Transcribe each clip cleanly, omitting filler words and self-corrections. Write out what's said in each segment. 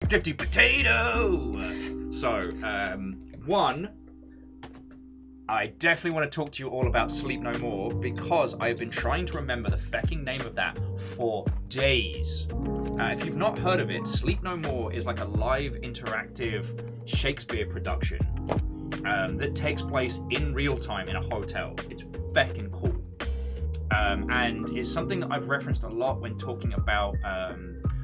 Drifty Potato! So, one, I definitely want to talk to you all about Sleep No More because I've been trying to remember the fecking name of that for days. If you've not heard of it, Sleep No More is like a live interactive Shakespeare production that takes place in real time in a hotel. It's fecking cool. And it's something that I've referenced a lot when talking about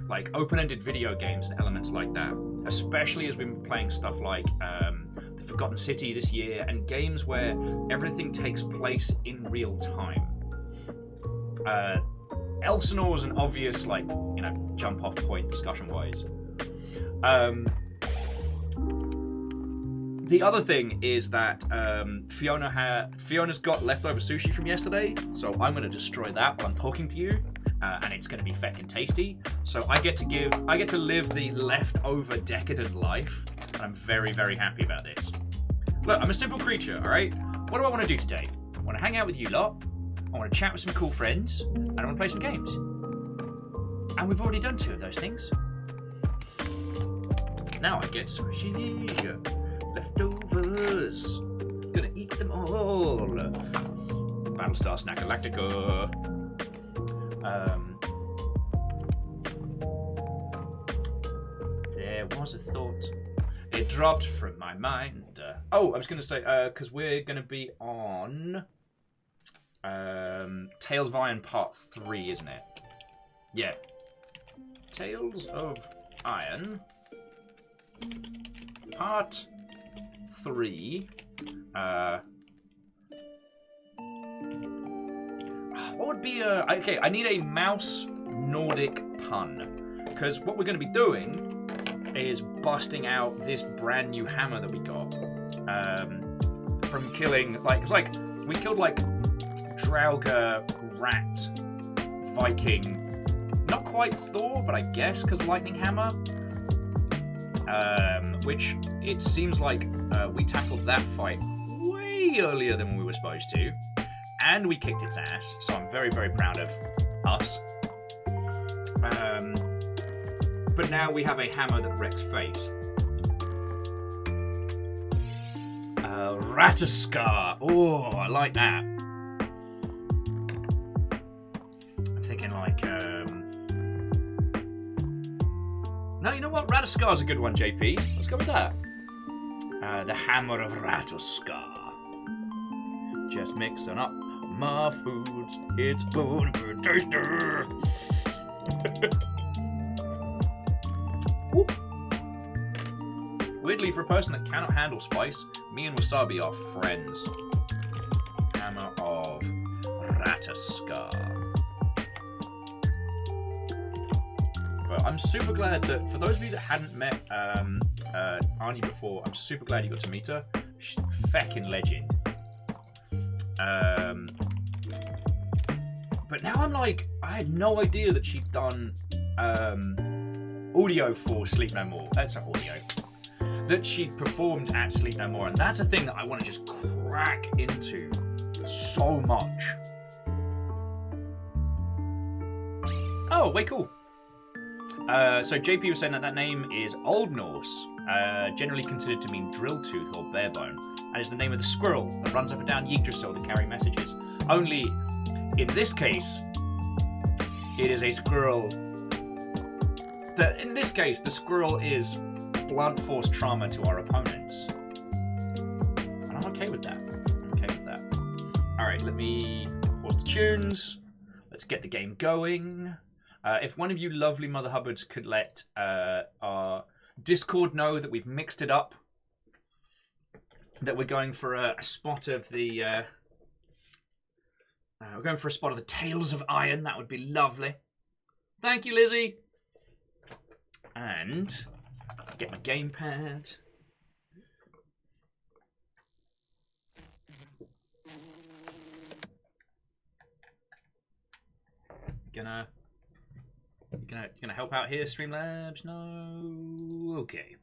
like open-ended video games and elements like that, especially as we've been playing stuff like The Forgotten City this year and games where everything takes place in real time. Elsinore is an obvious, like, you know, jump-off point discussion-wise. The other thing is that Fiona's got leftover sushi from yesterday, so I'm going to destroy that while I'm talking to you, and it's going to be feckin' tasty. So I get to live the leftover decadent life, and I'm very, very happy about this. Look, I'm a simple creature, all right? What do I want to do today? I want to hang out with you lot. I want to chat with some cool friends, and I want to play some games. And we've already done 2 of those things. Now I get sushi. Leftovers. Gonna eat them all. Battlestar Snackalactica. There was a thought. It dropped from my mind. I was gonna say, because we're gonna be on Tales of Iron Part 3, isn't it? Yeah. Tales of Iron Part 3. What would be a... Okay, I need a mouse Nordic pun. Because what we're going to be doing is busting out this brand new hammer that we got. From killing... Like, it's like... We killed, like, Draugr, Rat, Viking. Not quite Thor, but I guess because Lightning Hammer. Which it seems like we tackled that fight way earlier than we were supposed to, and we kicked its ass, so I'm very, very proud of us. But now we have a hammer that wrecks face. Rattatoskr. Oh, I like that. I'm thinking like... No, you know what? Rattaskar's a good one, JP. Let's go with that. The Hammer of Rattatoskr. Just mixing up my foods. It's gonna be tasty. Weirdly, for a person that cannot handle spice, me and Wasabi are friends. Hammer of Rattatoskr. I'm super glad that, for those of you that hadn't met Arnie before, I'm super glad you got to meet her. She's a feckin' legend. But now I'm like, I had no idea that she'd done audio for Sleep No More. That's not audio. That she'd performed at Sleep No More, and that's a thing that I want to just crack into so much. Oh, way cool. So JP was saying that name is Old Norse, generally considered to mean drill tooth or bare bone, and is the name of the squirrel that runs up and down Yggdrasil to carry messages. Only, in this case, it is a squirrel that, in this case, the squirrel is blunt force trauma to our opponents. And I'm okay with that. Alright, let me pause the tunes. Let's get the game going. If one of you lovely Mother Hubbards could let our Discord know that we've mixed it up, that we're going for a spot of the Tales of Iron, that would be lovely. Thank you, Lizzie. And get my gamepad. You gonna help out here, Streamlabs? No. Okay.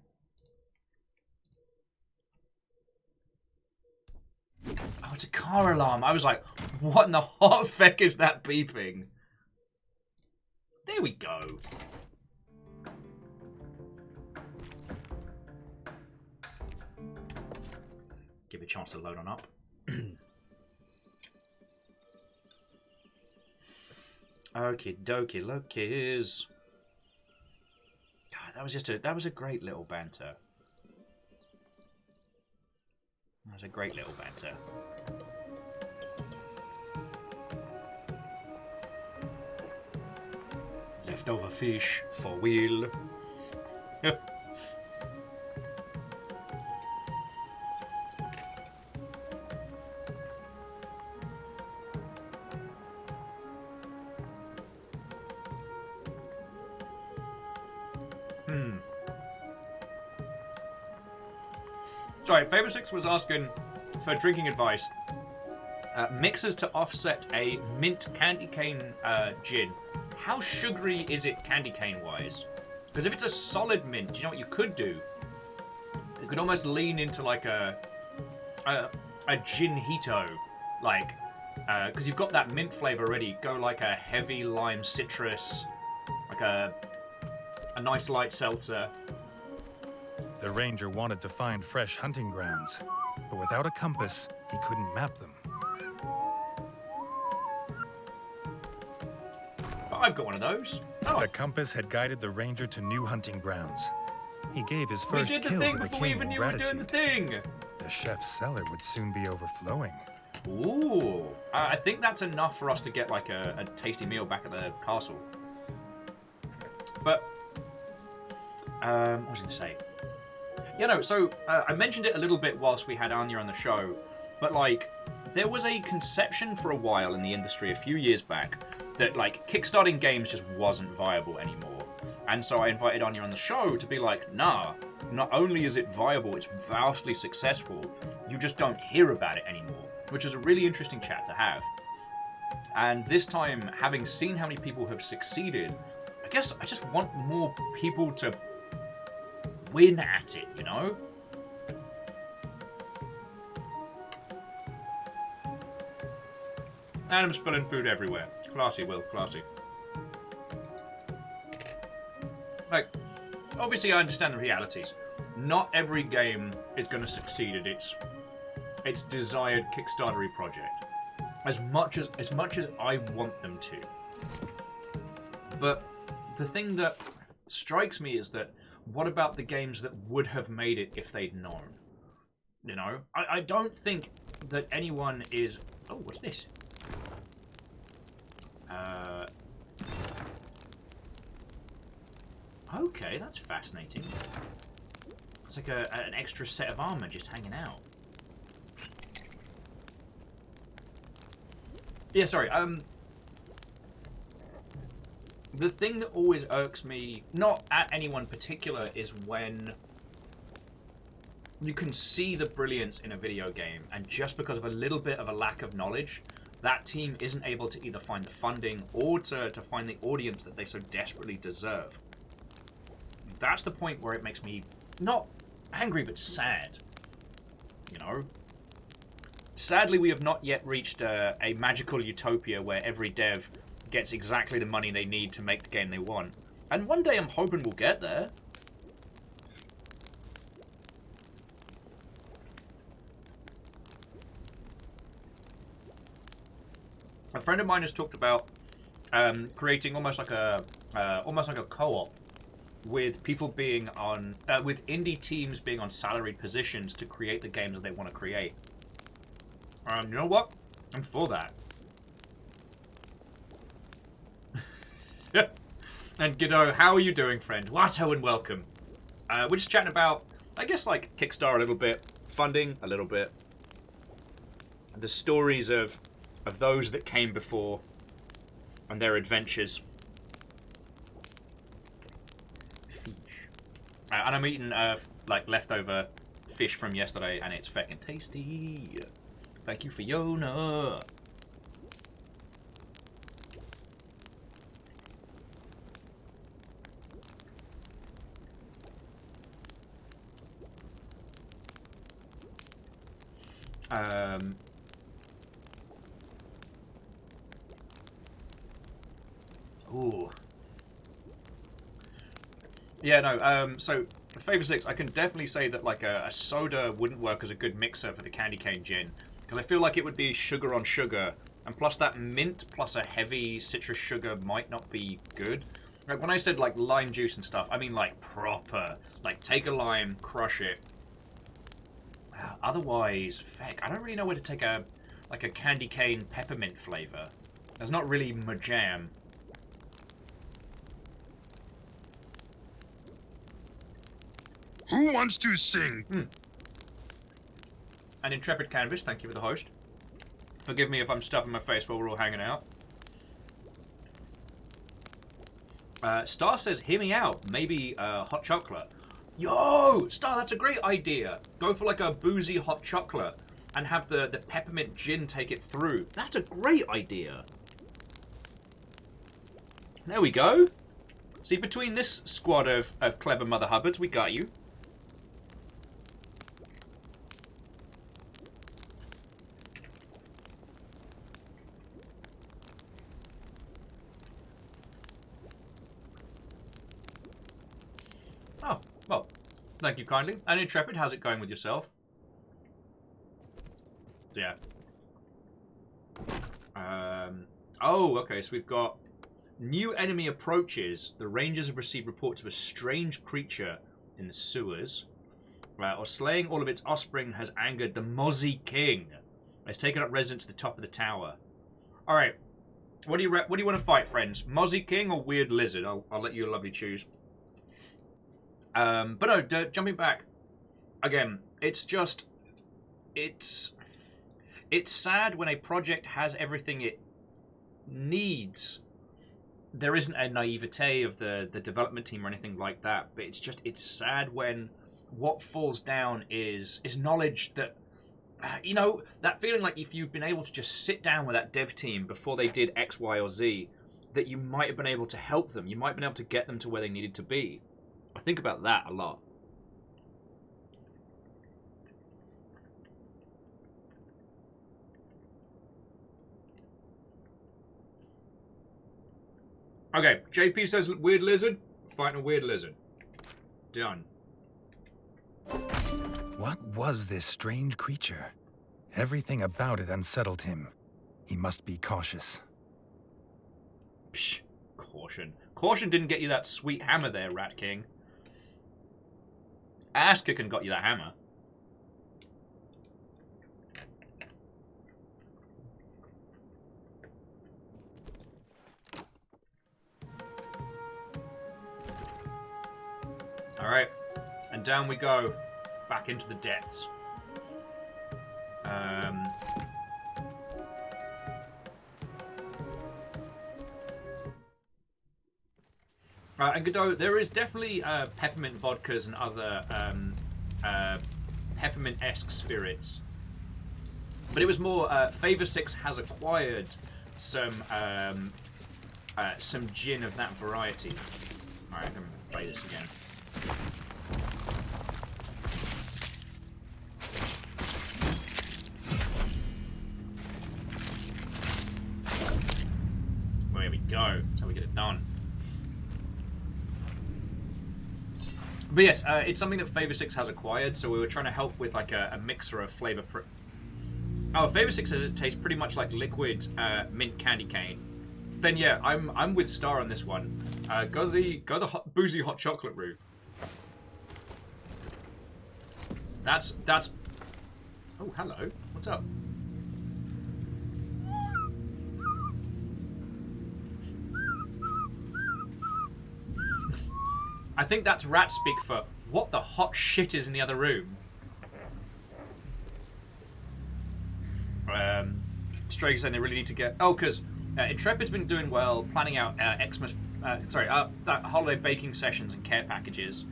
Oh, it's a car alarm. I was like, what in the hot feck is that beeping? There we go. Give it a chance to load on up. Okie dokie, lokies. God, that was a great little banter. That was a great little banter. Leftover fish for Will. Sorry, Faber6 was asking for drinking advice. Mixers to offset a mint candy cane gin. How sugary is it candy cane wise? Because if it's a solid mint, do you know what you could do? You could almost lean into like a ginhito, like because you've got that mint flavor already. Go like a heavy lime citrus, like a nice light seltzer. The ranger wanted to find fresh hunting grounds, but without a compass, he couldn't map them. I've got one of those. Oh. The compass had guided the ranger to new hunting grounds. He gave his first kill to the kill thing to the before we king even in knew we were doing the gratitude. thing. The chef's cellar would soon be overflowing. Ooh, I think that's enough for us to get like a tasty meal back at the castle. But what was I going to say? Yeah, no. So I mentioned it a little bit whilst we had Anya on the show, but like there was a conception for a while in the industry a few years back that like kickstarting games just wasn't viable anymore. And so I invited Anya on the show to be like, nah, not only is it viable, it's vastly successful, you just don't hear about it anymore, which is a really interesting chat to have. And this time, having seen how many people have succeeded, I guess I just want more people to win at it, you know? And I'm spilling food everywhere. Classy, Will, classy. Like, obviously I understand the realities. Not every game is going to succeed at its desired Kickstarter-y project. As much as I want them to. But the thing that strikes me is that what about the games that would have made it if they'd known? You know? I don't think that anyone is... Oh, what's this? Okay, that's fascinating. It's like an extra set of armor just hanging out. Yeah, sorry. The thing that always irks me, not at anyone particular, is when you can see the brilliance in a video game, and just because of a little bit of a lack of knowledge, that team isn't able to either find the funding or to find the audience that they so desperately deserve. That's the point where it makes me not angry, but sad. You know? Sadly, we have not yet reached a magical utopia where every dev gets exactly the money they need to make the game they want. And one day I'm hoping we'll get there. A friend of mine has talked about creating almost like a co-op with people being on with indie teams being on salaried positions to create the games they want to create. You know what? I'm for that. And Giddo, how are you doing, friend? Watto and welcome. We're just chatting about, I guess, like Kickstarter a little bit, funding a little bit, the stories of those that came before and their adventures. And I'm eating like leftover fish from yesterday, and it's feckin' tasty. Thank you, Fiona. Ooh. Yeah, no, so Flavor 6, I can definitely say that like a soda wouldn't work as a good mixer for the candy cane gin. Because I feel like it would be sugar on sugar. And plus that mint plus a heavy citrus sugar might not be good. Like when I said like lime juice and stuff, I mean like proper. Like take a lime, crush it. Otherwise, feck, I don't really know where to take a candy cane peppermint flavor. That's not really my jam. Who wants to sing? An intrepid canvas, thank you for the host. Forgive me if I'm stuffing my face while we're all hanging out. Star says, hear me out. Maybe hot chocolate. Yo! Star, that's a great idea. Go for like a boozy hot chocolate and have the peppermint gin take it through. That's a great idea. There we go. See, between this squad of clever Mother Hubbards, we got you. Oh, well, thank you kindly. And Intrepid, how's it going with yourself? Yeah. Oh, okay, so we've got new enemy approaches. The Rangers have received reports of a strange creature in the sewers. Or slaying all of its offspring has angered the Mozzie King. It's taken up residence at the top of the tower. Alright. What do you want to fight, friends? Mozzie King or Weird Lizard? I'll let you lovely choose. But no, jumping back. Again, it's just... It's sad when a project has everything it needs. There isn't a naivete of the development team or anything like that, but it's sad when what falls down is knowledge that, you know, that feeling like if you've been able to just sit down with that dev team before they did X, Y, or Z, that you might have been able to help them. You might have been able to get them to where they needed to be. I think about that a lot. Okay, JP says Weird Lizard. Fighting a Weird Lizard. Done. What was this strange creature? Everything about it unsettled him. He must be cautious. Psh, caution. Caution didn't get you that sweet hammer there, Rat King. Ass-kicking got you that hammer. Alright. And down we go. Back into the depths. And Godot, there is definitely peppermint vodkas and other peppermint-esque spirits. But it was more, Favor 6 has acquired some gin of that variety. Alright, I can play this again. There we go. That's how we get it done. But yes, it's something that Favor 6 has acquired, so we were trying to help with like a mixer of flavor. Oh, Favor 6 says it tastes pretty much like liquid mint candy cane. Then yeah, I'm with Star on this one. Go the boozy hot chocolate route. That's. Oh, hello. What's up? I think that's rat speak for what the hot shit is in the other room. Strake saying they really need to get... Oh, because Intrepid's been doing well, planning out Xmas... holiday baking sessions and care packages.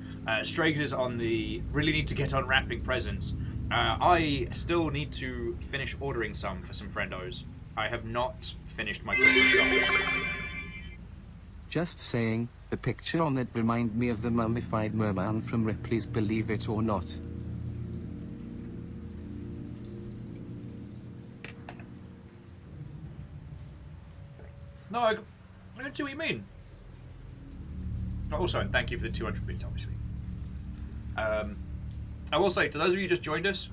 Striggs is on the really need to get on wrapping presents. I still need to finish ordering some for some friendos. I have not finished my Christmas shopping. Just saying, the picture on it reminded me of the mummified merman from Ripley's Believe It or Not. No, I don't see what you mean. Also, and thank you for the 200 bits, obviously. I will say, to those of you who just joined us,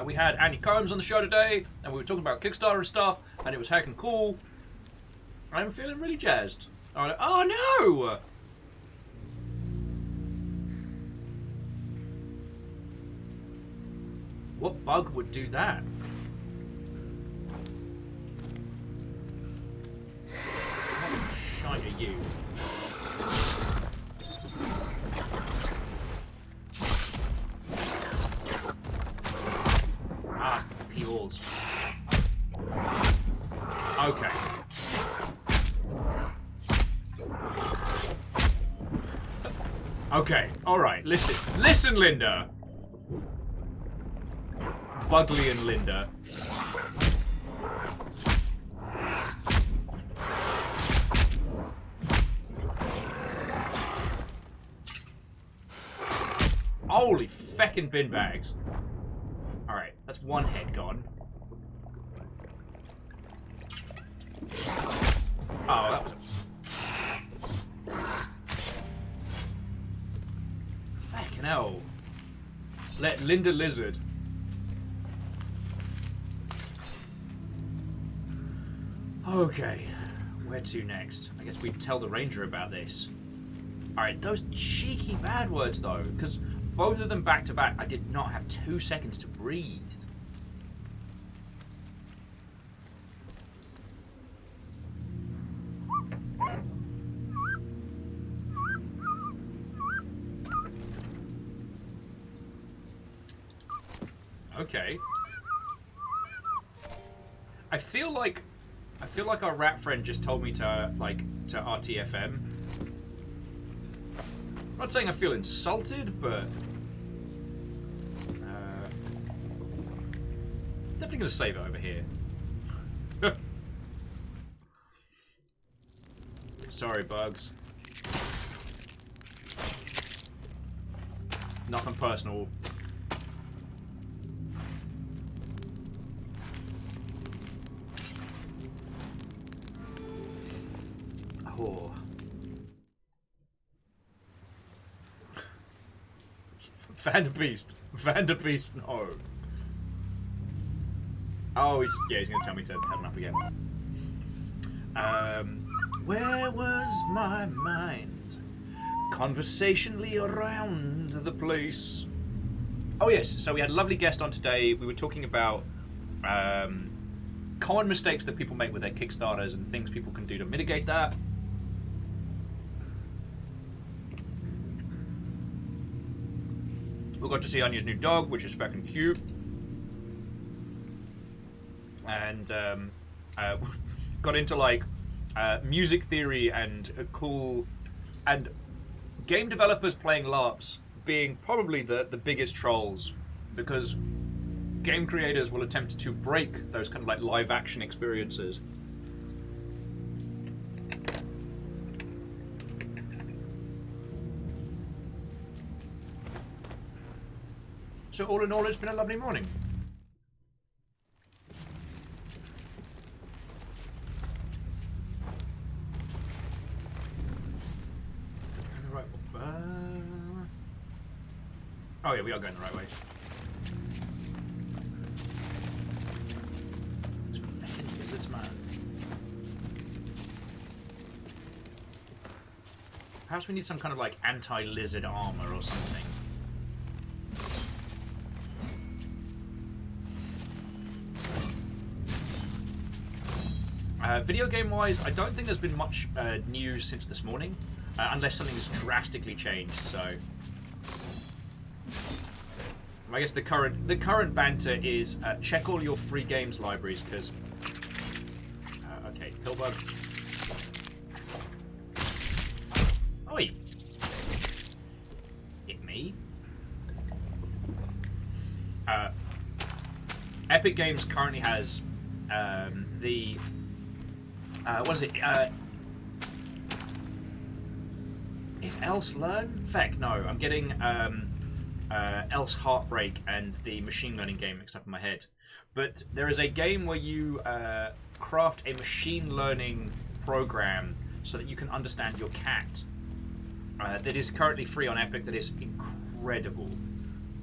we had Andy Combs on the show today, and we were talking about Kickstarter and stuff, and it was heckin' cool. I'm feeling really jazzed. Oh no! What bug would do that? What shite are you? Ah, P-walls. Okay. Okay, alright, listen. Listen, Linda! Bugley and Linda. Holy feckin' bin bags. Alright, that's one head gone. Oh, that was a... Fucking hell. Let Linda Lizard. Okay, where to next? I guess we'd tell the ranger about this. Alright, those cheeky bad words though, because both of them back to back, I did not have 2 seconds to breathe. Okay. I feel like our rat friend just told me to RTFM. I'm not saying I feel insulted, but definitely gonna save it over here. Sorry, bugs. Nothing personal. Oh. Vanderbeest, no. Oh, he's gonna tell me to head on up again. Where was my mind? Conversationally around the place. Oh yes, so we had a lovely guest on today. We were talking about common mistakes that people make with their Kickstarters and things people can do to mitigate that. We got to see Anya's new dog, which is fucking cute. And got into like music theory and cool, and game developers playing LARPs being probably the biggest trolls, because game creators will attempt to break those kind of like live action experiences. So all in all, it's been a lovely morning. Right. Oh yeah, we are going the right way. It's fucking lizards, man. Perhaps we need some kind of like anti-lizard armor or something. Video game wise, I don't think there's been much news since this morning, unless something has drastically changed. So, I guess the current banter is check all your free games libraries, because okay, Pillbug. Oi! Hit me. Epic Games currently has the what is it? If Else Learn? Feck, no. I'm getting Else Heartbreak and the machine learning game mixed up in my head. But there is a game where you craft a machine learning program so that you can understand your cat. That is currently free on Epic. That is incredible.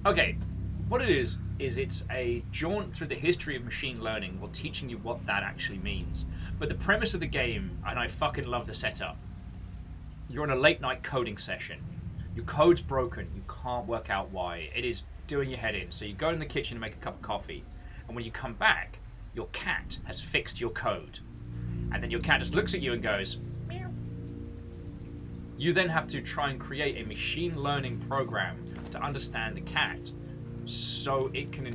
Okay, what it is it's a jaunt through the history of machine learning while teaching you what that actually means. But the premise of the game, and I fucking love the setup, you're on a late night coding session. Your code's broken, you can't work out why. It is doing your head in. So you go in the kitchen and make a cup of coffee, and when you come back, your cat has fixed your code. And then your cat just looks at you and goes, meow. You then have to try and create a machine learning program to understand the cat so it can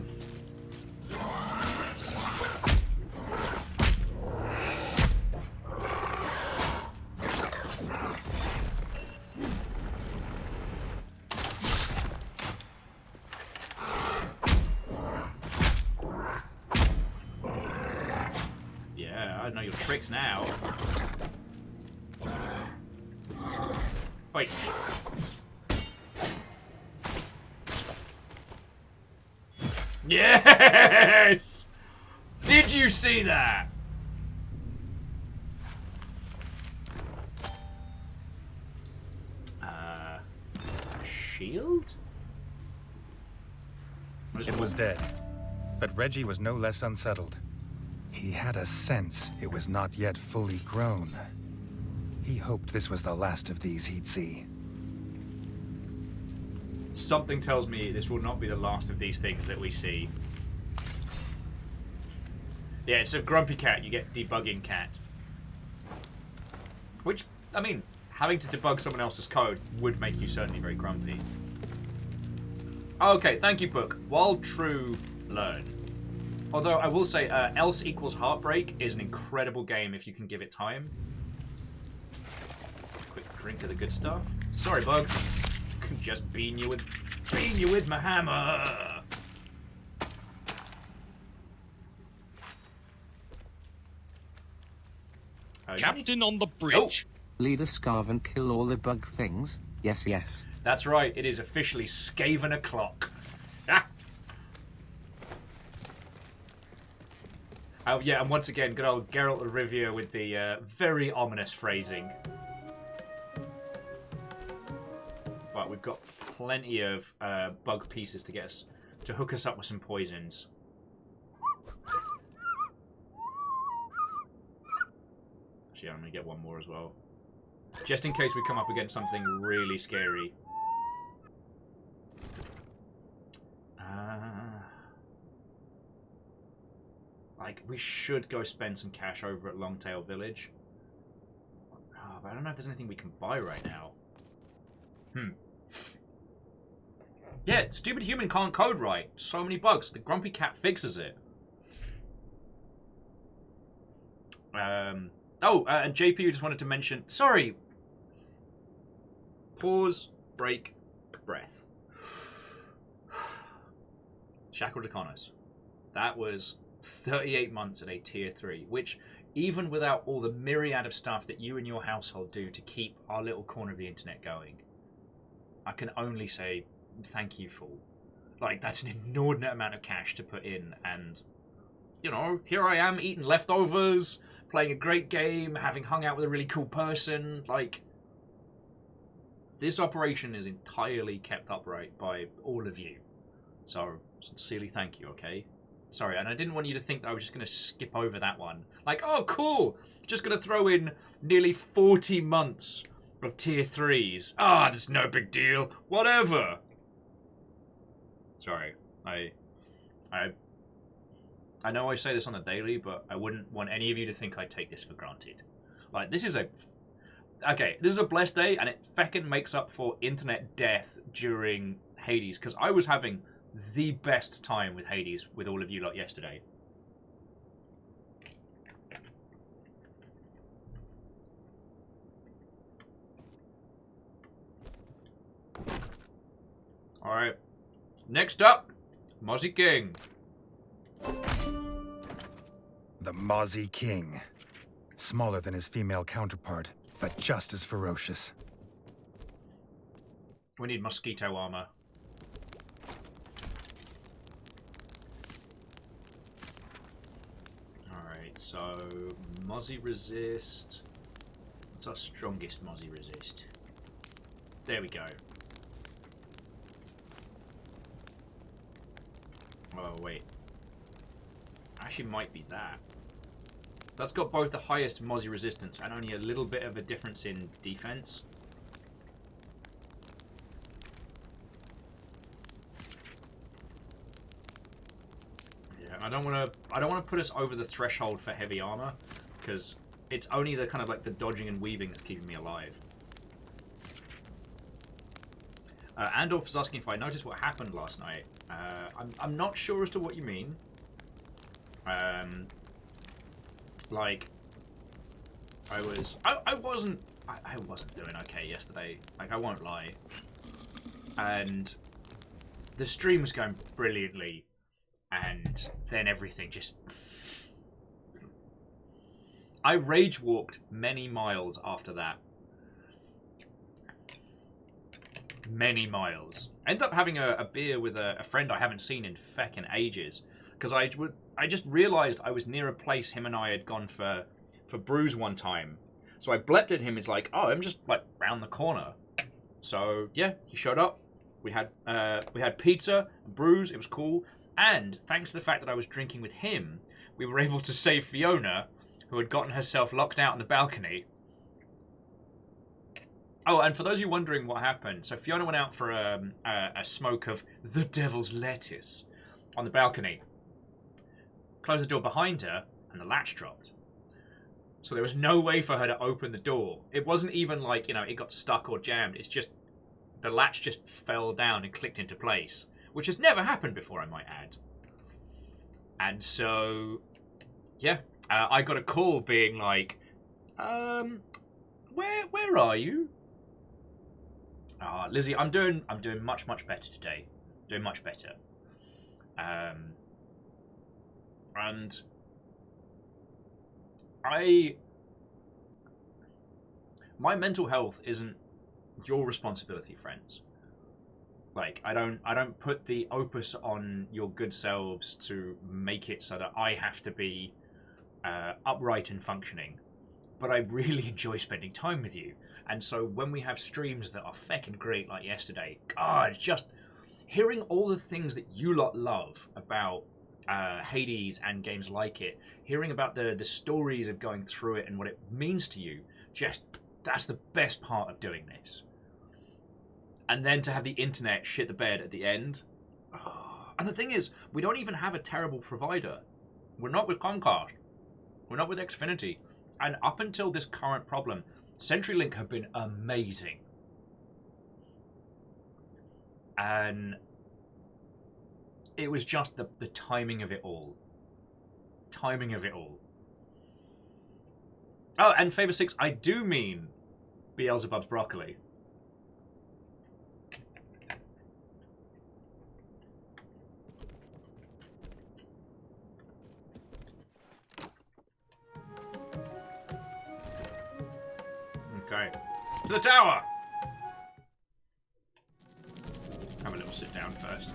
yeah, I know your tricks now. Wait. Yes! Did you see that? Shield? It was dead, but Reggie was no less unsettled. He had a sense it was not yet fully grown. He hoped this was the last of these he'd see. Something tells me this will not be the last of these things that we see. Yeah, it's a grumpy cat. You get debugging cat. Which, I mean, having to debug someone else's code would make you certainly very grumpy. Okay, thank you, book. While true, learn. Although I will say, Else Equals Heartbreak is an incredible game if you can give it time. Quick drink of the good stuff. Sorry, bug. Can just bean you with my hammer. Captain on the bridge. Lead a scarve and kill all the bug things. Yes, yes. That's right. It is officially Skaven o'clock. Ah. Oh yeah, and once again, good old Geralt of Rivia with the very ominous phrasing. But we've got plenty of bug pieces to get us to hook us up with some poisons. Actually, I'm gonna get one more as well, just in case we come up against something really scary. Like, we should go spend some cash over at Longtail Village. Oh, but I don't know if there's anything we can buy right now. Yeah, stupid human can't code right. So many bugs. The grumpy cat fixes it. And JP just wanted to mention... Sorry. Pause. Break. Breath. Shackled Draconis. That was 38 months at a tier 3, which, even without all the myriad of stuff that you and your household do to keep our little corner of the internet going, I can only say thank you for. Like, that's an inordinate amount of cash to put in, and, you know, here I am eating leftovers, playing a great game, having hung out with a really cool person. Like, this operation is entirely kept upright by all of you. So, sincerely thank you, okay? Sorry, and I didn't want you to think that I was just going to skip over that one. Like, oh, cool! Just going to throw in nearly 40 months of tier 3s. Ah, that's no big deal. Whatever. Sorry. I know I say this on the daily, but I wouldn't want any of you to think I take this for granted. Like, this is a... Okay, this is a blessed day, and it feckin' makes up for internet death during Hades, because I was having the best time with Hades with all of you lot yesterday. Alright. Next up, Mozzie King. The Mozzie King. Smaller than his female counterpart, but just as ferocious. We need mosquito armor. Alright, so Mozzie resist. What's our strongest Mozzie resist? There we go. Oh, wait. Actually, might be that. That's got both the highest Mozzie resistance and only a little bit of a difference in defense. Yeah, I don't want to put us over the threshold for heavy armor, because it's only the kind of like the dodging and weaving that's keeping me alive. Andorf is asking if I noticed what happened last night. I'm not sure as to what you mean. Like, I wasn't doing okay yesterday. Like, I won't lie. And the stream was going brilliantly, and then everything just... I rage walked many miles after that. Many miles. Ended up having a beer with a friend I haven't seen in feckin' ages, because I just realised I was near a place him and I had gone for brews one time. So I blepped at him. It's like, oh, I'm just like round the corner. So yeah, he showed up. We had pizza and brews. It was cool. And thanks to the fact that I was drinking with him, we were able to save Fiona, who had gotten herself locked out on the balcony. Oh, and for those of you wondering what happened, so Fiona went out for a smoke of the devil's lettuce on the balcony. Closed the door behind her, and the latch dropped. So there was no way for her to open the door. It wasn't even like, you know, it got stuck or jammed. It's just, the latch just fell down and clicked into place, which has never happened before, I might add. And so, yeah, I got a call being like, where are you? Lizzie, I'm doing much better today. Doing much better. And my mental health isn't your responsibility, friends. Like, I don't put the opus on your good selves to make it so that I have to be upright and functioning. But I really enjoy spending time with you. And so when we have streams that are feckin' great like yesterday, God, just hearing all the things that you lot love about Hades and games like it, hearing about the stories of going through it and what it means to you, just, that's the best part of doing this. And then to have the internet shit the bed at the end. Oh. And the thing is, we don't even have a terrible provider. We're not with Comcast. We're not with Xfinity. And up until this current problem, CenturyLink have been amazing. And it was just the timing of it all. Timing of it all. Oh, and Favor 6, I do mean Beelzebub's broccoli. Okay. To the tower! Have a little sit down first.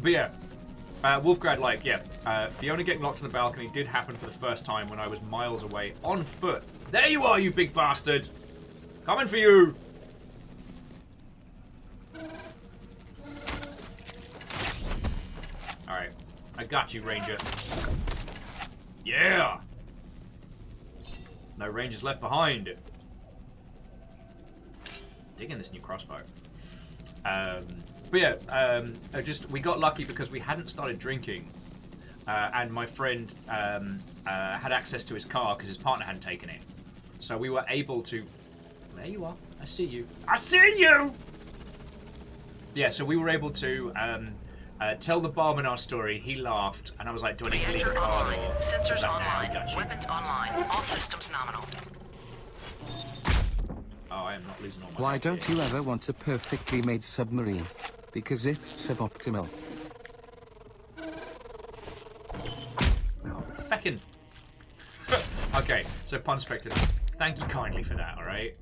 But yeah, Wolfgrad, like, yeah, Fiona getting locked on the balcony did happen for the first time when I was miles away on foot. There you are, you big bastard! Coming for you! Alright, I got you, Ranger. Yeah! No Rangers left behind. Digging this new crossbow. But yeah, we got lucky because we hadn't started drinking, and my friend had access to his car because his partner hadn't taken it. So we were able to. There you are. I see you. I see you. Yeah. So we were able to tell the barman our story. He laughed, and I was like, "Do I need to leave the car?" Online. Sensors online. Weapons online. All systems nominal. Oh, I am not losing all my. Why don't you ever want a perfectly made submarine? Because it's suboptimal. Oh, feckin'. Okay, so Pun Spectre, thank you kindly for that, alright?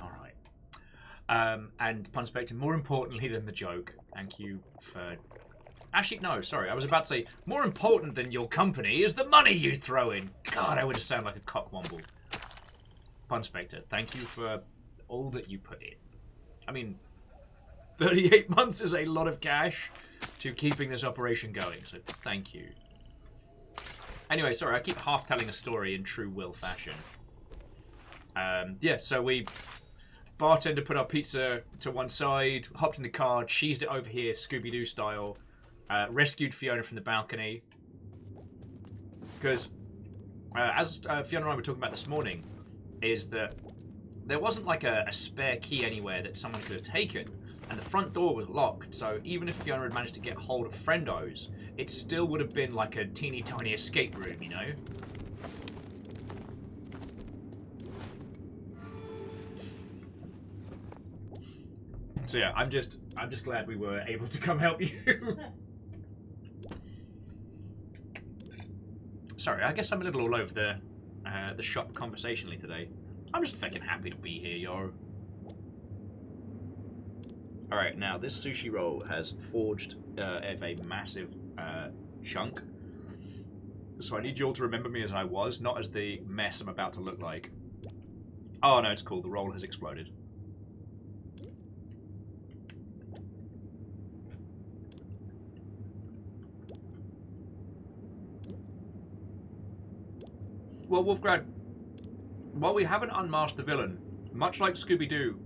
Alright. And Pun Spectre, more importantly than the joke, thank you for... Actually, no, sorry, I was about to say, more important than your company is the money you throw in. God, I would just sound like a cockwomble. Pun Spectre, thank you for all that you put in. I mean, 38 months is a lot of cash to keeping this operation going, so thank you. Anyway, sorry, I keep half telling a story in true Will fashion. Yeah, so we... Bartender put our pizza to one side, hopped in the car, cheesed it over here, Scooby-Doo style, rescued Fiona from the balcony. Because, as Fiona and I were talking about this morning, is that there wasn't like a spare key anywhere that someone could have taken. And the front door was locked, so even if Fiona had managed to get hold of Friendo's, it still would have been like a teeny tiny escape room, you know? So yeah, I'm just glad we were able to come help you. Sorry, I guess I'm a little all over the shop conversationally today. I'm just fucking happy to be here, yo. Alright, now this sushi roll has forged of a massive chunk. So I need you all to remember me as I was, not as the mess I'm about to look like. Oh no, it's cool. The roll has exploded. Well, Wolfgrad, while we haven't unmasked the villain, much like Scooby-Doo,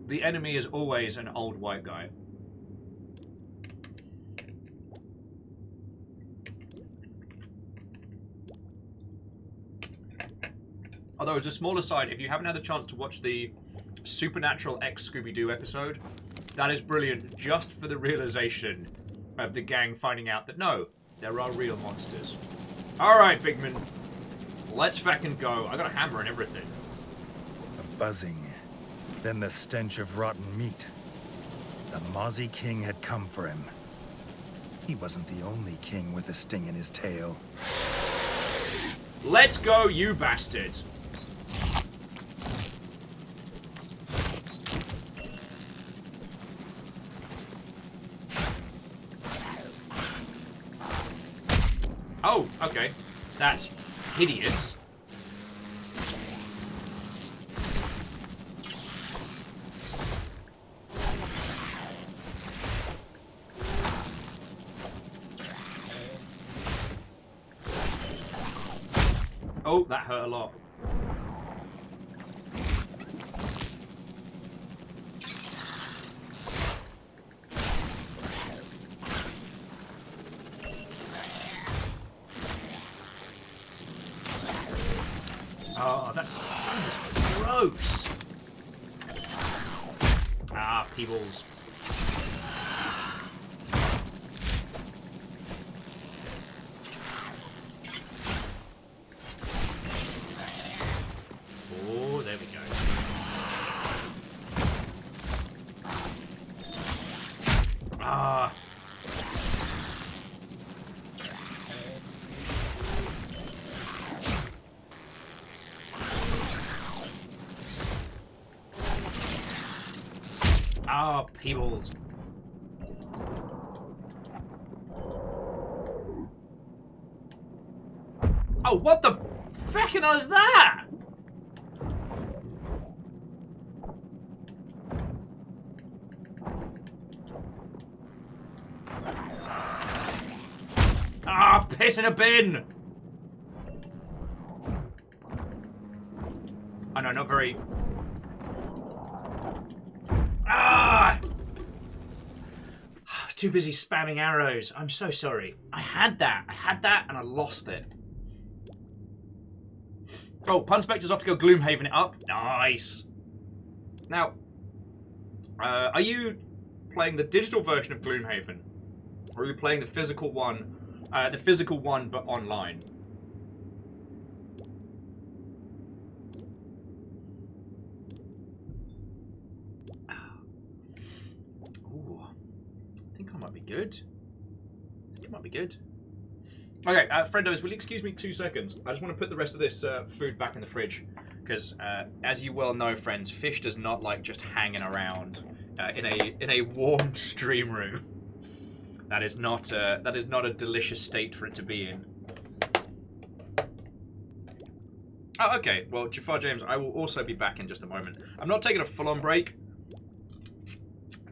the enemy is always an old white guy. Although, as a small aside, if you haven't had the chance to watch the Supernatural X Scooby-Doo episode, that is brilliant just for the realization of the gang finding out that, no, there are real monsters. Alright, Bigman. Let's fucking go. I got a hammer and everything. A buzzing. Then the stench of rotten meat. The Mozzie King had come for him. He wasn't the only king with a sting in his tail. Let's go, you bastard. Oh, okay. That's hideous. Oh, that hurt a lot. Oh, that is gross. Ah, Peebles. Oh, there we go. Ah. Ah, Peebles. Oh, what the feckin' is that? Ah, piss in a bin! Oh no, not very... Ah! I was too busy spamming arrows. I'm so sorry. I had that and I lost it. Oh, Punspector's off to go Gloomhaven it up. Nice. Now, are you playing the digital version of Gloomhaven? Or are you playing the physical one but online? Ooh, I think I might be good. Okay, friendos, will you excuse me 2 seconds? I just want to put the rest of this food back in the fridge. Because, as you well know, friends, fish does not like just hanging around in a warm stream room. That is not a delicious state for it to be in. Oh, okay. Well, Jafar James, I will also be back in just a moment. I'm not taking a full-on break.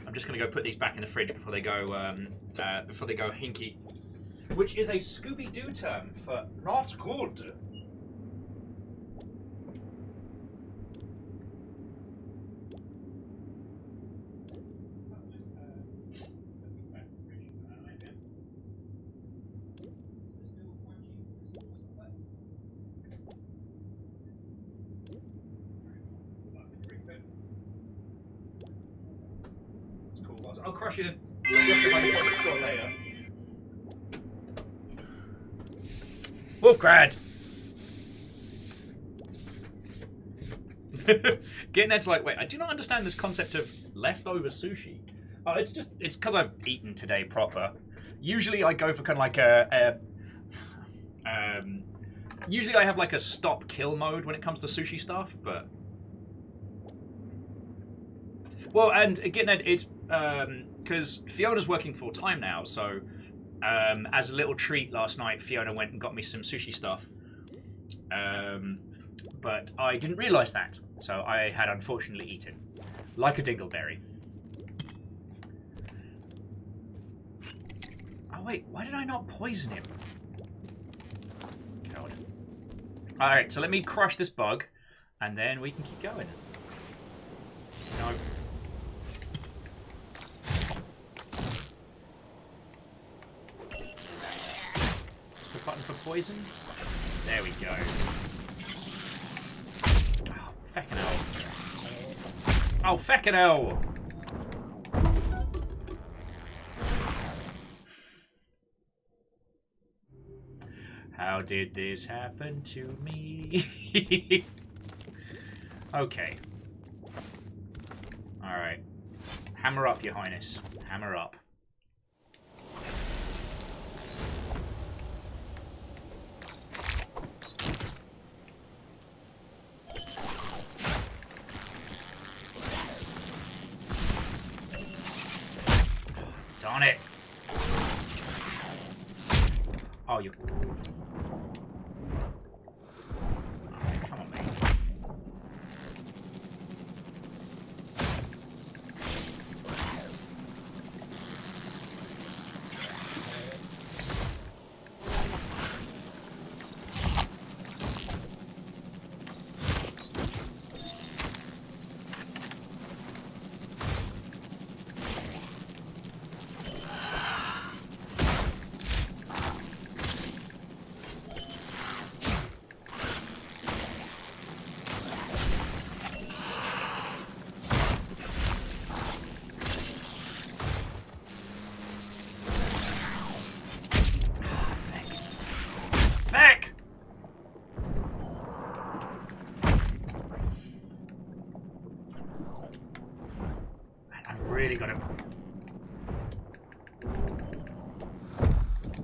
I'm just going to go put these back in the fridge before they go hinky. Which is a Scooby-Doo term for not good. I'll crush you. Score later. Wolfgrad! GitNet's like, wait, I do not understand this concept of leftover sushi. Oh, it's because I've eaten today proper. Usually I go for kind of like usually I have like a stop kill mode when it comes to sushi stuff, but well, and GitNet, it's because Fiona's working full time now, so as a little treat last night, Fiona went and got me some sushi stuff. But I didn't realise that, so I had unfortunately eaten like a dingleberry. Oh wait, why did I not poison him? God. Alright, so let me crush this bug, and then we can keep going. No. Button for poison. There we go. Oh, feckin' hell. Oh, feckin' hell! How did this happen to me? Okay. Alright. Hammer up, Your Highness. Hammer up. Darn it. Oh, you... Alright, come on, mate.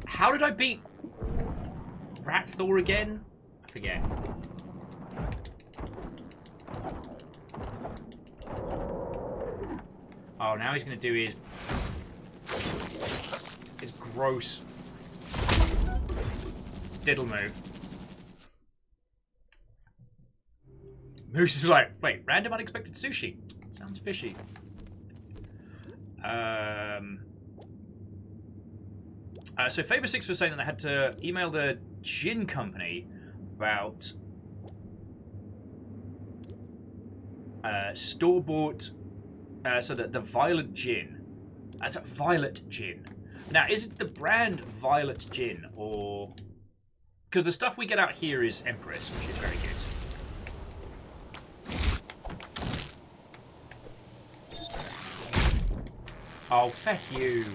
How did I beat Rattatoskr again? I forget. Oh, now he's going to do his gross diddle move. Moose is like, wait, random unexpected sushi. Sounds fishy. So Faber6 was saying that I had to email the gin company about store-bought, so that the Violet Gin. That's a Violet Gin. Now, is it the brand Violet Gin, or... Because the stuff we get out here is Empress, which is very good. Oh, feck you.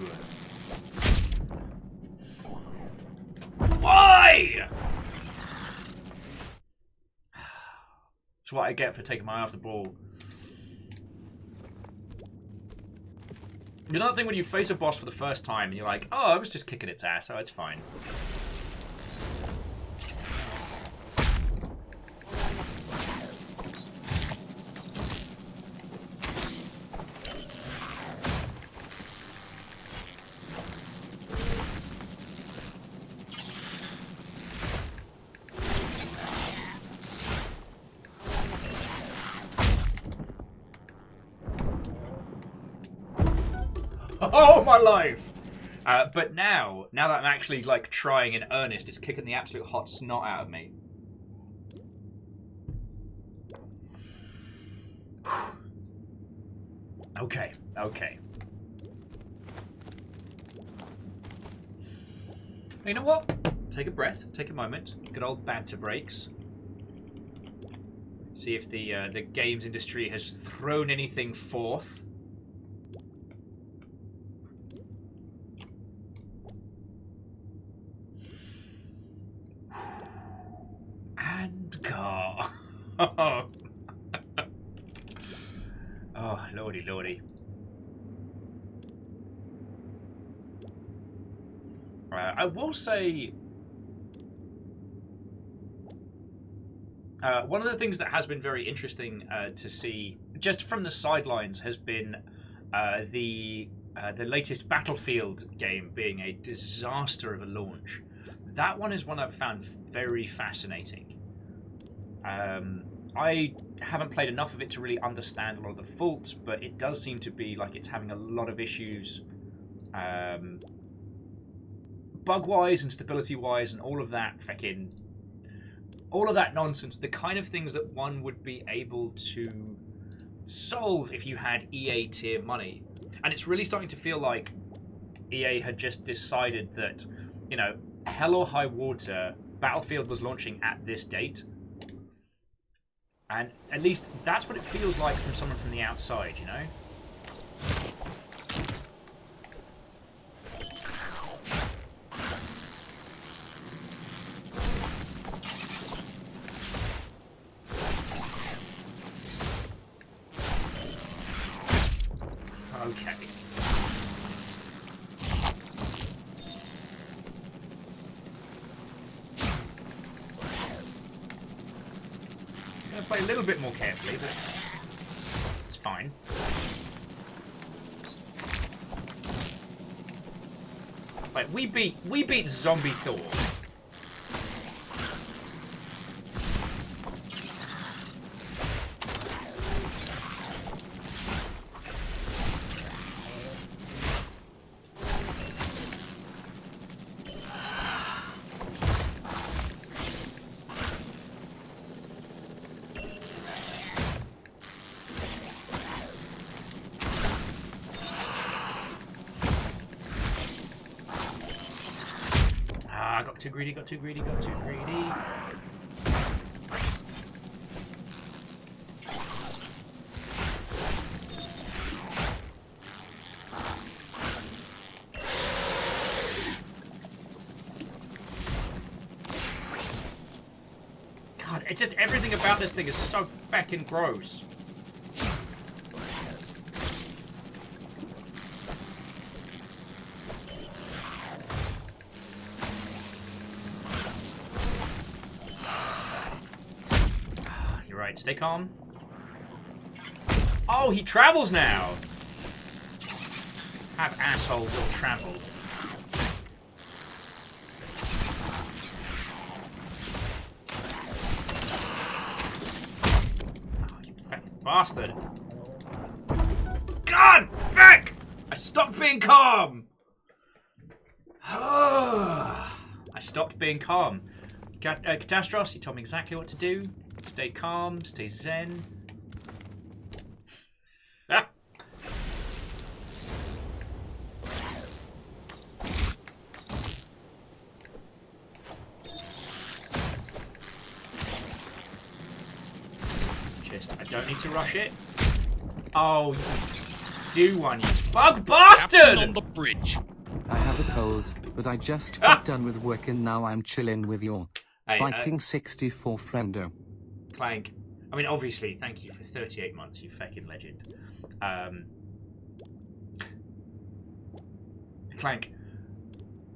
Why? That's what I get for taking my eye off the ball. Another thing when you face a boss for the first time and you're like, oh, I was just kicking its ass, so it's fine. Oh, my life! But now that I'm actually, like, trying in earnest, it's kicking the absolute hot snot out of me. Okay. You know what? Take a breath. Take a moment. Good old banter breaks. See if the games industry has thrown anything forth. And car. Oh, lordy, lordy. I will say, one of the things that has been very interesting to see, just from the sidelines, has been the latest Battlefield game being a disaster of a launch. That one is one I've found very fascinating. I haven't played enough of it to really understand a lot of the faults, but it does seem to be like it's having a lot of issues bug-wise and stability-wise and all of that nonsense. The kind of things that one would be able to solve if you had EA tier money. And it's really starting to feel like EA had just decided that, you know, hell or high water, Battlefield was launching at this date. And at least that's what it feels like from someone from the outside, you know? Okay. I'm gonna play a little bit more carefully, but it's fine. Like we beat Zombie Thor. Got too greedy. God, it's just everything about this thing is so fucking gross. Stay calm. Oh, he travels now. Have asshole will travel. Oh, you fucking bastard. God, fuck! I stopped being calm. I stopped being calm. Catastros, you told me exactly what to do. Stay calm, stay zen. Ah. I don't need to rush it. Oh, you do one, you bug bastard! Captain on the bridge. I have a cold, but I just got done with work and now I'm chilling with your Viking 64 friendo. Clank. I mean, obviously, thank you for 38 months, you fucking legend. Clank,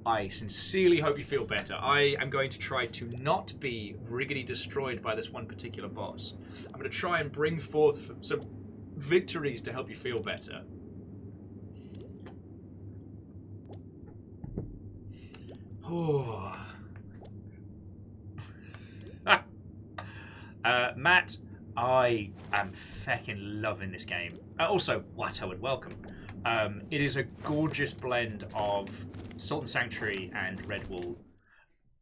I sincerely hope you feel better. I am going to try to not be riggedy destroyed by this one particular boss. I'm going to try and bring forth some victories to help you feel better. Oh. Matt, I am feckin' loving this game. Also, Watto and welcome. It is a gorgeous blend of Salt and Sanctuary and Redwall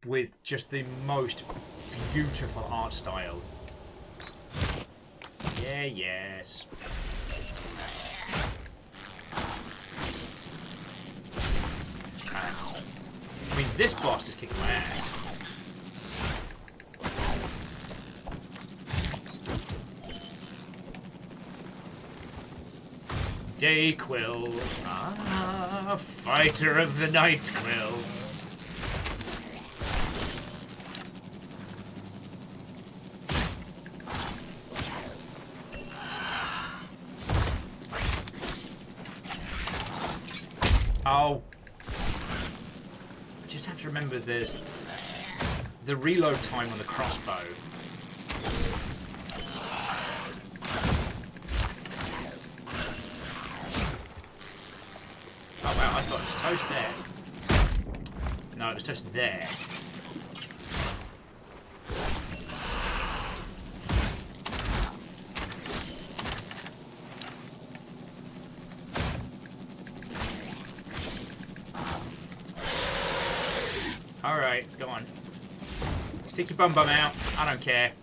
with just the most beautiful art style. Yeah, yes. I mean, this boss is kicking my ass. Dayquill, fighter of the night quill. Oh, just have to remember there's the reload time on the crossbow. Oh wow, I thought it was toast there. No, it was toast there. Alright, go on. Stick your bum out. I don't care.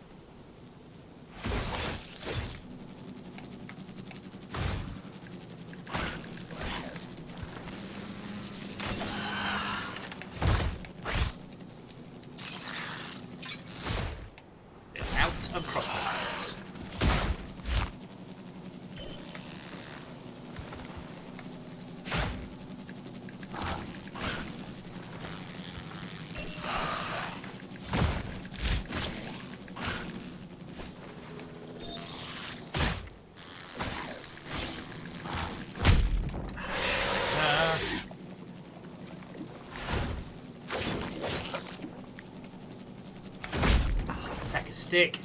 Out of crossbow bullets. Stick.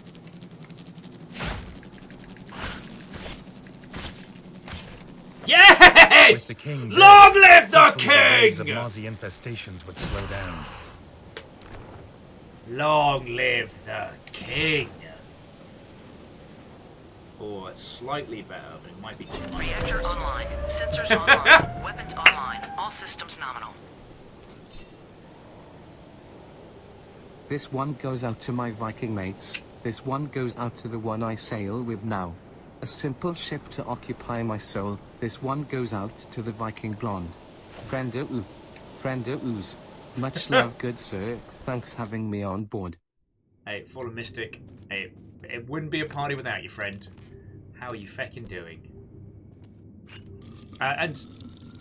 Yes! With the king dead, Long live the hopefully the waves of king! mozzie infestations would slow down. Long live the king! Oh, it's slightly better, but it might be too much. Reactor online. Sensors online. Weapons online. All systems nominal. This one goes out to my Viking mates. This one goes out to the one I sail with now. A simple ship to occupy my soul. This one goes out to the Viking blonde. Friendo oo. Friendo ooze. Much love, good sir. Thanks having me on board. Hey, Fallen Mystic. Hey, it wouldn't be a party without you, friend. How are you feckin' doing? And,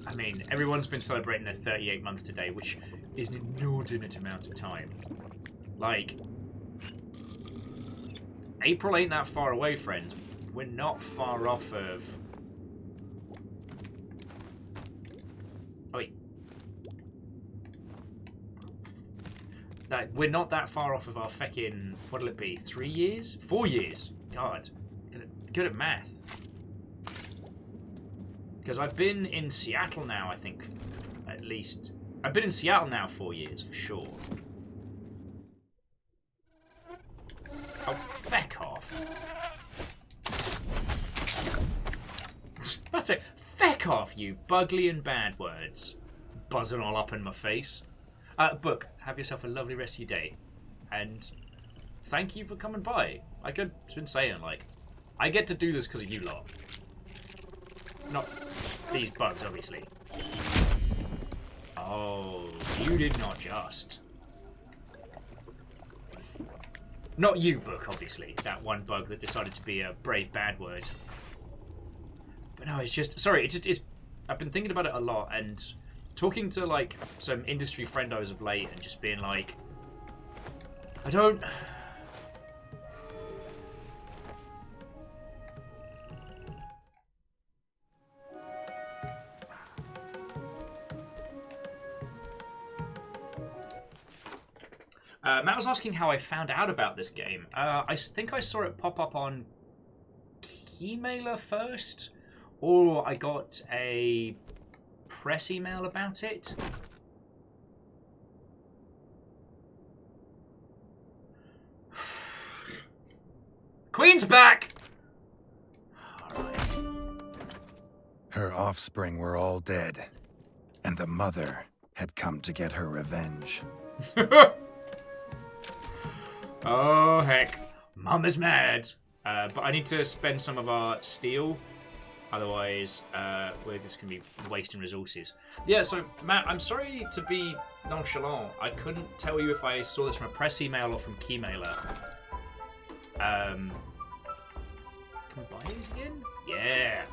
I mean, everyone's been celebrating their 38 months today, which is an inordinate amount of time. Like, April ain't that far away, friends. We're not far off of... Oh, wait. Like, we're not that far off of our feckin'... What'll it be? 3 years? 4 years? God. Good at math. Because I've been in Seattle now, I think, at least. I've been in Seattle now 4 years, for sure. Oh, feck off. That's it. Feck off, you bugly and bad words. Buzzing all up in my face. Book, have yourself a lovely rest of your day. And thank you for coming by. Like I've been saying, like, I get to do this because of you lot. Not these bugs, obviously. Oh, you did not just. Not you, Book, obviously. That one bug that decided to be a brave bad word. But no, it's just... Sorry, it's I've been thinking about it a lot and talking to, like, some industry friendos of late and just being like... I don't... Matt was asking how I found out about this game. I think I saw it pop up on Keymailer first, or I got a press email about it. Queen's back! Alright. Her offspring were all dead, and the mother had come to get her revenge. Oh, heck. Mum is mad. But I need to spend some of our steel. Otherwise, we're just going to be wasting resources. Yeah, so, Matt, I'm sorry to be nonchalant. I couldn't tell you if I saw this from a press email or from Keymailer. Can we buy these again? Yeah.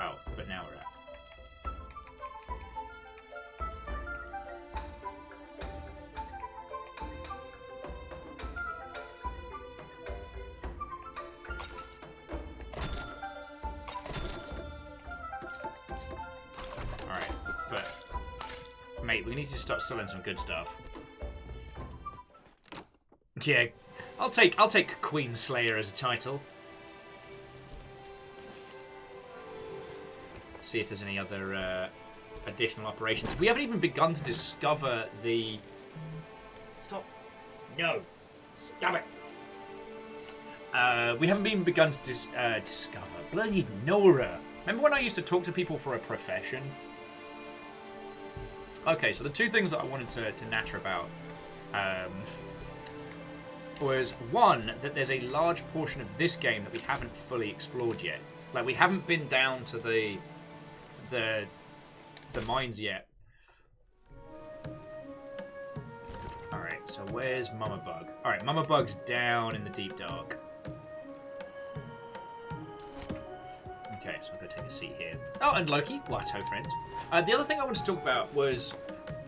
Oh, but now we're at. Alright, but mate, we need to start selling some good stuff. Yeah, I'll take Queen Slayer as a title. See if there's any other additional operations. We haven't even begun to discover the... Stop. No. Stop it. We haven't even begun to discover. Bloody Nora. Remember when I used to talk to people for a profession? Okay, so the two things that I wanted to natter about was, one, that there's a large portion of this game that we haven't fully explored yet. Like, we haven't been down to the mines yet. Alright, so where's Mama Bug? Alright, Mama Bug's down in the deep dark. Okay, so I'm going to take a seat here. Oh, and Loki. Righto, friends. The other thing I wanted to talk about was,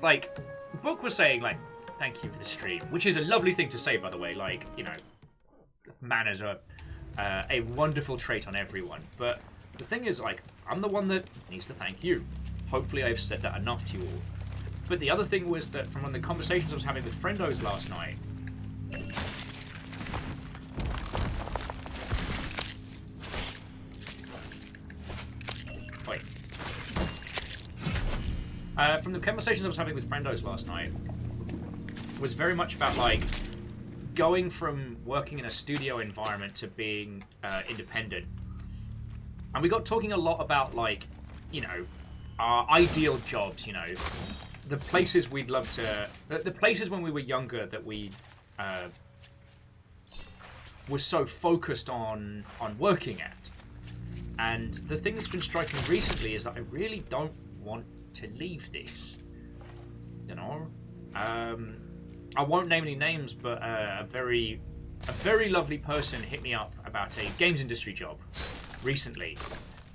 like, Book was saying, like, thank you for the stream, which is a lovely thing to say, by the way. Like, you know, manners are a wonderful trait on everyone. But the thing is, like, I'm the one that needs to thank you. Hopefully I've said that enough to you all. But the other thing was that from one of the conversations I was having with friendos last night, from the conversations I was having with friendos last night was very much about, like, going from working in a studio environment to being independent. And we got talking a lot about, like, you know, our ideal jobs, you know, the places we'd love to... The places when we were younger that we were so focused on working at. And the thing that's been striking me recently is that I really don't want to leave this, you know. I won't name any names, but a very lovely person hit me up about a games industry job recently,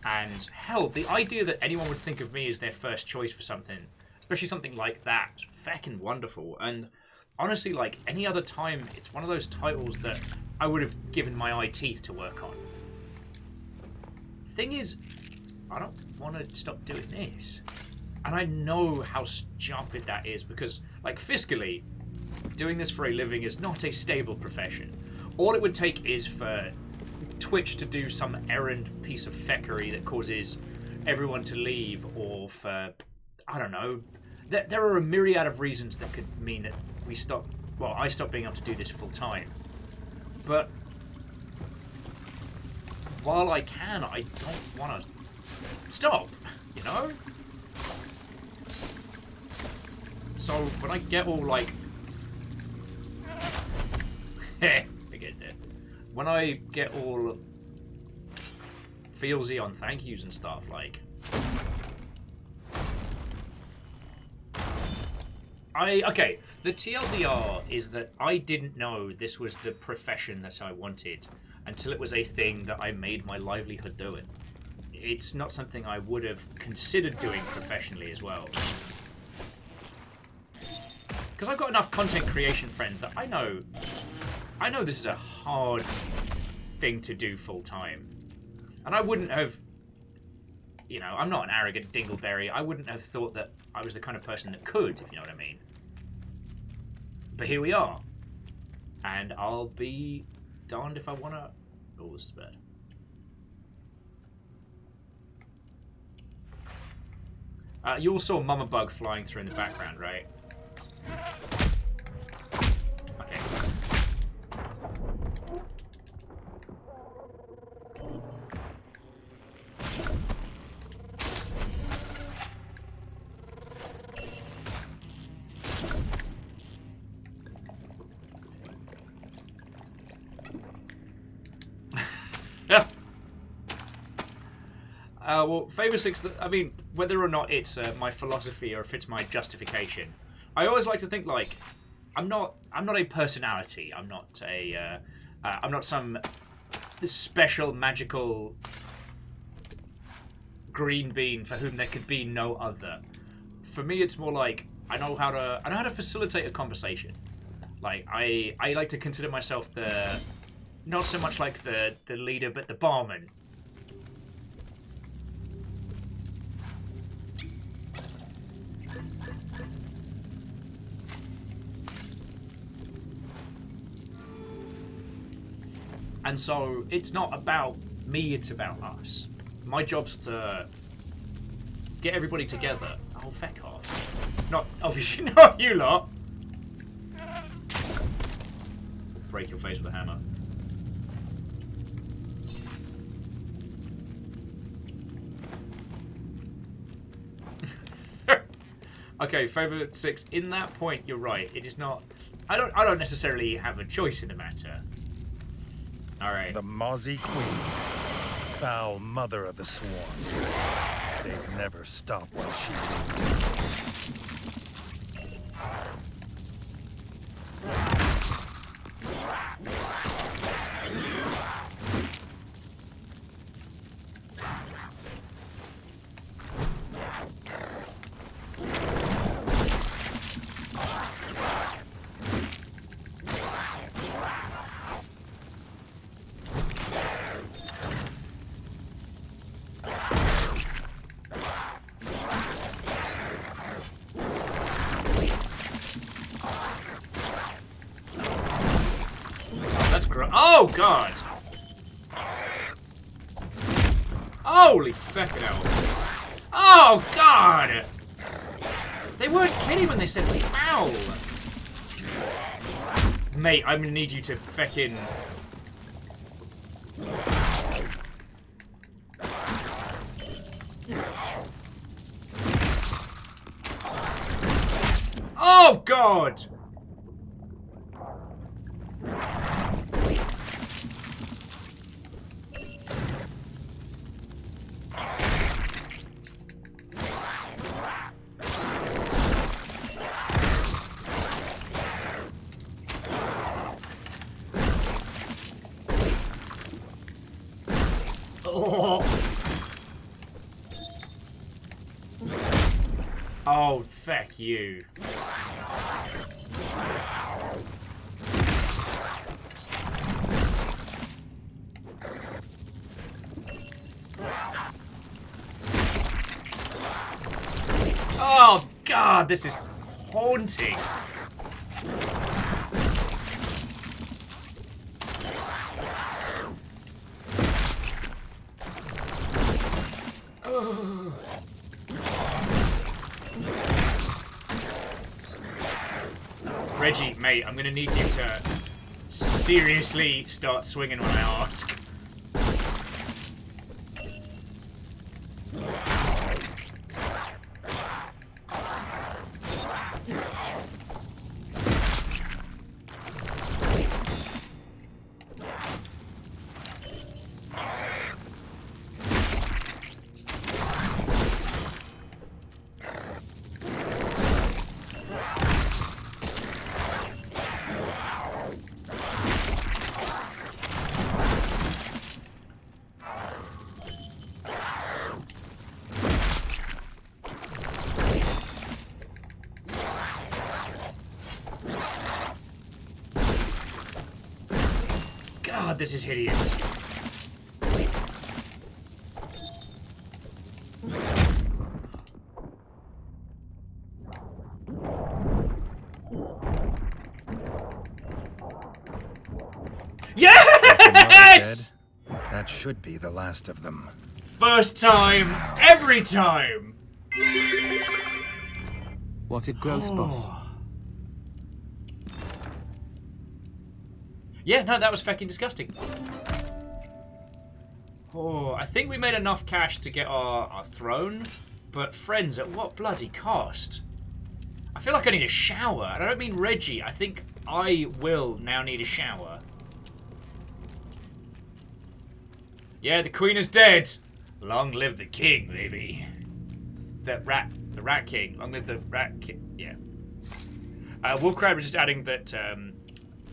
and hell, the idea that anyone would think of me as their first choice for something, especially something like that, is fucking wonderful. And honestly, like any other time, it's one of those titles that I would have given my eye teeth to work on. Thing is, I don't want to stop doing this. And I know how stupid that is because, like, fiscally, doing this for a living is not a stable profession. All it would take is for Twitch to do some errand piece of feckery that causes everyone to leave, or for, I don't know, there are a myriad of reasons that could mean that I stop being able to do this full time. But while I can, I don't want to stop, you know? So when I get all like, when I get all feelsy on thank yous and stuff, like, the TLDR is that I didn't know this was the profession that I wanted until it was a thing that I made my livelihood doing. It's not something I would have considered doing professionally as well. Because I've got enough content creation friends that I know this is a hard thing to do full time. And I wouldn't have, you know, I'm not an arrogant dingleberry. I wouldn't have thought that I was the kind of person that could, if you know what I mean. But here we are. And I'll be darned if I want to... Oh, this is bad. You all saw Mama Bug flying through in the background, right? Okay. Well, Favour 6, I mean, whether or not it's my philosophy or if it's my justification, I always like to think, like, I'm not a personality. I'm not some special magical green bean for whom there could be no other. For me, it's more like I know how to facilitate a conversation. Like I like to consider myself not so much like the leader, but the barman. And so it's not about me, it's about us. My job's to get everybody together. Oh, feck off. Not, obviously not you lot. Break your face with a hammer. Okay, Favour 6, in that point, you're right. It is not... I don't necessarily have a choice in the matter. Alright. The Mozzie Queen, foul mother of the swarm. They'd never stop while she Oh, God! Holy feckin' hell. Oh, God! They weren't kidding when they said foul! Mate, I'm gonna need you to feckin'... Oh, God! Oh, feck you. Oh, God, this is haunting. Reggie, mate, I'm gonna need you to seriously start swinging when I ask. God, this is hideous. Yes! That should be the last of them. First time, every time. What it gross, boss. Yeah, no, that was fucking disgusting. Oh, I think we made enough cash to get our throne, but friends, at what bloody cost? I feel like I need a shower, and I don't mean Reggie. I think I will now need a shower. Yeah, the queen is dead. Long live the king, baby. The rat king. Long live the rat king. Yeah. Wolfcrab was just adding that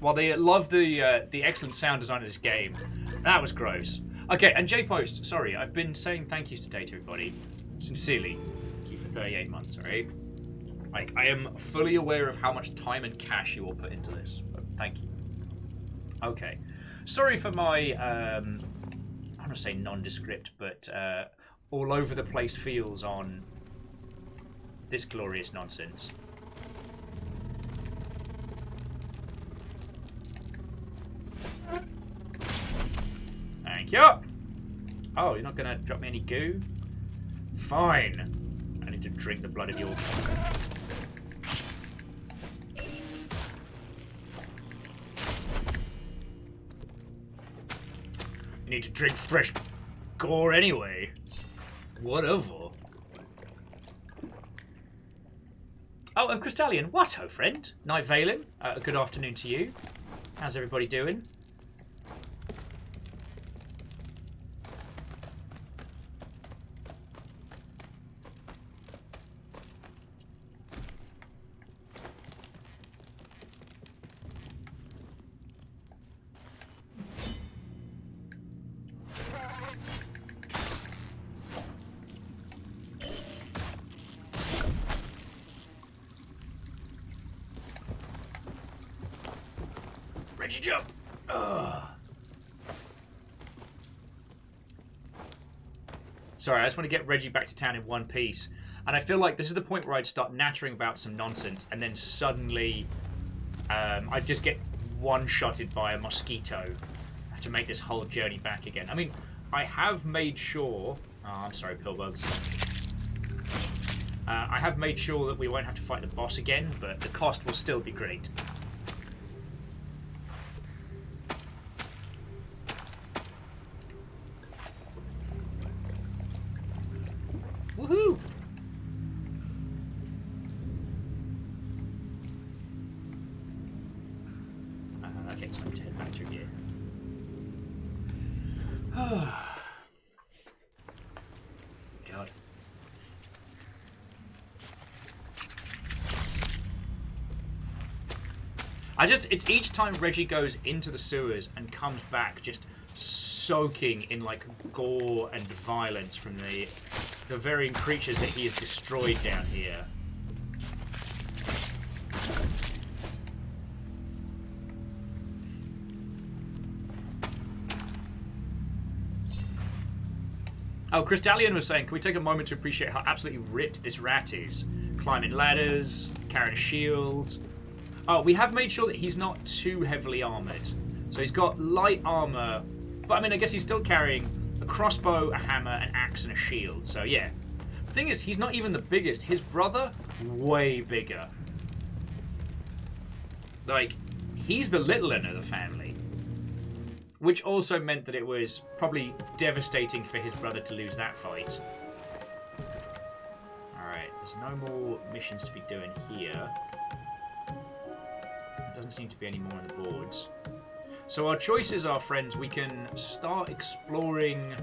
while they love the excellent sound design of this game, that was gross. Okay, and J-Post, sorry, I've been saying thank yous today to everybody. Sincerely. Thank you for 38 months, alright? Like, I am fully aware of how much time and cash you all put into this. But thank you. Okay. Sorry for my, I'm going to say nondescript, but all over the place feels on this glorious nonsense. Thank you. Oh, you're not going to drop me any goo? Fine. I need to drink the blood of your... You need to drink fresh gore anyway. Whatever. Oh, and Crystallian, what ho, friend? Night Valen, good afternoon to you. How's everybody doing? Reggie, jump! Ugh. Sorry, I just want to get Reggie back to town in one piece. And I feel like this is the point where I'd start nattering about some nonsense, and then suddenly I'd just get one-shotted by a mosquito to make this whole journey back again. I mean, I have made sure... Oh, I'm sorry, pillbugs. I have made sure that we won't have to fight the boss again, but the cost will still be great. Woohoo! Okay, so I'm to head back through here. God. It's each time Reggie goes into the sewers and comes back just soaking in like gore and violence from the varying creatures that he has destroyed down here. Oh, Crystallian was saying, can we take a moment to appreciate how absolutely ripped this rat is? Climbing ladders, carrying a shield. Oh, we have made sure that he's not too heavily armoured. So he's got light armour, but I mean, I guess he's still carrying a crossbow, a hammer, an axe, and a shield. So yeah. The thing is, he's not even the biggest. His brother, way bigger. Like, he's the little one of the family. Which also meant that it was probably devastating for his brother to lose that fight. Alright, there's no more missions to be doing here. Doesn't seem to be any more on the boards. So our choices are, friends, we can start exploring...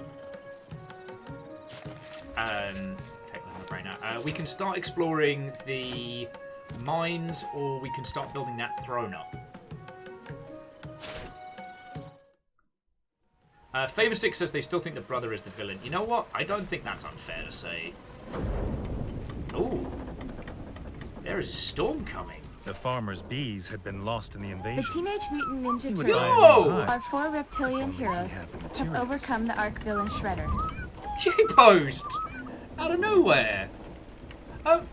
we can start exploring the mines, or we can start building that throne up. Favor6 says they still think the brother is the villain. You know what? I don't think that's unfair to say. Ooh. There is a storm coming. The farmer's bees had been lost in the The invasion. Teenage Mutant Ninja He would Turtles, No! buy a new hive. our four reptilian If only he heroes, had the have materials. overcome the Ark villain Shredder. J-Post! Out of nowhere.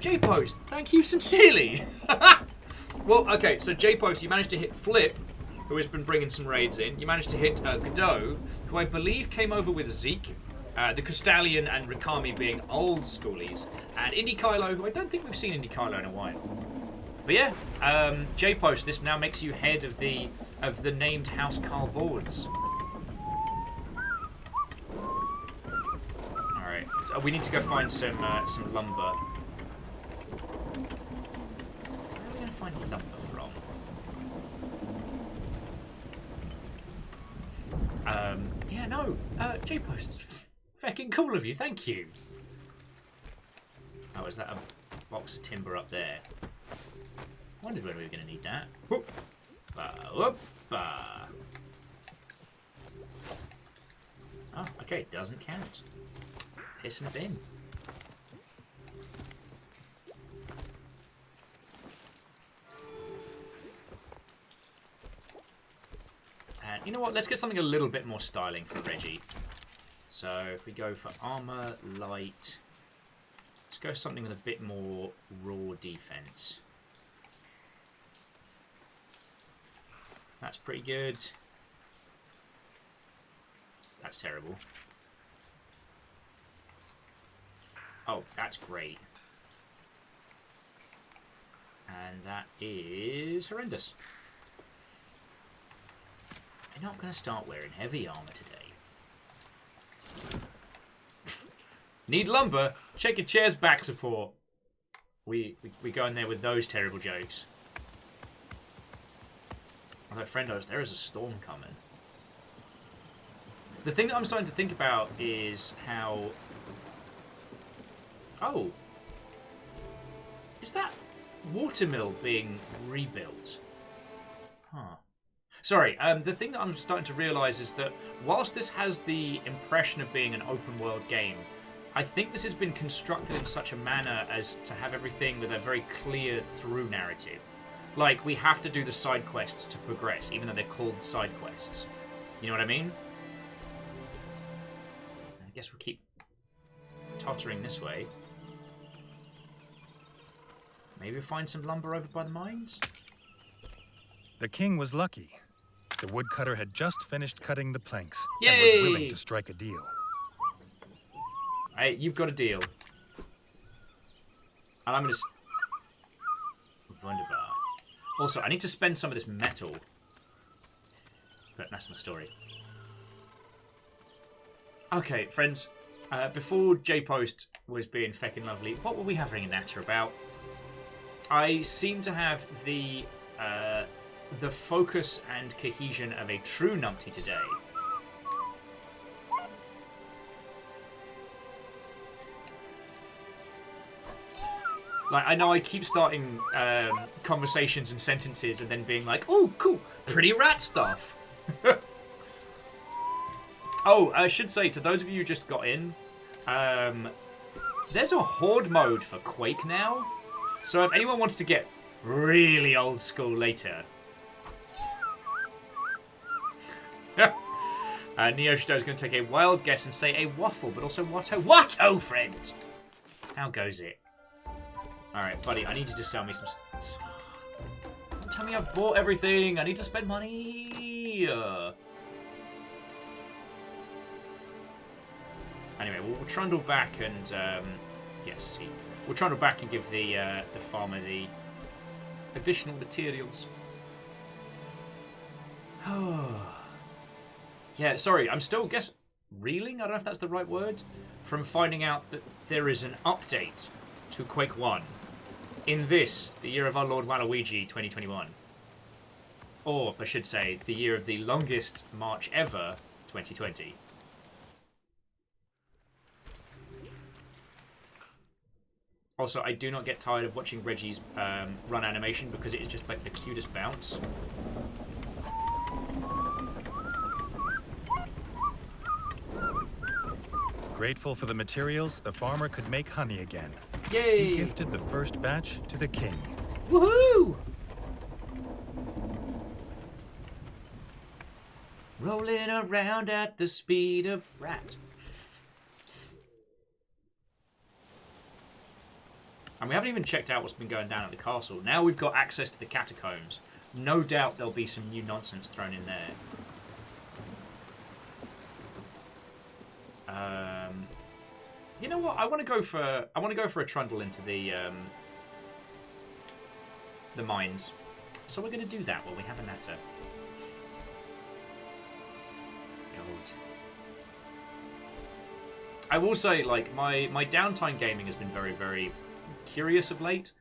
J-Post, thank you sincerely. Well, okay, so J-Post, you managed to hit Flip, who has been bringing some raids in. You managed to hit Godot, who I believe came over with Zeke, the Crystallian and Rikami being old schoolies, and Indy Kylo, who I don't think we've seen Indy Kylo in a while. But yeah, J-Post, this now makes you head of the named House Carl boards. Alright, so we need to go find some lumber. Where are we going to find lumber from? Yeah, no, J-Post, Feckin' cool of you, thank you. Oh, is that a box of timber up there? Wondered when we were going to need that. Whoop. Whoop. Oh, okay, doesn't count. Piss in a bin. And you know what? Let's get something a little bit more styling for Reggie. So if we go for armor, light, let's go something with a bit more raw defense. That's pretty good. That's terrible. Oh, that's great. And that is horrendous. I'm not going to start wearing heavy armor today. Need lumber? Check your chair's back support. We go in there with those terrible jokes. Although, friendos, there is a storm coming. The thing that I'm starting to think about is how... Oh. Is that watermill being rebuilt? Huh. Sorry, the thing that I'm starting to realise is that whilst this has the impression of being an open world game, I think this has been constructed in such a manner as to have everything with a very clear through narrative. Like, we have to do the side quests to progress, even though they're called side quests. You know what I mean? I guess we'll keep tottering this way. Maybe we'll find some lumber over by the mines? The king was lucky. The woodcutter had just finished cutting the planks Yay! and was willing to strike a deal. Hey, you've got a deal. And I'm going to... Wunderbar. Also, I need to spend some of this metal. But that's my story. Okay, friends. Before J-Post was being feckin' lovely, what were we having a natter about? I seem to have the focus and cohesion of a true numpty today. Like, I know I keep starting conversations and sentences and then being like, oh, cool, pretty rat stuff. Oh, I should say, to those of you who just got in, there's a horde mode for Quake now. So if anyone wants to get really old school later... Neoshito is going to take a wild guess and say a waffle, but also Watto. Watto, friend! How goes it? Alright, buddy, I need you to sell me some... Don't tell me I've bought everything. I need to spend money. Anyway, we'll trundle back and... yes, see. We'll trundle back and give the farmer the additional materials. Yeah, sorry, I'm still reeling? I don't know if that's the right word. From finding out that there is an update to Quake 1 in this, the year of our Lord Waluigi 2021. Or, I should say, the year of the longest march ever, 2020. Also, I do not get tired of watching Reggie's run animation because it is just like the cutest bounce. Grateful for the materials, the farmer could make honey again. Yay! He gifted the first batch to the king. Woohoo! Rolling around at the speed of rat. And we haven't even checked out what's been going down at the castle. Now we've got access to the catacombs. No doubt there'll be some new nonsense thrown in there. You know what? I want to go for a trundle into the mines. So we're going to do that while we have a natter. God. I will say, like, my downtime gaming has been very, very curious of late.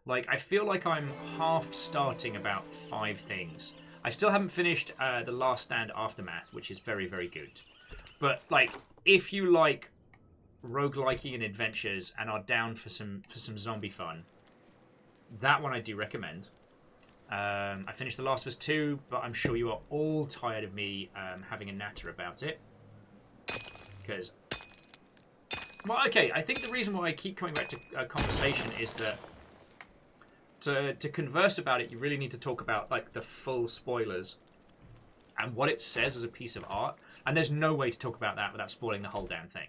Like, I feel like I'm half starting about 5 things. I still haven't finished The Last Stand Aftermath, which is very, very good. But like, if you like roguelikey and adventures and are down for some zombie fun, that one I do recommend. I finished The Last of Us 2, but I'm sure you are all tired of me having a natter about it. Because, well, okay, I think the reason why I keep coming back to a conversation is that to converse about it, you really need to talk about like the full spoilers and what it says as a piece of art. And there's no way to talk about that without spoiling the whole damn thing.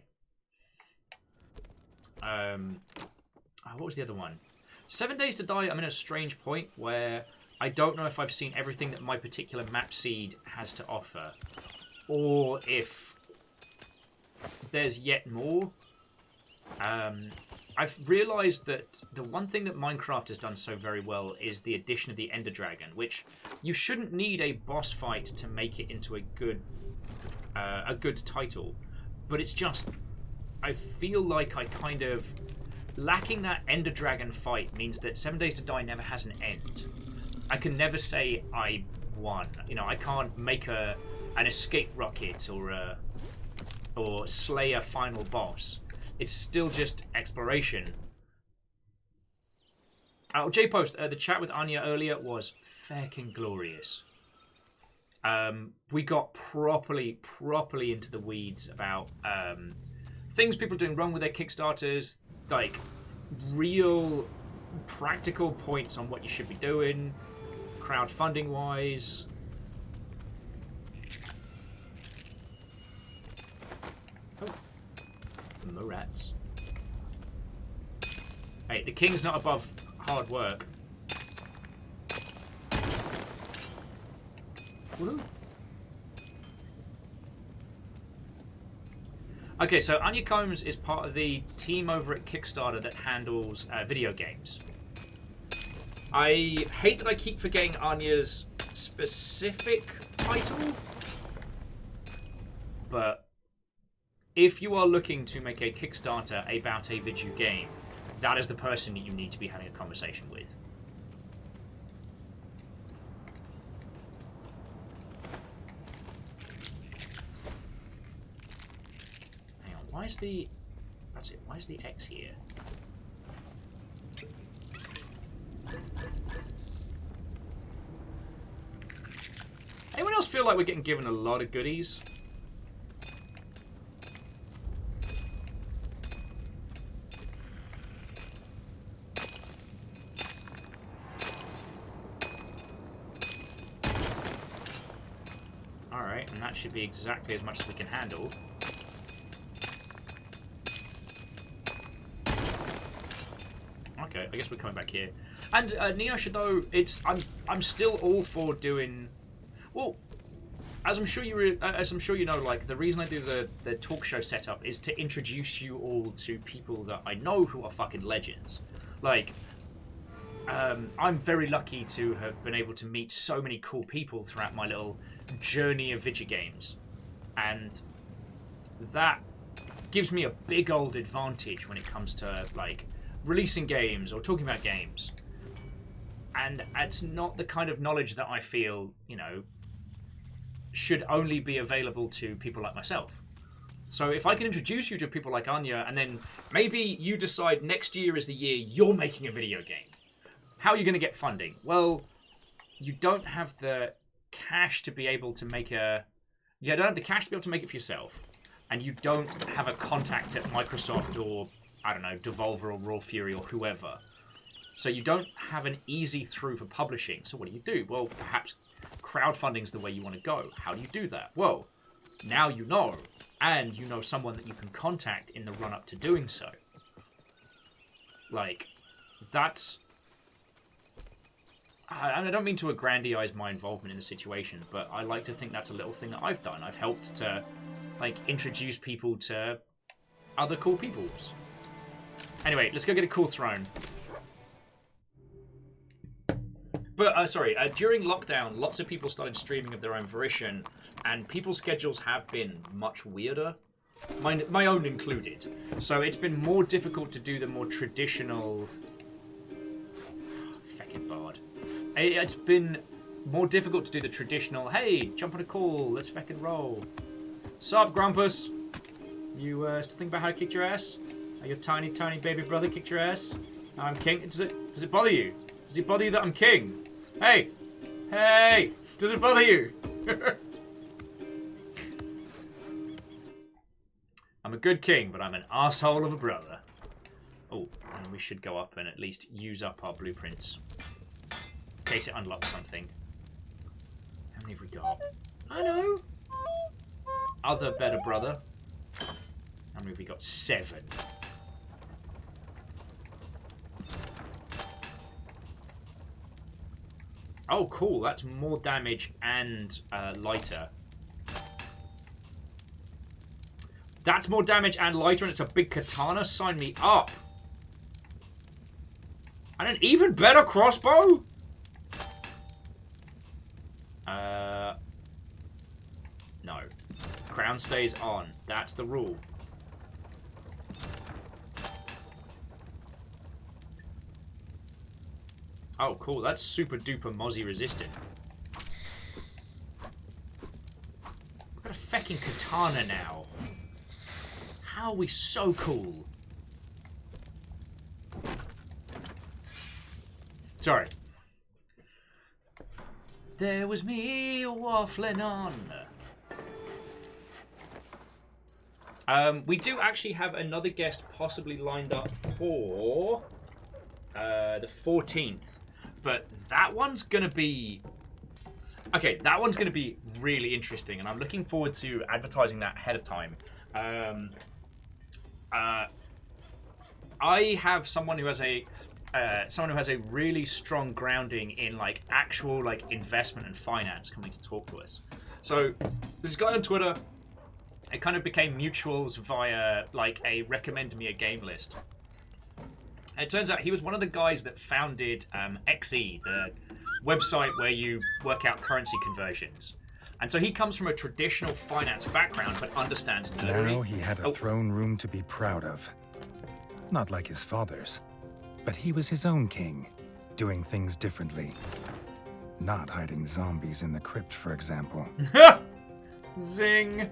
What was the other one? 7 Days to Die, I'm in a strange point where I don't know if I've seen everything that my particular map seed has to offer. Or if there's yet more. I've realised that the one thing that Minecraft has done so very well is the addition of the Ender Dragon, which you shouldn't need a boss fight to make it into a good title. But it's just, I feel like I kind of... Lacking that Ender Dragon fight means that 7 Days to Die never has an end. I can never say I won. You know, I can't make an escape rocket or slay a final boss. It's still just exploration. Oh, J-Post, the chat with Anya earlier was fucking glorious. We got properly into the weeds about things people are doing wrong with their Kickstarters, like real practical points on what you should be doing, crowdfunding wise. Oh, the rats. Hey, the king's not above hard work. Woo. Okay, so Anya Combs is part of the team over at Kickstarter that handles video games. I hate that I keep forgetting Anya's specific title, but if you are looking to make a Kickstarter about a video game, that is the person that you need to be having a conversation with. Why is the... That's it. Why is the X here? Anyone else feel like we're getting given a lot of goodies? Alright, and that should be exactly as much as we can handle. Okay, I guess we're coming back here. And Neo Shadow, I'm still all for doing. Well, as I'm sure you know, like the reason I do the talk show setup is to introduce you all to people that I know who are fucking legends. Like, I'm very lucky to have been able to meet so many cool people throughout my little journey of video games, and that gives me a big old advantage when it comes to like releasing games or talking about games. And it's not the kind of knowledge that I feel, you know, should only be available to people like myself. So if I can introduce you to people like Anya, and then maybe you decide next year is the year you're making a video game, how are you going to get funding? Well, you don't have the cash to be able to make a... You don't have the cash to be able to make it for yourself. And you don't have a contact at Microsoft or, I don't know, Devolver or Raw Fury or whoever. So you don't have an easy through for publishing. So what do? Well, perhaps crowdfunding's the way you want to go. How do you do that? Well, now you know. And you know someone that you can contact in the run-up to doing so. Like, that's... I don't mean to aggrandize my involvement in the situation, but I like to think that's a little thing that I've done. I've helped to, like, introduce people to other cool peoples. Anyway, let's go get a cool throne. But, sorry, during lockdown, lots of people started streaming of their own volition, and people's schedules have been much weirder. My own included. So it's been more difficult to do the more traditional... Feckin' bard. It's been more difficult to do the traditional, hey, jump on a call, let's feckin' roll. Sup, Grumpus? You still think about how I kicked your ass? How your tiny, tiny baby brother kicked your ass? Now I'm king. Does it bother you? Does it bother you that I'm king? Hey! Hey! Does it bother you? I'm a good king, but I'm an asshole of a brother. Oh, and we should go up and at least use up our blueprints. In case it unlocks something. How many have we got? I know! Other better brother. How many have we got? 7. Oh, cool. That's more damage and lighter. That's more damage and lighter, and it's a big katana. Sign me up. And an even better crossbow? No. Crown stays on. That's the rule. Oh, cool. That's super duper Mozzie resistant. We've got a feckin' katana now. How are we so cool? Sorry. There was me waffling on. We do actually have another guest possibly lined up for the 14th. But that one's going to be... Okay, that one's going to be really interesting. And I'm looking forward to advertising that ahead of time. I have someone who has a really strong grounding in like actual like investment and finance coming to talk to us. So this guy on Twitter, it kind of became mutuals via like a recommend me a game list. And it turns out he was one of the guys that founded XE, the website where you work out currency conversions. And so he comes from a traditional finance background, but understands nerdery. Now he had a throne room to be proud of. Not like his father's, but he was his own king, doing things differently. Not hiding zombies in the crypt, for example. Zing!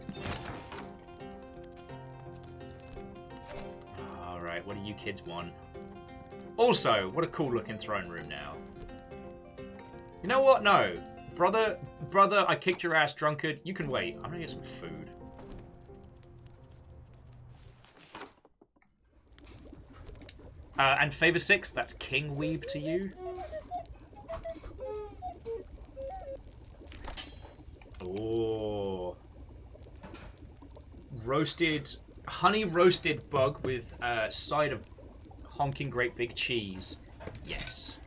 Alright, what do you kids want? Also, what a cool looking throne room now. You know what? No. Brother, I kicked your ass, drunkard. You can wait. I'm gonna get some food. And favor 6, that's King Weeb to you. Oh. Roasted, honey roasted bug with side of honking great big cheese. Yes.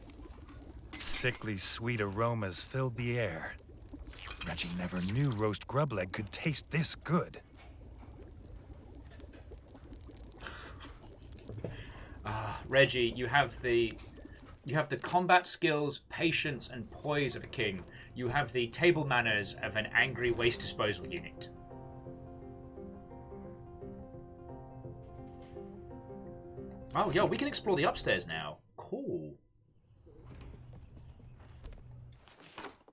Sickly sweet aromas filled the air. Reggie never knew roast grub leg could taste this good. Reggie, you have the combat skills, patience, and poise of a king. You have the table manners of an angry waste disposal unit. Oh, yo, we can explore the upstairs now. Cool.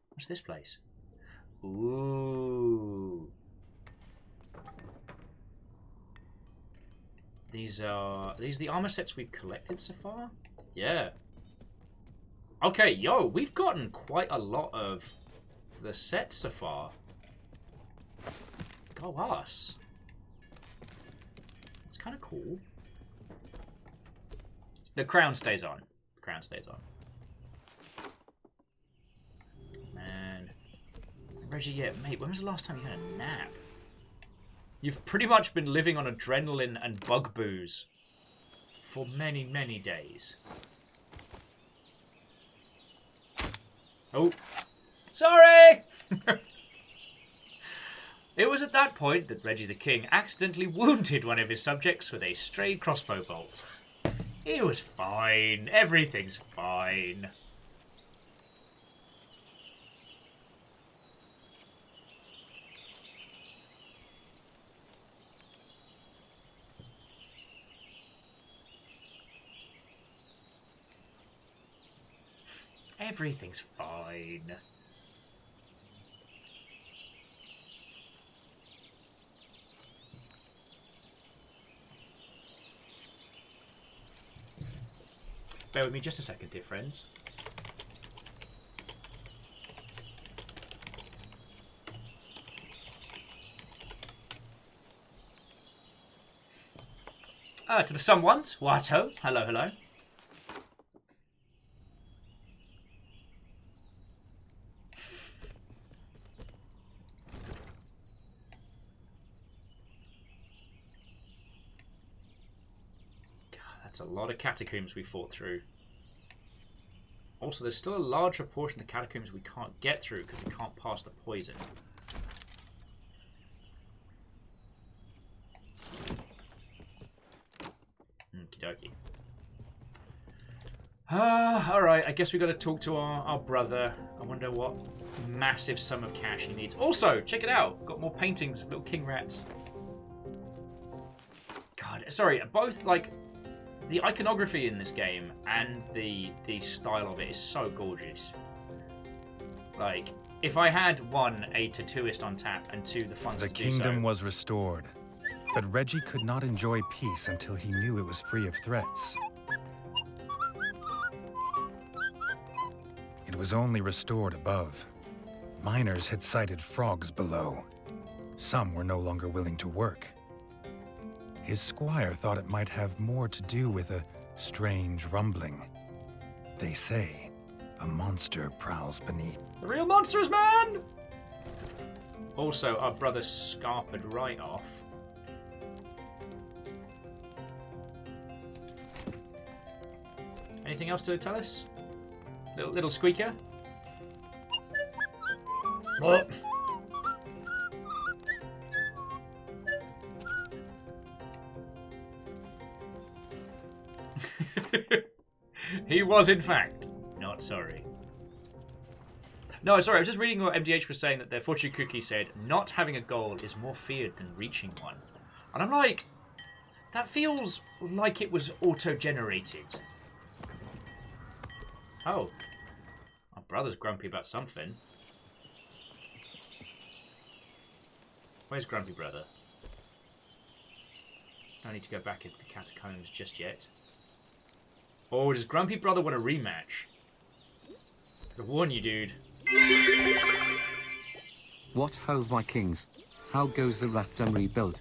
What's this place? Ooh. These are the armor sets we've collected so far? Yeah. Okay, yo, we've gotten quite a lot of the sets so far. Go us. It's kind of cool. The crown stays on. The crown stays on. Man. Reggie, yeah, mate, when was the last time you had a nap? You've pretty much been living on adrenaline and bug booze for many, many days. Oh. Sorry! It was at that point that Reggie the King accidentally wounded one of his subjects with a stray crossbow bolt. He was fine. Everything's fine. Everything's fine. Bear with me just a second, dear friends. To the someones. What ho? Hello, hello. That's a lot of catacombs we fought through. Also, there's still a large proportion of the catacombs we can't get through because we can't pass the poison. Okie dokie. Alright, I guess we got to talk to our brother. I wonder what massive sum of cash he needs. Also, check it out. Got more paintings of little king rats. God, sorry, both, like, the iconography in this game and the style of it is so gorgeous. Like, if I had one, a tattooist on tap, and two, the funds The to do so. kingdom was restored, but Reggie could not enjoy peace until he knew it was free of threats. It was only restored above. Miners had sighted frogs below. Some were no longer willing to work. His squire thought it might have more to do with a strange rumbling. They say a monster prowls beneath. The real monsters, man! Also, our brother scarpered right off. Anything else to tell us? Little squeaker? Oh. He was, in fact, not sorry. No, sorry, I was just reading what MDH was saying, that their fortune cookie said, not having a goal is more feared than reaching one. And I'm like, that feels like it was auto-generated. Oh. My brother's grumpy about something. Where's Grumpy Brother? I need to go back into the catacombs just yet. Or does Grumpy Brother want a rematch? I warn you, dude. What ho, Vikings? How goes the Ratdom rebuild?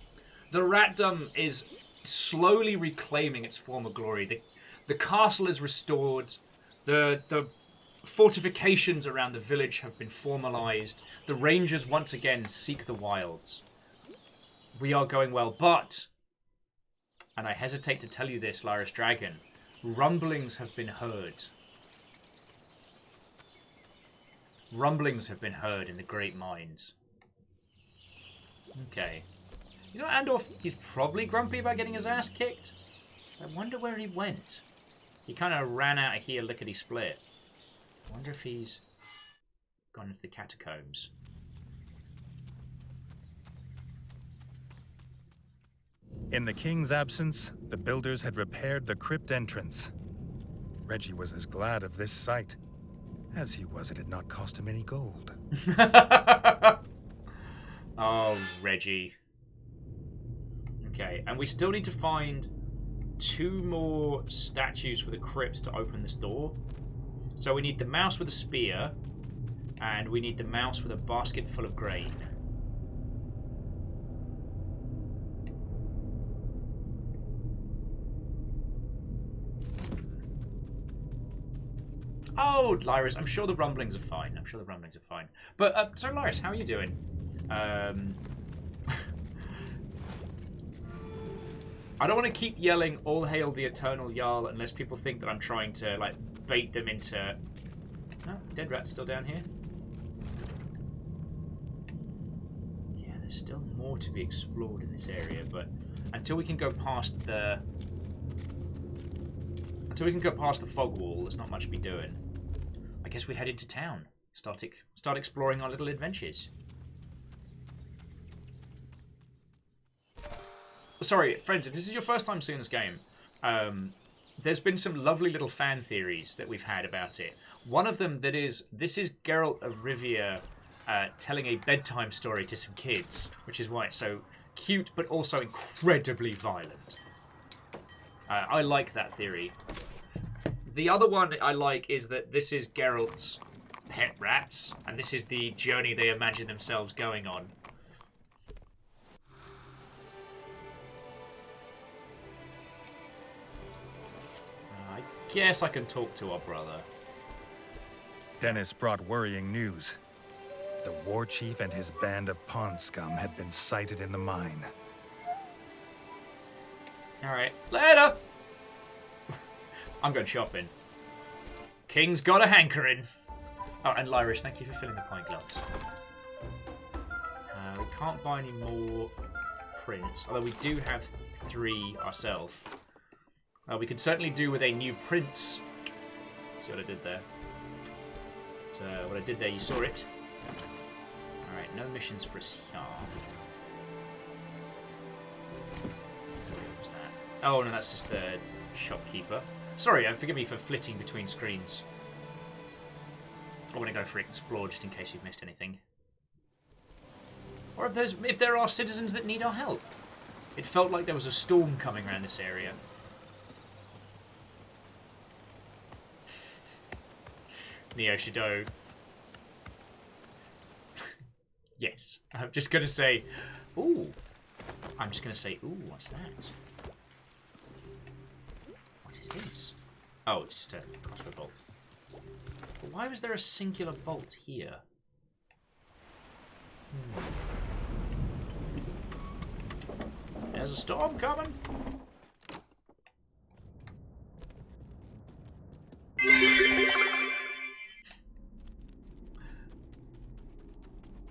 The Ratdom is slowly reclaiming its former glory. The castle is restored. The fortifications around the village have been formalized. The rangers once again seek the wilds. We are going well, but, and I hesitate to tell you this, Lyris Dragon, rumblings have been heard. Rumblings have been heard in the Great Mines. Okay. You know, Andorf, he's probably grumpy about getting his ass kicked. I wonder where he went. He kind of ran out of here lickety-split. I wonder if he's gone into the catacombs. In the king's absence, the builders had repaired the crypt entrance. Reggie was as glad of this sight as he was it had not cost him any gold. Oh, Reggie. Okay, and we still need to find 2 more statues for the crypt to open this door. So we need the mouse with a spear, and we need the mouse with a basket full of grain. Oh, Lyris, I'm sure the rumblings are fine. I'm sure the rumblings are fine. But, so Lyris, how are you doing? I don't want to keep yelling, all hail the eternal Jarl, unless people think that I'm trying to, like, bait them into... Oh, dead rat's still down here. Yeah, there's still more to be explored in this area, but until we can go past the... Until we can go past the fog wall, there's not much to be doing. I guess we head into town. Start exploring our little adventures. Sorry, friends, if this is your first time seeing this game, there's been some lovely little fan theories that we've had about it. One of them this is Geralt of Rivia telling a bedtime story to some kids, which is why it's so cute, but also incredibly violent. I like that theory. The other one I like is that this is Geralt's pet rats, and this is the journey they imagine themselves going on. I guess I can talk to our brother. Dennis brought worrying news. The war chief and his band of pond scum had been sighted in the mine. Alright, later! I'm going shopping. King's got a hankering. Oh, and Lyris, thank you for filling the pint glass. We can't buy any more prints, although we do have 3 ourselves. We could certainly do with a new prince. See what I did there? So, what I did there, you saw it. Alright, no missions for us here. What was that? Oh, no, that's just the shopkeeper. Sorry, forgive me for flitting between screens. I want to go for explore just in case you've missed anything. Or if there are citizens that need our help. It felt like there was a storm coming around this area. Neo Shido. Yes. I'm just going to say, ooh. I'm just going to say, ooh, what's that? What is this? Oh, it's just a crossbow bolt. But why was there a singular bolt here? There's a storm coming.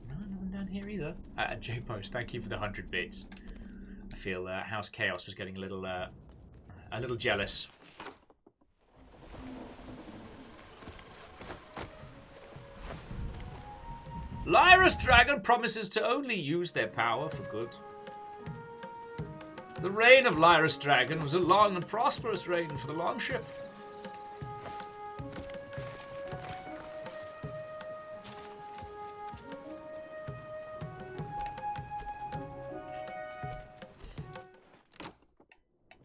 No, nothing down here either. J-Post, thank you for the 100 bits. I feel House Chaos was getting a little jealous. Lyra's dragon promises to only use their power for good. The reign of Lyra's dragon was a long and prosperous reign for the Longship.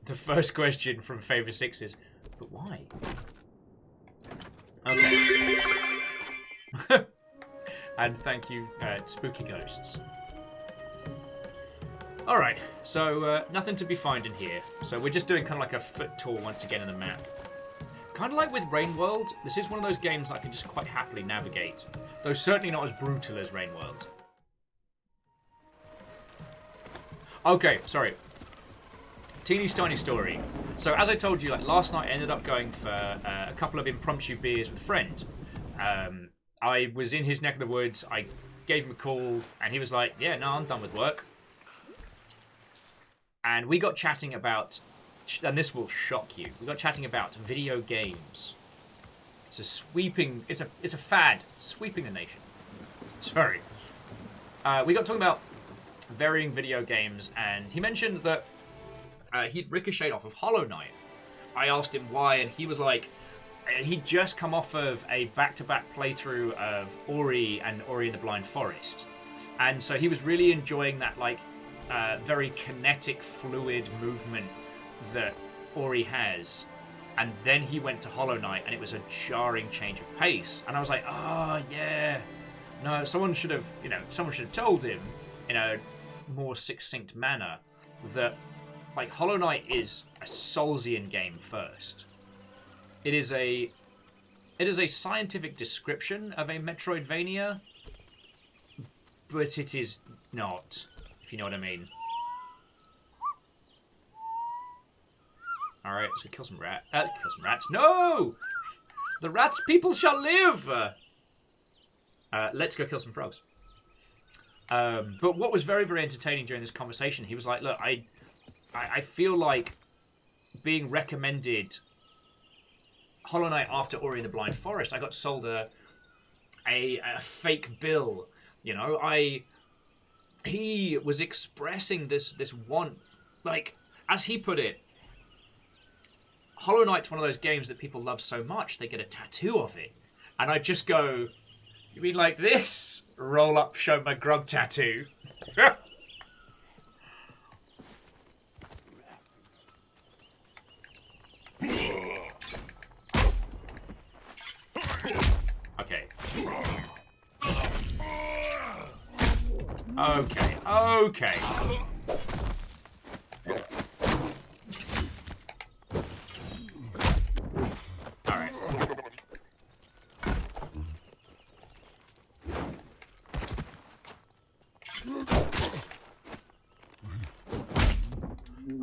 The first question from Favor 6 is, but why? Okay. And thank you, Spooky Ghosts. Alright, so nothing to be found in here. So we're just doing kind of like a foot tour once again in the map. Kind of like with Rain World, this is one of those games I can just quite happily navigate. Though certainly not as brutal as Rain World. Okay, sorry. Teeny tiny story. So as I told you, like last night I ended up going for a couple of impromptu beers with a friend. I was in his neck of the woods. I gave him a call, and he was like, yeah, no, I'm done with work. And we got chatting about, and this will shock you, we got chatting about video games. It's a sweeping, it's a fad, sweeping the nation. Sorry. We got talking about varying video games, and he mentioned that he'd ricocheted off of Hollow Knight. I asked him why, and he was like, he'd just come off of a back-to-back playthrough of Ori and Ori and the Blind Forest. And so he was really enjoying that, like, very kinetic, fluid movement that Ori has. And then he went to Hollow Knight, and it was a jarring change of pace. And I was like, oh, yeah. No, someone should have told him in a more succinct manner that, like, Hollow Knight is a Soulsian game first. It is a scientific description of a Metroidvania, but it is not, if you know what I mean. Alright, so kill some rats. No! The rats people shall live! Let's go kill some frogs. But what was very, very entertaining during this conversation, he was like, look, I feel like being recommended Hollow Knight after Ori and the Blind Forest, I got sold a fake bill. You know, he was expressing this want, like, as he put it, Hollow Knight's one of those games that people love so much they get a tattoo of it. And I just go, you mean like this? Roll up, show my grub tattoo. Okay, okay.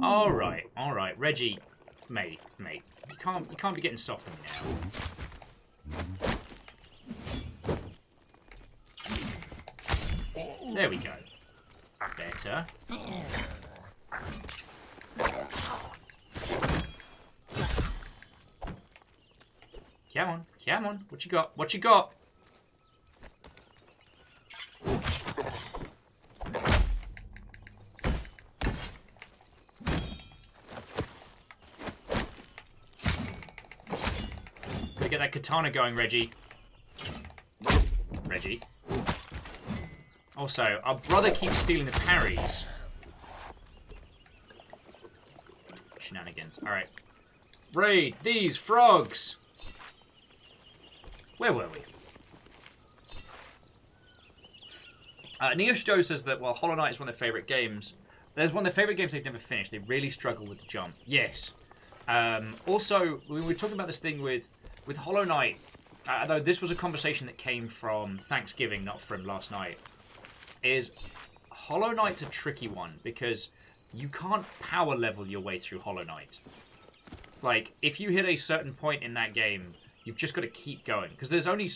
Alright. Alright. Reggie, mate. You can't be getting soft on me now. There we go. Better. Come on. What you got? Gotta get that katana going, Reggie. Also, our brother keeps stealing the parries. Shenanigans. Alright. Raid these frogs! Where were we? Neosh Joe says that while Hollow Knight is one of their favourite games, there's one of their favourite games they've never finished. They really struggle with the jump. Yes. Also, we were talking about this thing with Hollow Knight, although this was a conversation that came from Thanksgiving, not from last night, is Hollow Knight's a tricky one because you can't power level your way through Hollow Knight. Like, if you hit a certain point in that game, you've just got to keep going. Because there's only...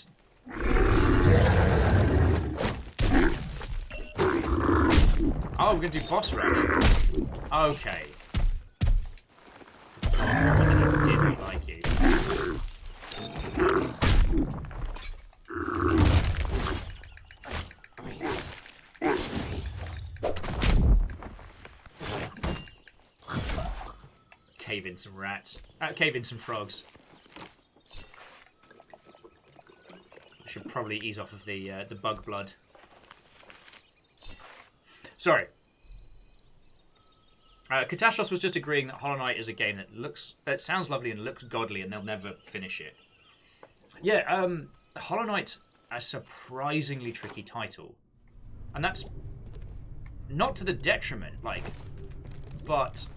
Oh, we're going to do boss rush. Okay. I didn't like you. Cave in some rats. Cave in some frogs. I should probably ease off of the bug blood. Sorry. Katashos was just agreeing that Hollow Knight is a game that sounds lovely and looks godly, and they'll never finish it. Yeah, Hollow Knight's a surprisingly tricky title, and that's not to the detriment, but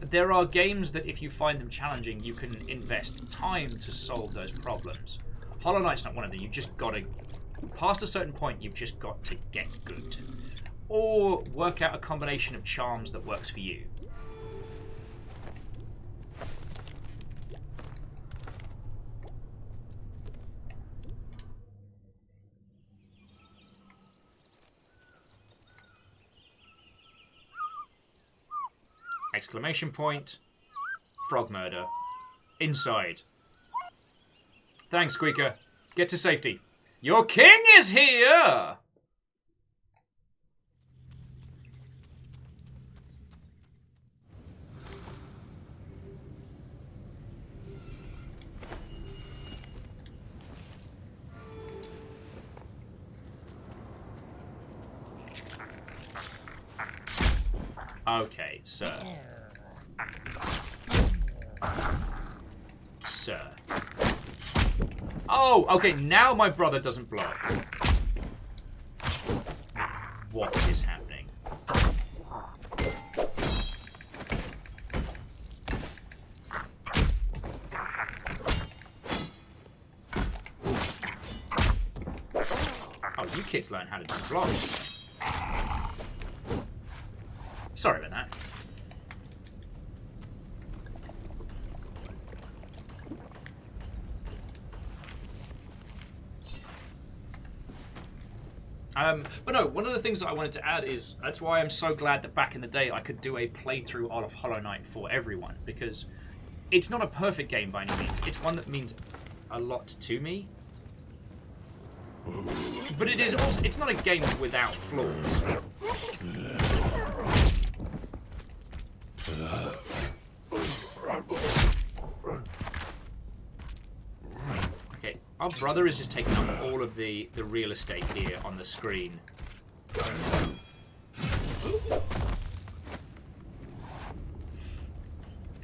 there are games that if you find them challenging, you can invest time to solve those problems. Hollow Knight's not one of them. You've just got to, past a certain point, you've just got to get good. Or work out a combination of charms that works for you. Exclamation point. Frog murder. Inside. Thanks, Squeaker. Get to safety. Your king is here! Okay, sir. Sir. Oh, okay, now my brother doesn't block. What is happening? Oh, you kids learn how to do blocks. Sorry about that. But no, one of the things that I wanted to add is that's why I'm so glad that back in the day I could do a playthrough of Hollow Knight for everyone, because it's not a perfect game by any means. It's one that means a lot to me. But it is also, it's not a game without flaws. Okay, our brother is just taking up all of the real estate here on the screen.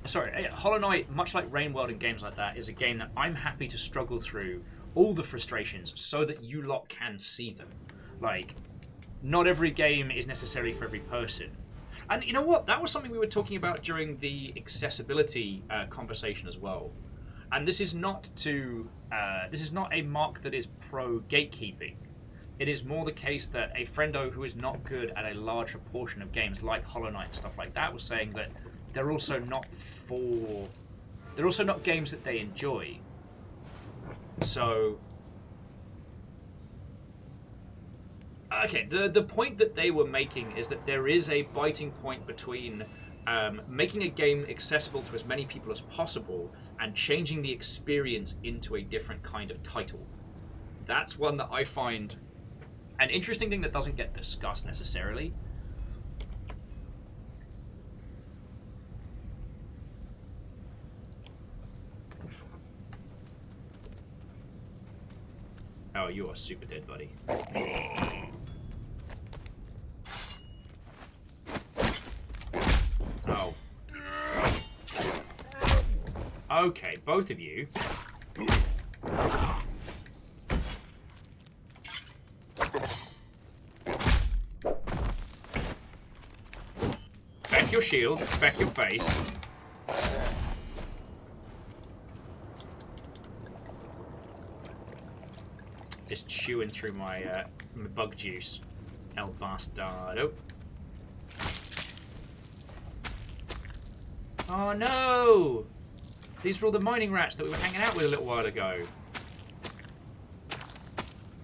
Sorry, Hollow Knight, much like Rain World and games like that, is a game that I'm happy to struggle through all the frustrations so that you lot can see them. Like, not every game is necessary for every person. And you know what? That was something we were talking about during the accessibility conversation as well. And this is not a mark that is pro gatekeeping. It is more the case that a friendo who is not good at a larger portion of games like Hollow Knight and stuff like that was saying that they're also not games that they enjoy. So okay, the point that they were making is that there is a biting point between making a game accessible to as many people as possible and changing the experience into a different kind of title. That's one that I find an interesting thing that doesn't get discussed necessarily. Oh, you are super dead, buddy. Oh. Okay, both of you. Back your shield, back your face. Just chewing through my bug juice. El bastardo. Oh no! These were all the mining rats that we were hanging out with a little while ago.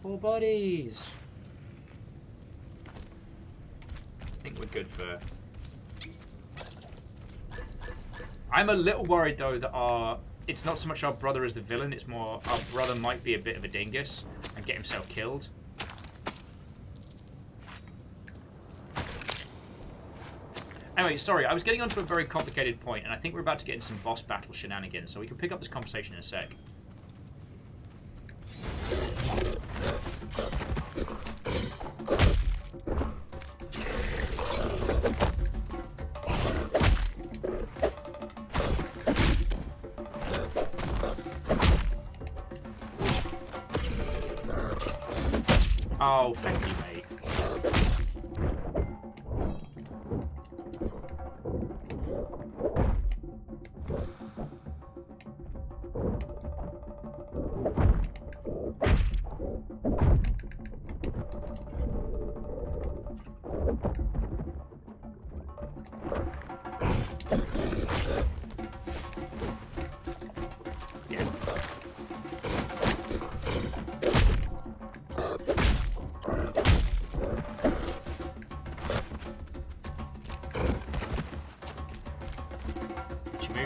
Poor bodies. I think we're good for... I'm a little worried though that it's not so much our brother as the villain, it's more our brother might be a bit of a dingus and get himself killed. Anyway, sorry, I was getting onto a very complicated point, and I think we're about to get into some boss battle shenanigans, so we can pick up this conversation in a sec. Oh, thank you, mate.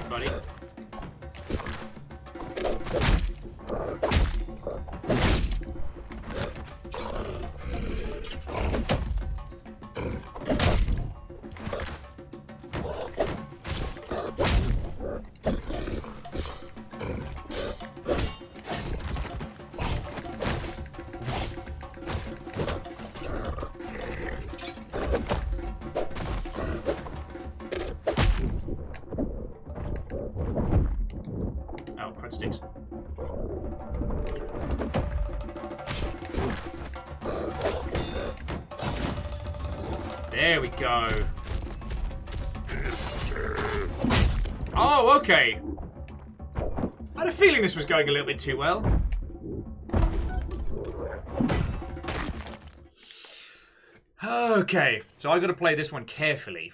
Buddy. Sticks. There we go. Oh, okay. I had a feeling this was going a little bit too well. Okay, so I got to play this one carefully.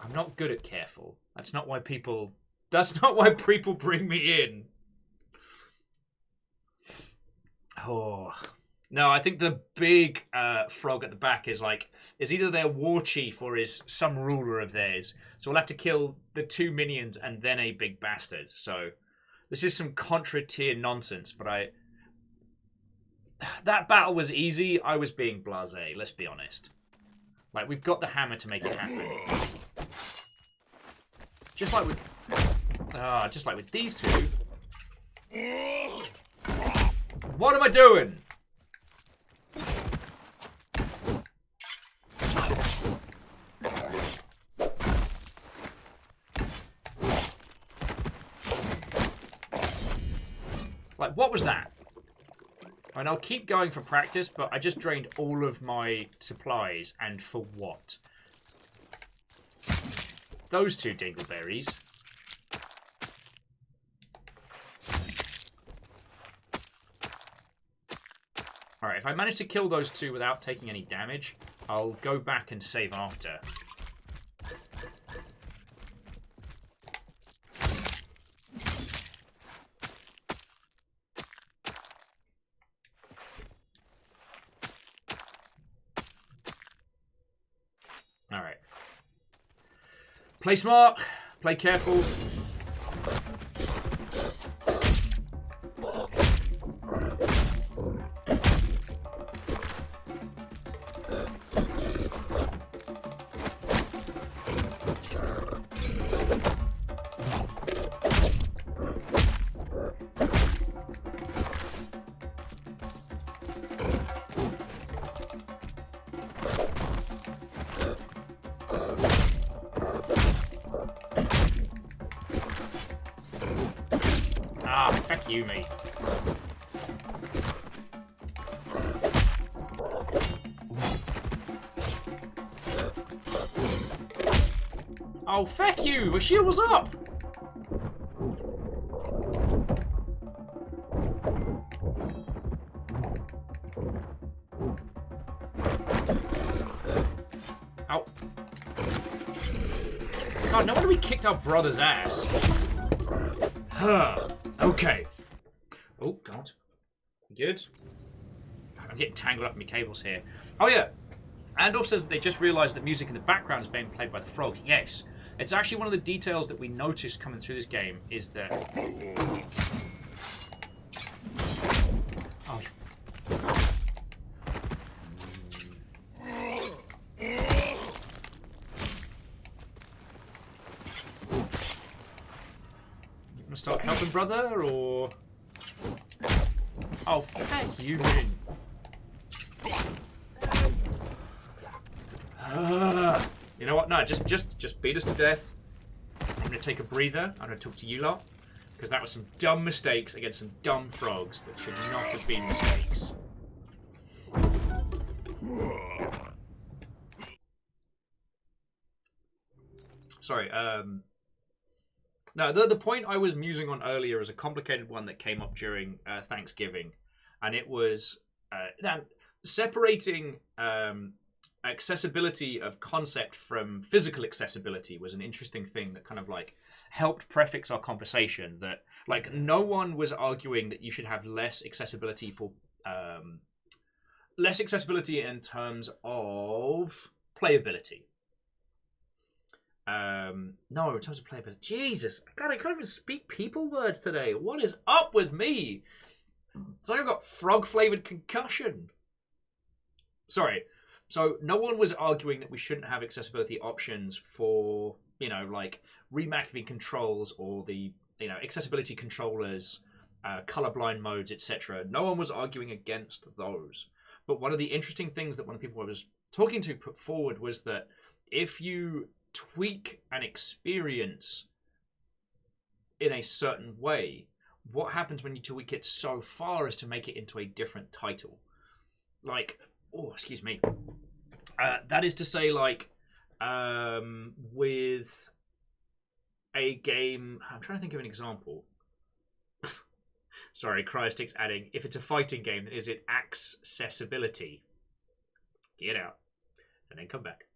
I'm not good at careful. That's not why people bring me in. Oh. No, I think the big frog at the back is either their war chief or is some ruler of theirs. So we'll have to kill the two minions and then a big bastard. So this is some contra-tier nonsense, but that battle was easy. I was being blasé, let's be honest. Like, we've got the hammer to make it happen. Just like with these two. What am I doing? Like, what was that? And I'll keep going for practice, but I just drained all of my supplies, and for what? Those two dingleberries. Alright, if I manage to kill those two without taking any damage, I'll go back and save after. Alright. Play smart, play careful. Fuck you, mate. Oh, fuck you! My shield was up! Ow. God, no wonder we kicked our brother's ass. Huh. Okay. Oh, God. Good. God, I'm getting tangled up in my cables here. Oh, yeah. Andorf says that they just realised that music in the background is being played by the frogs. Yes. It's actually one of the details that we noticed coming through this game is that... Oh. You want to start helping, brother, or... Oh, fuck you, man. You know what? No, just beat us to death. I'm gonna take a breather. I'm gonna talk to you lot because that was some dumb mistakes against some dumb frogs that should not have been mistakes. Sorry. No, the point I was musing on earlier is a complicated one that came up during Thanksgiving, and it was separating. Accessibility of concept from physical accessibility was an interesting thing that kind of like helped prefix our conversation. That like no one was arguing that you should have less accessibility for less accessibility in terms of playability. No, in terms of playability. Jesus, God, I can't even speak people words today. What is up with me? It's like I've got frog flavored concussion. Sorry. So no one was arguing that we shouldn't have accessibility options for, you know, like remapping controls or the, you know, accessibility controllers, colorblind modes, etc. No one was arguing against those. But one of the interesting things that one of the people I was talking to put forward was that if you tweak an experience in a certain way, what happens when you tweak it so far as to make it into a different title? Like... Oh, excuse me. That is to say, like, with a game... I'm trying to think of an example. Sorry, Cryostick's adding, if it's a fighting game, then is it accessibility? Get out. And then come back.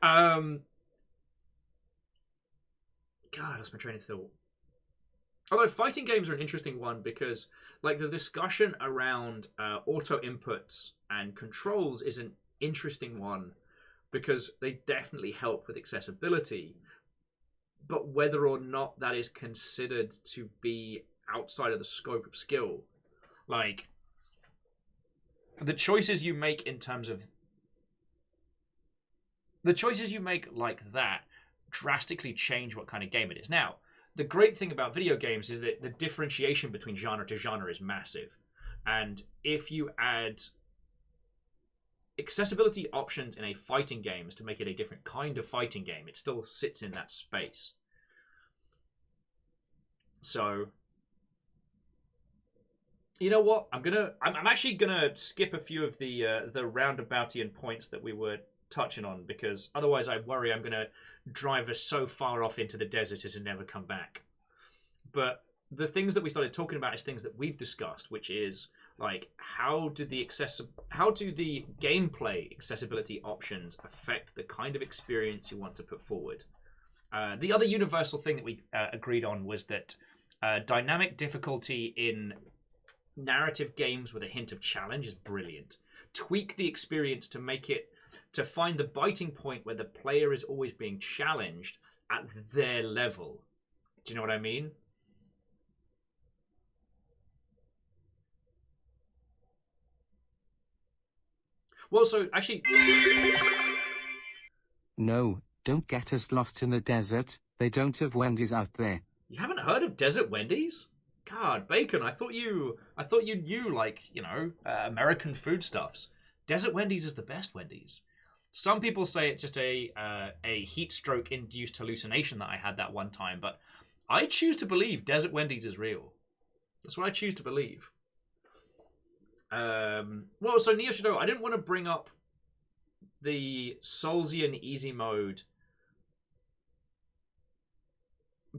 God, that's my train of thought. Although fighting games are an interesting one because, like, the discussion around auto inputs and controls is an interesting one because they definitely help with accessibility. But whether or not that is considered to be outside of the scope of skill, like, the choices you make in terms of... The choices you make like that drastically change what kind of game it is. Now, the great thing about video games is that the differentiation between genre to genre is massive. And if you add accessibility options in a fighting game to make it a different kind of fighting game, it still sits in that space. So, You know what? I'm actually gonna skip a few of the roundaboutian points that we were touching on, because otherwise I worry I'm gonna drive us so far off into the desert as to never come back. But the things that we started talking about is things that we've discussed, which is like how do the gameplay accessibility options affect the kind of experience you want to put forward. The other universal thing that we agreed on was that dynamic difficulty in narrative games with a hint of challenge is brilliant. Tweak the experience to find the biting point where the player is always being challenged at their level. Do you know what I mean? Well, so actually... No, don't get us lost in the desert. They don't have Wendy's out there. You haven't heard of Desert Wendy's? God, Bacon, I thought you knew, like, you know, American foodstuffs. Desert Wendy's is the best Wendy's. Some people say it's just a heat stroke induced hallucination that I had that one time, but I choose to believe Desert Wendy's is real. That's what I choose to believe. Well, so Neo Shadow, I didn't want to bring up the Soulsian easy mode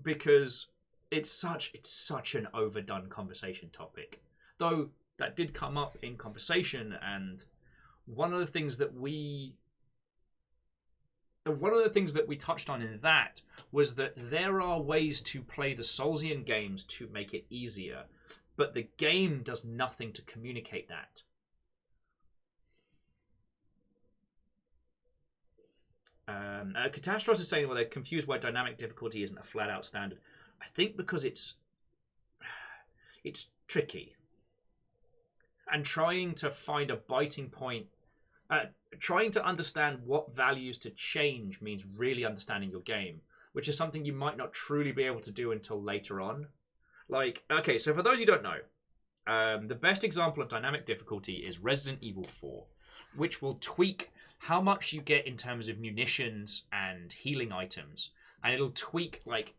because it's such an overdone conversation topic. Though that did come up in conversation, and one of the things that we touched on in that was that there are ways to play the Soulsian games to make it easier, but the game does nothing to communicate that. Catastrophe is saying, well, they're confused why dynamic difficulty isn't a flat-out standard. I think because it's tricky. And trying to find a biting point, trying to understand what values to change means really understanding your game, which is something you might not truly be able to do until later on. Like, okay, so for those who don't know, the best example of dynamic difficulty is Resident Evil 4, which will tweak how much you get in terms of munitions and healing items. And it'll tweak like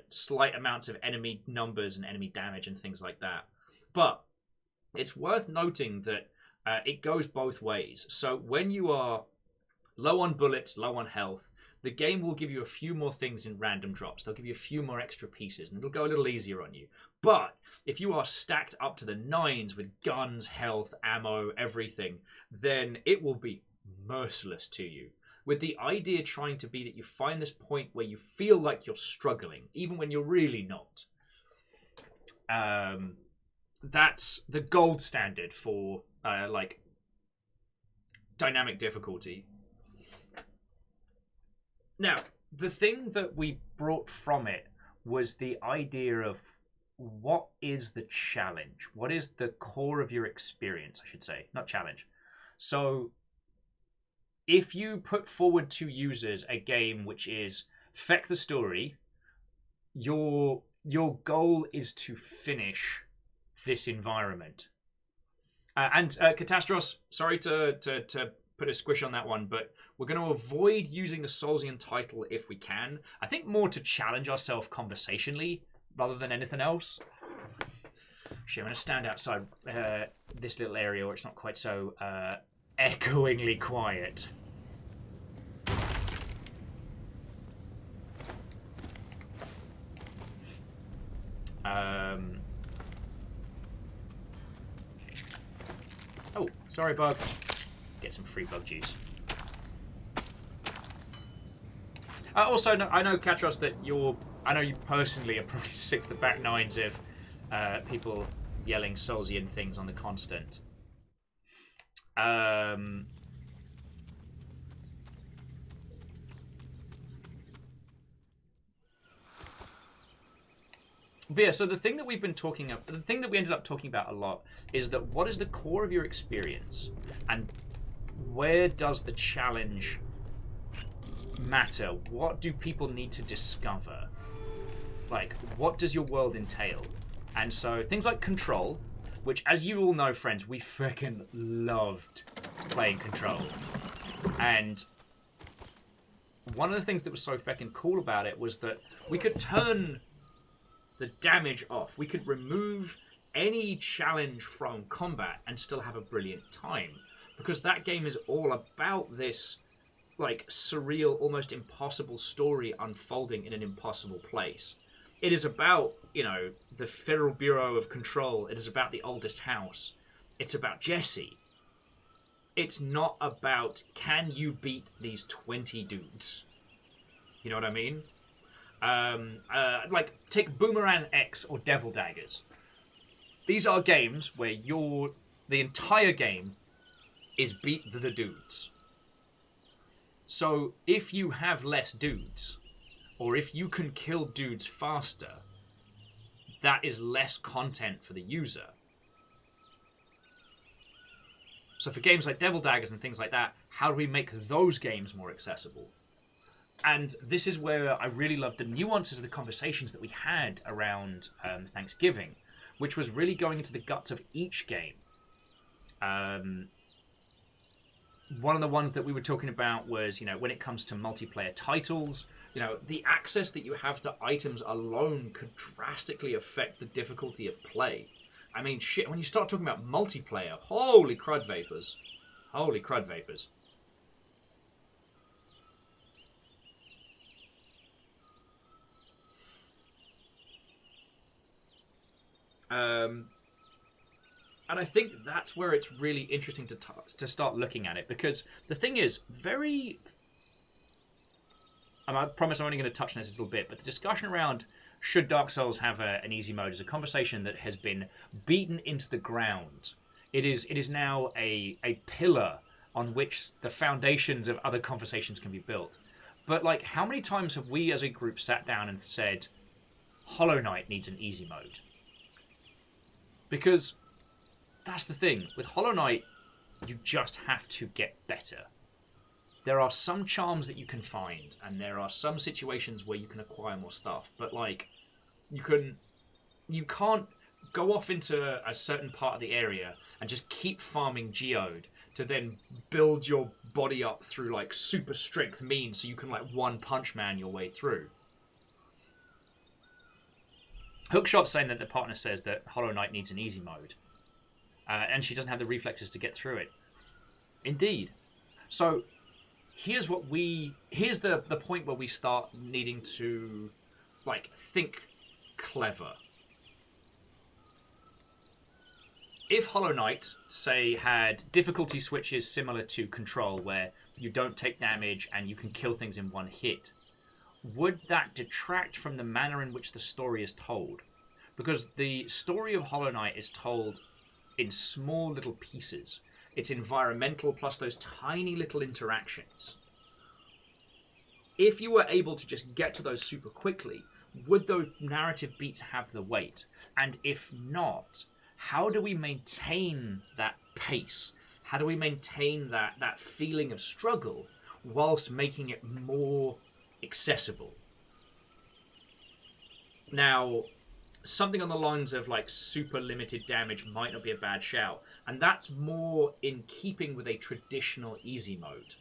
slight amounts of enemy numbers and enemy damage and things like that. But it's worth noting that it goes both ways. So when you are low on bullets, low on health, the game will give you a few more things in random drops. They'll give you a few more extra pieces, and it'll go a little easier on you. But if you are stacked up to the nines with guns, health, ammo, everything, then it will be merciless to you. With the idea trying to be that you find this point where you feel like you're struggling, even when you're really not. That's the gold standard for like dynamic difficulty. Now, the thing that we brought from it was the idea of what is the challenge? What is the core of your experience, I should say, not challenge. So if you put forward to users a game which is feck the story, your goal is to finish this environment. And Catastros, sorry to put a squish on that one, but we're going to avoid using the Soulsian title if we can. I think more to challenge ourselves conversationally rather than anything else. Actually, I'm going to stand outside this little area where it's not quite so echoingly quiet. Oh, sorry, bug. Get some free bug juice. Also, I know, Katros, that I know you personally are probably sick to the back nines of people yelling Soulsian things on the constant. But yeah, so the thing that we ended up talking about a lot is that what is the core of your experience, and where does the challenge matter? What do people need to discover? Like, what does your world entail? And so things like Control, which, as you all know, friends, we freaking loved playing Control. And one of the things that was so freaking cool about it was that we could turn the damage off. We could remove any challenge from combat and still have a brilliant time, because that game is all about this like surreal, almost impossible story unfolding in an impossible place. It is about, the Federal Bureau of Control. It is about the oldest house. It's about Jesse. It's not about, can you beat these 20 dudes? You know what I mean? Like, take Boomerang X or Devil Daggers. These are games where the entire game is beat the dudes. So if you have less dudes, or if you can kill dudes faster, that is less content for the user. So for games like Devil Daggers and things like that, how do we make those games more accessible? And this is where I really love the nuances of the conversations that we had around Thanksgiving, which was really going into the guts of each game. One of the ones that we were talking about was, when it comes to multiplayer titles, the access that you have to items alone could drastically affect the difficulty of play. I mean, shit, when you start talking about multiplayer, holy crud vapors. Holy crud vapors. And I think that's where it's really interesting to start looking at it, because the thing is, and I promise I'm only going to touch on this a little bit, but the discussion around should Dark Souls have an easy mode is a conversation that has been beaten into the ground. It is now a pillar on which the foundations of other conversations can be built. But like, how many times have we as a group sat down and said, Hollow Knight needs an easy mode? Because that's the thing. With Hollow Knight, you just have to get better. There are some charms that you can find, and there are some situations where you can acquire more stuff. But like, you can't go off into a certain part of the area and just keep farming geode to then build your body up through like super strength means so you can like one punch man your way through. Hookshot's saying that the partner says that Hollow Knight needs an easy mode. And she doesn't have the reflexes to get through it. Indeed. So here's the point where we start needing to like think clever. If Hollow Knight, say, had difficulty switches similar to Control, where you don't take damage and you can kill things in one hit, would that detract from the manner in which the story is told? Because the story of Hollow Knight is told in small little pieces. It's environmental plus those tiny little interactions. If you were able to just get to those super quickly, would those narrative beats have the weight? And if not, how do we maintain that pace? How do we maintain that feeling of struggle whilst making it more accessible? Now, something on the lines of like super limited damage might not be a bad shout, and that's more in keeping with a traditional easy mode.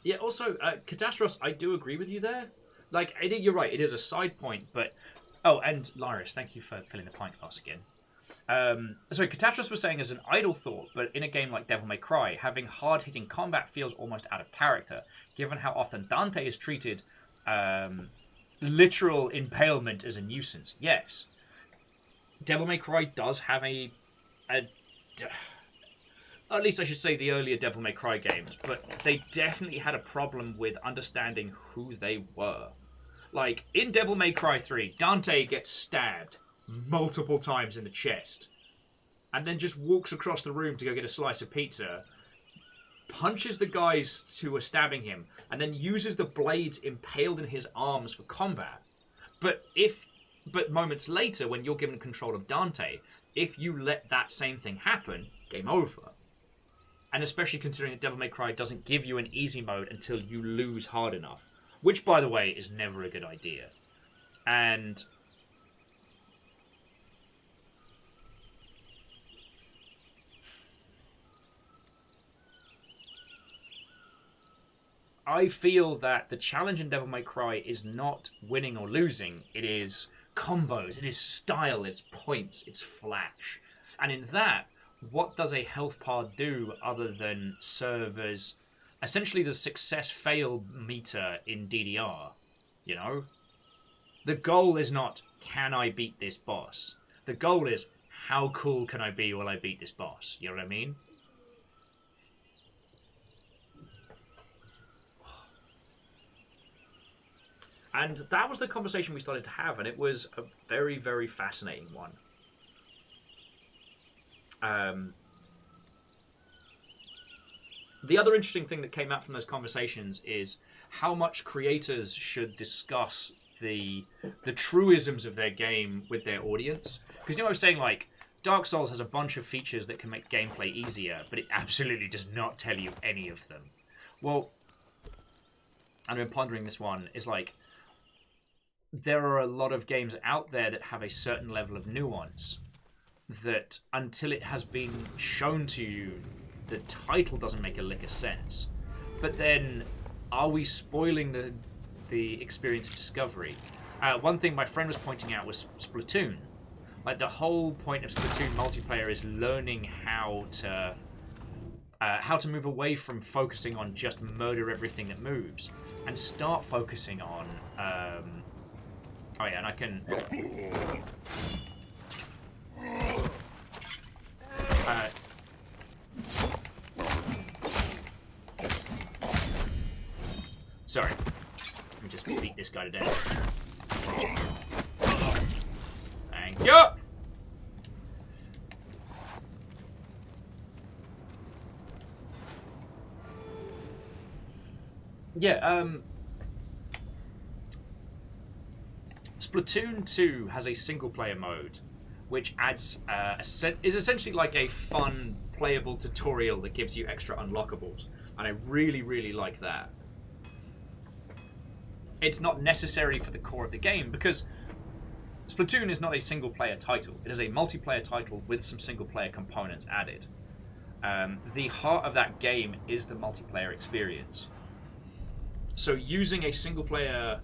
Yeah, also, Catastros, I do agree with you there. Like, you're right, it is a side point, but... Oh, and Lyris, thank you for filling the pint glass again. Sorry, Catastros was saying as an idle thought, but in a game like Devil May Cry, having hard-hitting combat feels almost out of character, given how often Dante is treated literal impalement as a nuisance. Yes. Devil May Cry does have at least I should say the earlier Devil May Cry games, but they definitely had a problem with understanding who they were. Like, in Devil May Cry 3, Dante gets stabbed multiple times in the chest, and then just walks across the room to go get a slice of pizza, punches the guys who are stabbing him, and then uses the blades impaled in his arms for combat. But moments later, when you're given control of Dante, if you let that same thing happen, game over. And especially considering that Devil May Cry doesn't give you an easy mode until you lose hard enough. Which, by the way, is never a good idea. And... I feel that the challenge in Devil May Cry is not winning or losing. It is combos, it is style, it's points, it's flash. And in that, what does a health bar do other than serve as essentially the success-fail meter in DDR? You know? The goal is not, can I beat this boss? The goal is, how cool can I be while I beat this boss? You know what I mean? And that was the conversation we started to have, and it was a very, very fascinating one. The other interesting thing that came out from those conversations is how much creators should discuss the truisms of their game with their audience. Because I was saying, like, Dark Souls has a bunch of features that can make gameplay easier, but it absolutely does not tell you any of them. Well, and I've been pondering this one, is like, there are a lot of games out there that have a certain level of nuance that until it has been shown to you, the title doesn't make a lick of sense. But then, are we spoiling the experience of discovery? One thing my friend was pointing out was Splatoon. Like, the whole point of Splatoon multiplayer is learning how to move away from focusing on just murder everything that moves and start focusing on oh yeah, and I can sorry, let me just beat this guy to death. Thank you. Yeah, Splatoon 2 has a single-player mode, which adds is essentially like a fun, playable tutorial that gives you extra unlockables, and I really, really like that. It's not necessary for the core of the game, because Splatoon is not a single-player title. It is a multiplayer title with some single-player components added. The heart of that game is the multiplayer experience. So using a single-player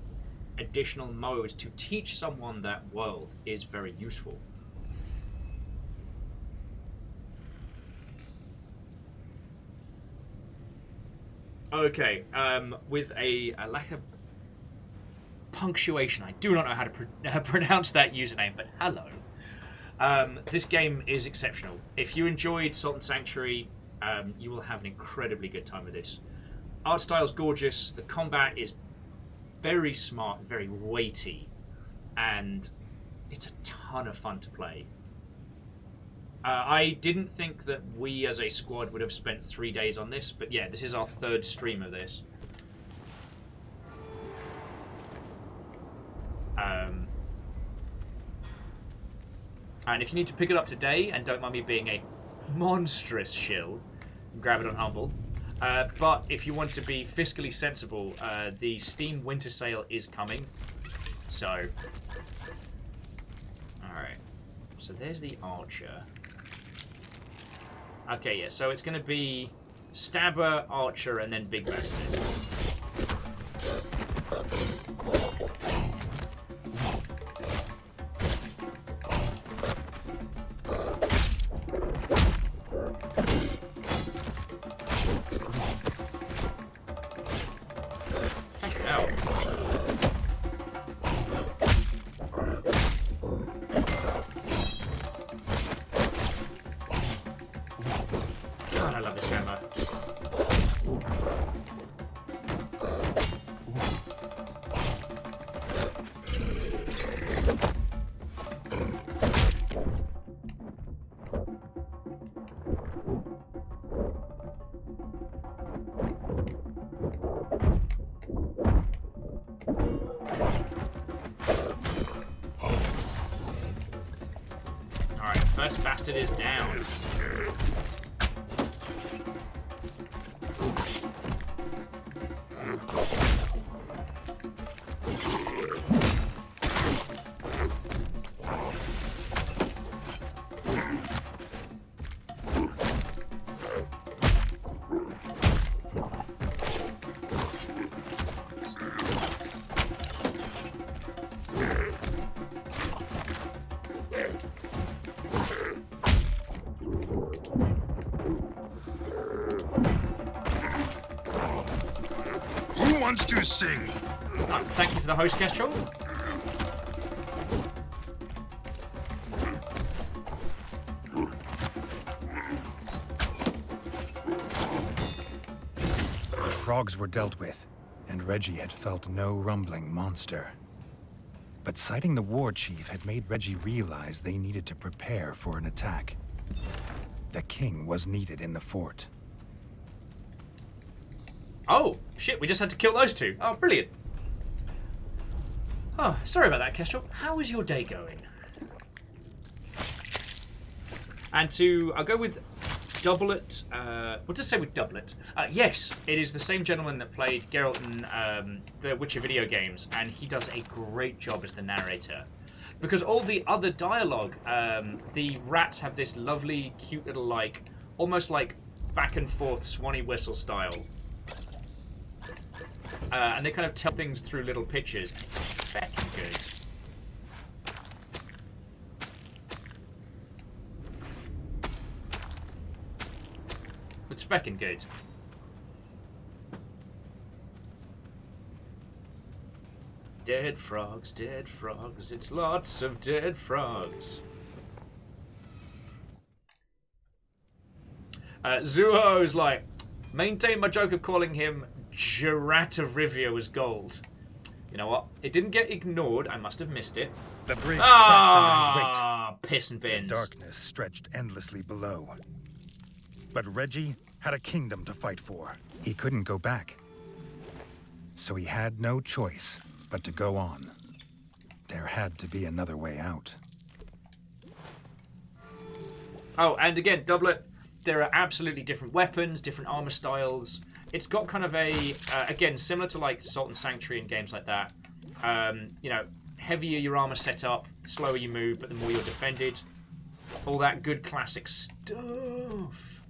additional mode to teach someone that world is very useful. Okay, with a lack of punctuation, I do not know how to pronounce that username, but hello. This game is exceptional. If you enjoyed Salt and Sanctuary, you will have an incredibly good time with this. Art style's gorgeous, the combat is very smart, very weighty, and it's a ton of fun to play. I didn't think that we as a squad would have spent 3 days on this, but yeah, this is our third stream of this. And if you need to pick it up today, and don't mind me being a monstrous shill, grab it on Humble. But if you want to be fiscally sensible, the Steam Winter Sale is coming. So, alright. So there's the Archer. Okay, yeah, so it's going to be Stabber, Archer, and then Big Bastard. First bastard is down. wants to sing? Oh, thank you for the host, Kestrel. The frogs were dealt with, and Reggie had felt no rumbling monster. But sighting the war chief had made Reggie realize they needed to prepare for an attack. The king was needed in the fort. Oh, shit, we just had to kill those two. Oh, brilliant. Oh, sorry about that, Kestrel. How is your day going? And I'll go with Doublet. What does it say with Doublet? Yes, it is the same gentleman that played Geralt in the Witcher video games, and he does a great job as the narrator. Because all the other dialogue, the rats have this lovely, cute little, like, almost like back and forth Swanee whistle style. And they kind of tell things through little pictures. Fucking good. It's feckin' good. Dead frogs, it's lots of dead frogs. Zuo's like, maintain my joke of calling him Rattatoskr as gold. You know what? It didn't get ignored. I must have missed it. The bridge cracked under his weight. Ah, piss and bins. The darkness stretched endlessly below. But Reggie had a kingdom to fight for. He couldn't go back. So he had no choice but to go on. There had to be another way out. Oh, and again, Doublet, there are absolutely different weapons, different armor styles. It's got kind of a, again, similar to like Salt and Sanctuary and games like that. You know, heavier your armor setup, slower you move, but the more you're defended. All that good classic stuff.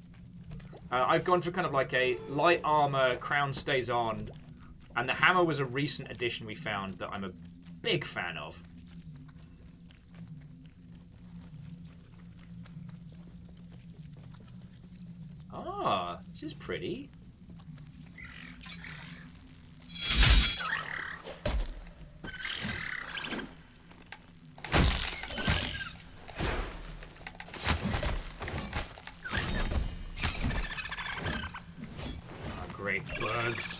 I've gone for kind of like a light armor, crown stays on, and the hammer was a recent addition we found that I'm a big fan of. Ah, this is pretty. Oh, great bugs.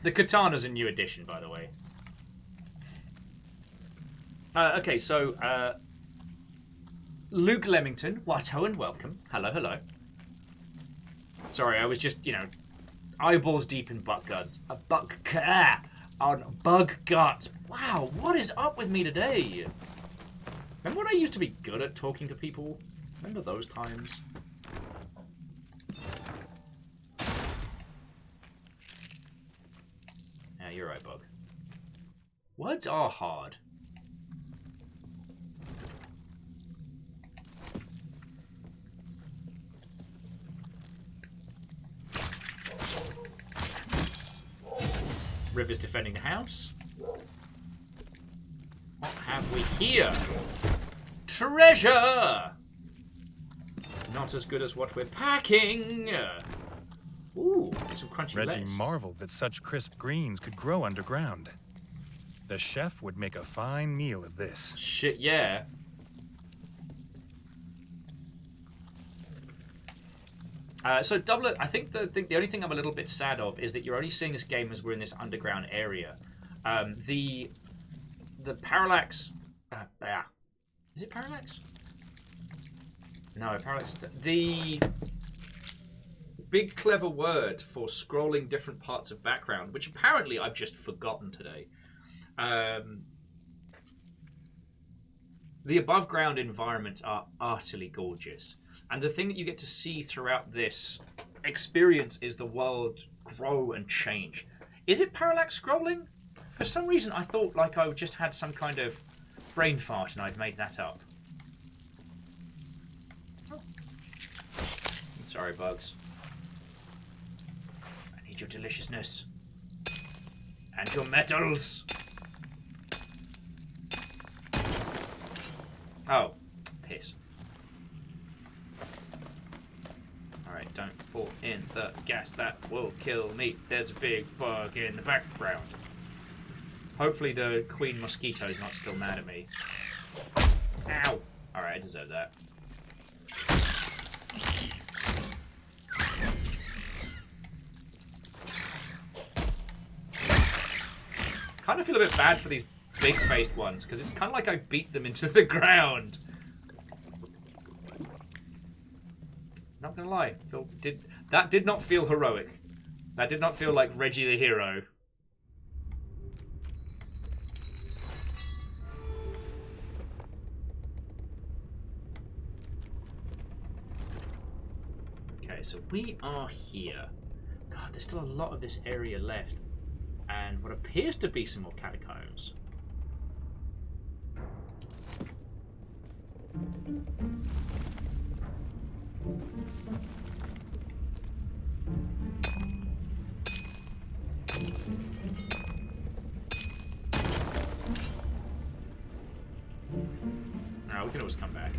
The katana's a new addition, by the way. Okay, so Luke Leamington, Watto and welcome. Hello, hello. Sorry, I was just, you know, eyeballs deep in butt guts. On bug guts. Wow, what is up with me today? Remember when I used to be good at talking to people? Remember those times? Yeah, you're right, Bug. Words are hard. River's defending the house. What have we here? Treasure! Not as good as what we're packing. Ooh, some crunchy Reggie lettuce. marveled that such crisp greens could grow underground. The chef would make a fine meal of this. Shit, yeah. So Doublet, I think the only thing I'm a little bit sad of is that you're only seeing this game as we're in this underground area. The parallax. Is it parallax? No, parallax. The big clever word for scrolling different parts of background, which apparently I've just forgotten today. The above ground environments are utterly gorgeous. And the thing that you get to see throughout this experience is the world grow and change. Is it parallax scrolling? For some reason I thought like I just had some kind of brain fart and I'd made that up. Oh. I'm sorry, bugs. I need your deliciousness. And your metals. Oh, piss. Alright, don't fall in the gas. That will kill me. There's a big bug in the background. Hopefully the queen mosquito is not still mad at me. Ow! Alright, I deserve that. Kind of feel a bit bad for these big-faced ones, because it's kind of like I beat them into the ground. Not gonna lie, that did not feel heroic. That did not feel like Reggie the hero. Okay, so we are here. God, there's still a lot of this area left. And what appears to be some more catacombs. Now we can always come back.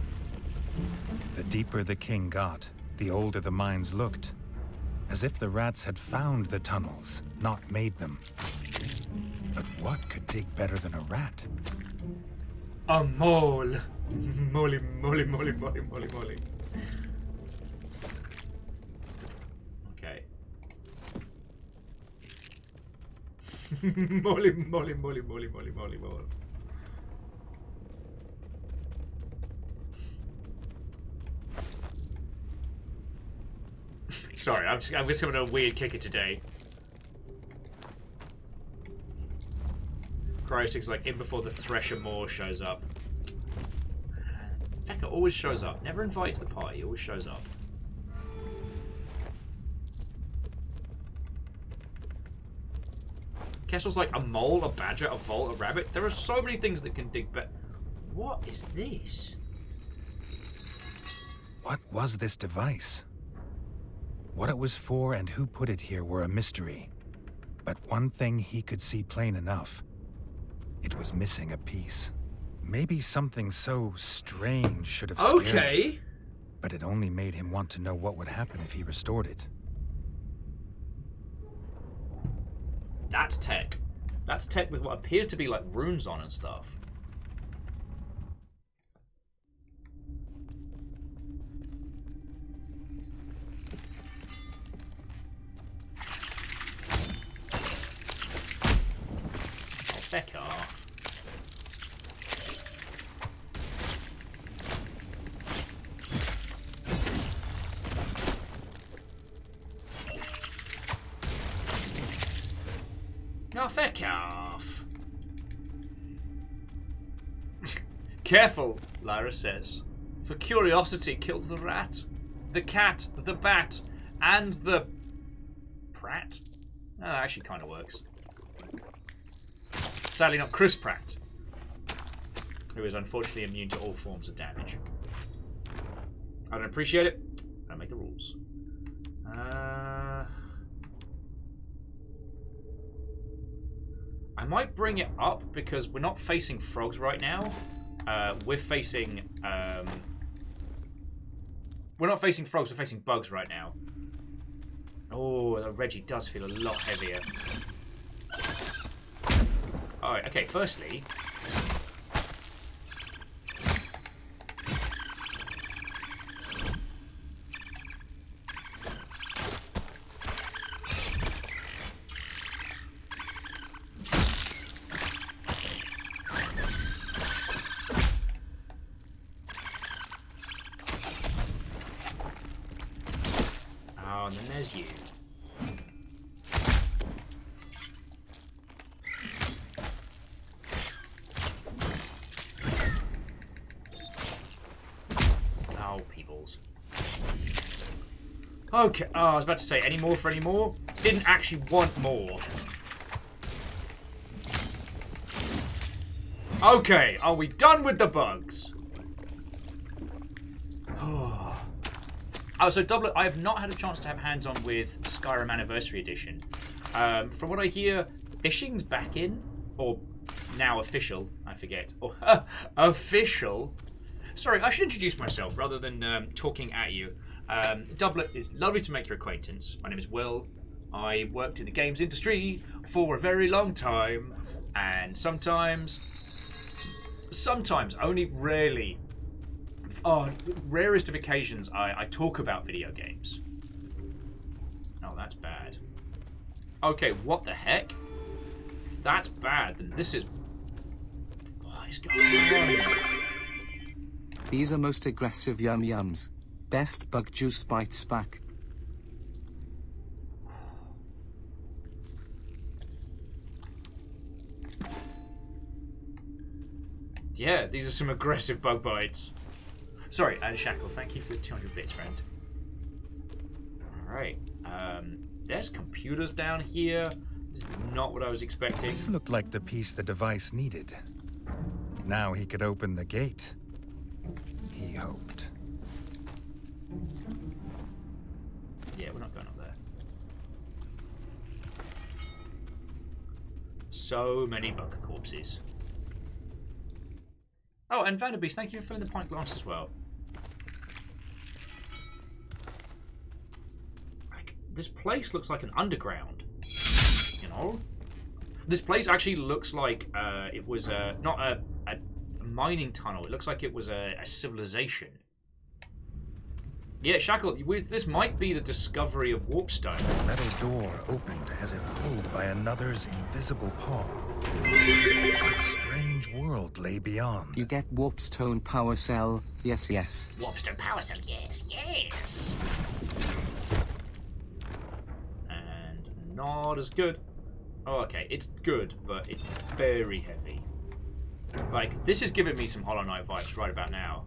The deeper the king got, the older the mines looked. As if the rats had found the tunnels, not made them. But what could dig better than a rat? A mole. Moly, moly, moly, moly, moly, moly. Okay. Moly, moly, moly, moly, moly, moly, moly. Sorry, I'm just having a weird kicker today. Cryostic's like in before the Thresher Moor shows up. Fecker always shows up. Never invited to the party, always shows up. Kessel's like a mole, a badger, a vole, a rabbit. There are so many things that can dig better. What is this? What was this device? What it was for and who put it here were a mystery. But one thing he could see plain enough. It was missing a piece. Maybe something so strange should have scared him. But it only made him want to know what would happen if he restored it. That's tech. That's tech with what appears to be like runes on and stuff. Feck off. No, feck off. Careful, Lyra says. For curiosity killed the rat, the cat, the bat, and the... Pratt? No, that actually kind of works. Sadly not Chris Pratt, who is unfortunately immune to all forms of damage. I don't appreciate it. I don't make the rules. I might bring it up because we're not facing frogs right now. We're facing... we're not facing frogs, we're facing bugs right now. Oh, the Reggie does feel a lot heavier. Alright, okay, firstly... Oh, and then there's you. Okay, oh, I was about to say, any more for any more? Didn't actually want more. Okay, are we done with the bugs? Oh, so Doublet, I have not had a chance to have hands-on with Skyrim Anniversary Edition. From what I hear, fishing's back in, or now official, I forget. Or official. sorry, I should introduce myself rather than talking at you. Doublet, it's lovely to make your acquaintance. My name is Will. I worked in the games industry for a very long time, and sometimes, only rarely, rarest of occasions, I talk about video games. Oh, that's bad. Okay, what the heck? If that's bad, then this is... What is going on? These are most aggressive yums. Best bug juice bites back. Yeah, these are some aggressive bug bites. Sorry, Shackle, thank you for the 200 bits, friend. Alright, there's computers down here. This is not what I was expecting. This looked like the piece the device needed. Now he could open the gate. He hoped. Yeah, we're not going up there. So many bug corpses. Oh, and Vanderbeest, thank you for filling the pint glass as well. Like, this place looks like an underground. You know? This place actually looks like it was not a mining tunnel. It looks like it was a civilization. Yeah, Shackle, this might be the discovery of Warpstone. The metal door opened as if pulled by another's invisible paw. What strange world lay beyond? You get Warpstone power cell. Yes. Warpstone power cell, yes. And not as good. Oh, okay, it's good, but it's very heavy. Like, this is giving me some Hollow Knight vibes right about now.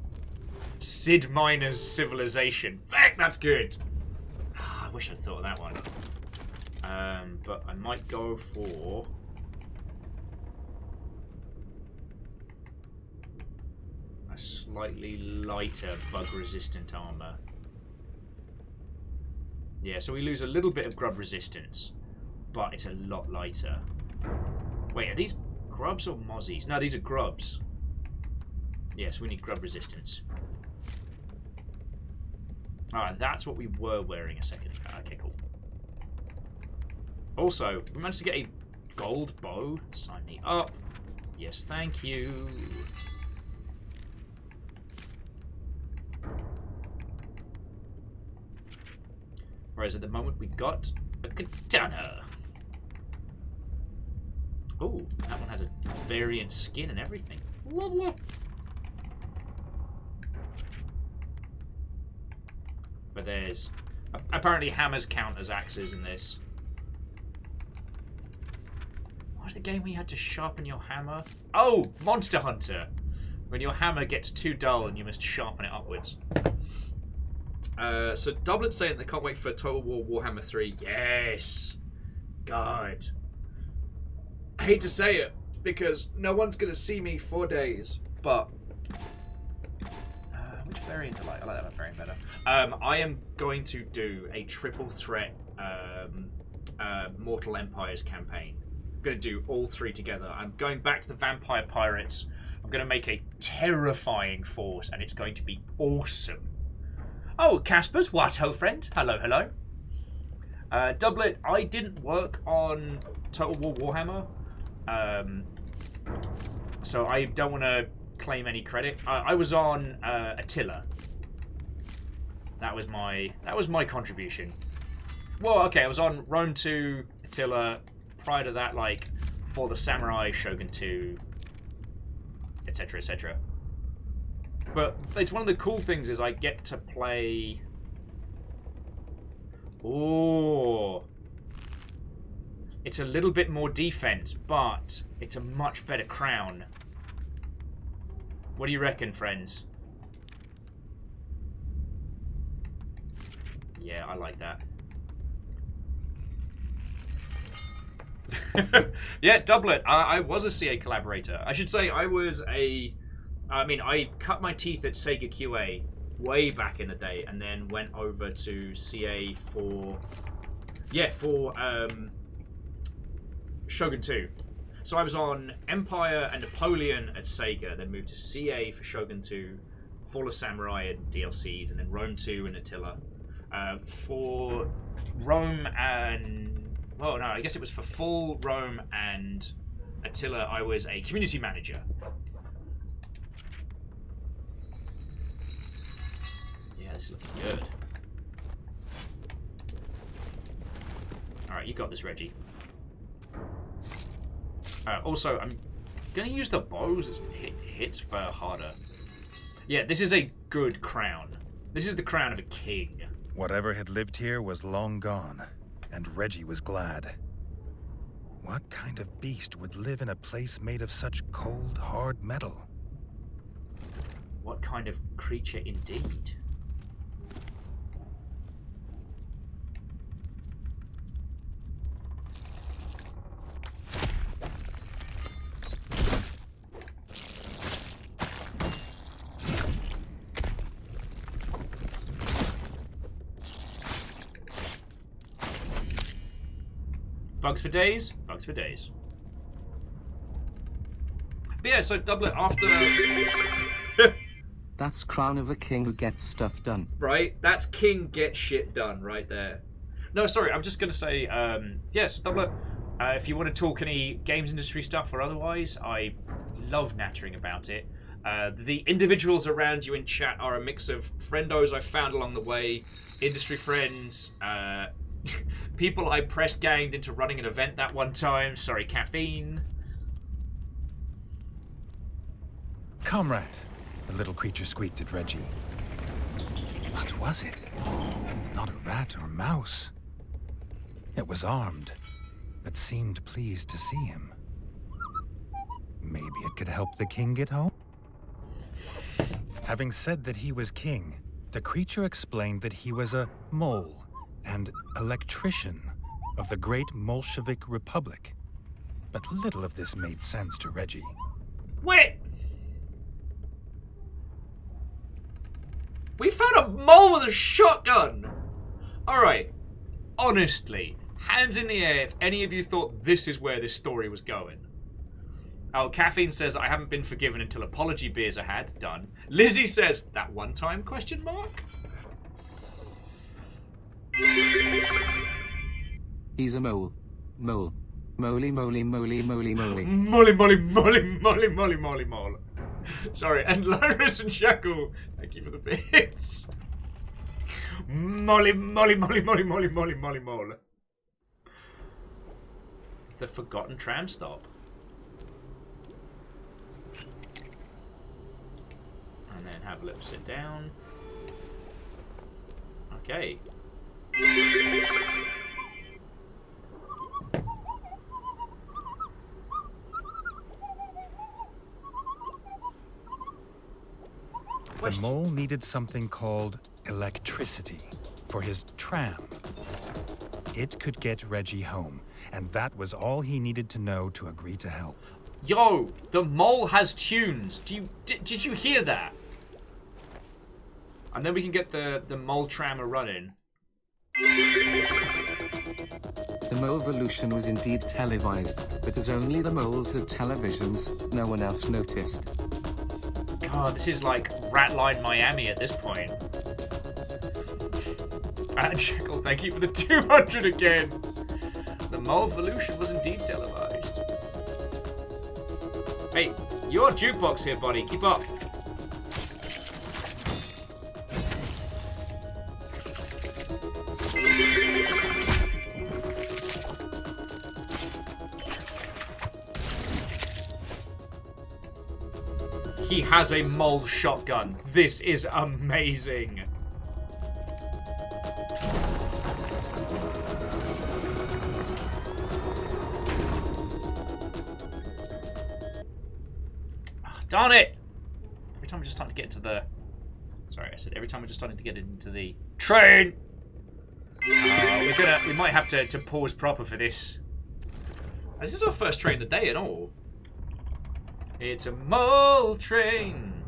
Sid Meier's Civilization. Heck, that's good. I wish I'd thought of that one. But I might go for... a slightly lighter bug-resistant armor. Yeah, so we lose a little bit of grub resistance, but it's a lot lighter. Wait, are these grubs or mozzies? No, these are grubs. Yes, we need grub resistance. Alright, that's what we were wearing a second ago. Okay, cool. Also, we managed to get a gold bow. Sign me up. Yes, thank you. Whereas at the moment we got a katana. Oh, that one has a variant skin and everything. Lovely. But there's... apparently hammers count as axes in this. What was the game where you had to sharpen your hammer? Oh, Monster Hunter! When your hammer gets too dull and you must sharpen it upwards. So Doublet's saying they can't wait for Total War Warhammer 3. Yes! God. I hate to say it, because no one's going to see me for days, but... which variant do I like? I like that variant better. I am going to do a triple threat Mortal Empires campaign. I'm going to do all three together. I'm going back to the Vampire Pirates. I'm going to make a terrifying force, and it's going to be awesome. Oh, Casper's what, ho friend? Hello, hello. Doublet, I didn't work on Total War Warhammer, so I don't want to claim any credit. I was on Attila. That was my contribution. Well, okay, I was on Rome 2, Attila. Prior to that, like for the Samurai, Shogun 2, etc., etc. But it's one of the cool things is I get to play... Oh, it's a little bit more defense, but it's a much better crown. What do you reckon, friends? Yeah, I like that. Yeah, Doublet. I was a CA collaborator. I should say I was a... I mean, I cut my teeth at Sega QA way back in the day, and then went over to CA for... Yeah, for Shogun 2. So I was on Empire and Napoleon at Sega, then moved to CA for Shogun 2 Fall of Samurai and DLCs, and then Rome 2 and Attila. For Rome and... Well, no, I guess it was for Fall, Rome, and Attila, I was a community manager. Yeah, this is looking good. Alright, you got this, Reggie. Also, I'm going to use the bows as hits for harder. Yeah, this is a good crown. This is the crown of a king. Whatever had lived here was long gone, and Reggie was glad. What kind of beast would live in a place made of such cold, hard metal? What kind of creature indeed? Bugs for days? Bugs for days. But yeah, so Doublet after... That's crown of a king who gets stuff done. Right? That's king get shit done right there. No, sorry, I'm just going to say, yes, Doublet, if you want to talk any games industry stuff or otherwise, I love nattering about it. The individuals around you in chat are a mix of friendos I found along the way, industry friends, people I press ganged into running an event that one time. Sorry, caffeine. Comrade, the little creature squeaked at Reggie. What was it? Not a rat or mouse. It was armed, but seemed pleased to see him. Maybe it could help the king get home? Having said that he was king, the creature explained that he was a mole and electrician of the great Bolshevik Republic. But little of this made sense to Reggie. Wait! We found a mole with a shotgun! Alright, honestly, hands in the air if any of you thought this is where this story was going. Oh, Caffeine says I haven't been forgiven until apology beers are had. Done. Lizzie says, that one time, question mark? He's a mole. Mole. Moly, moly, moly, moly, moly. Molly, molly, molly, molly, molly, molly, molly. Sorry, and Lyrus and Shackle, thank you for the bits. Molly, molly, molly, molly, molly, molly, molly, molly. The forgotten tram stop. And then have a little sit down. Okay. The mole needed something called electricity for his tram. It could get Reggie home, and that was all he needed to know to agree to help. Yo, the mole has tunes. Did you hear that? And then we can get the mole trammer running. The Molevolution was indeed televised, but as only the moles had televisions, no one else noticed. God, this is like Ratline Miami at this point. And Shackle, thank you for the 200 again. The Molevolution was indeed televised. Hey, you're jukebox here, buddy. Keep up. He has a mole shotgun. This is amazing. Oh, darn it! Every time we're just starting to get into the... Sorry, I said every time we're just starting to get into the train. We might have to pause proper for this. This is our first train of the day and all. It's a mole train.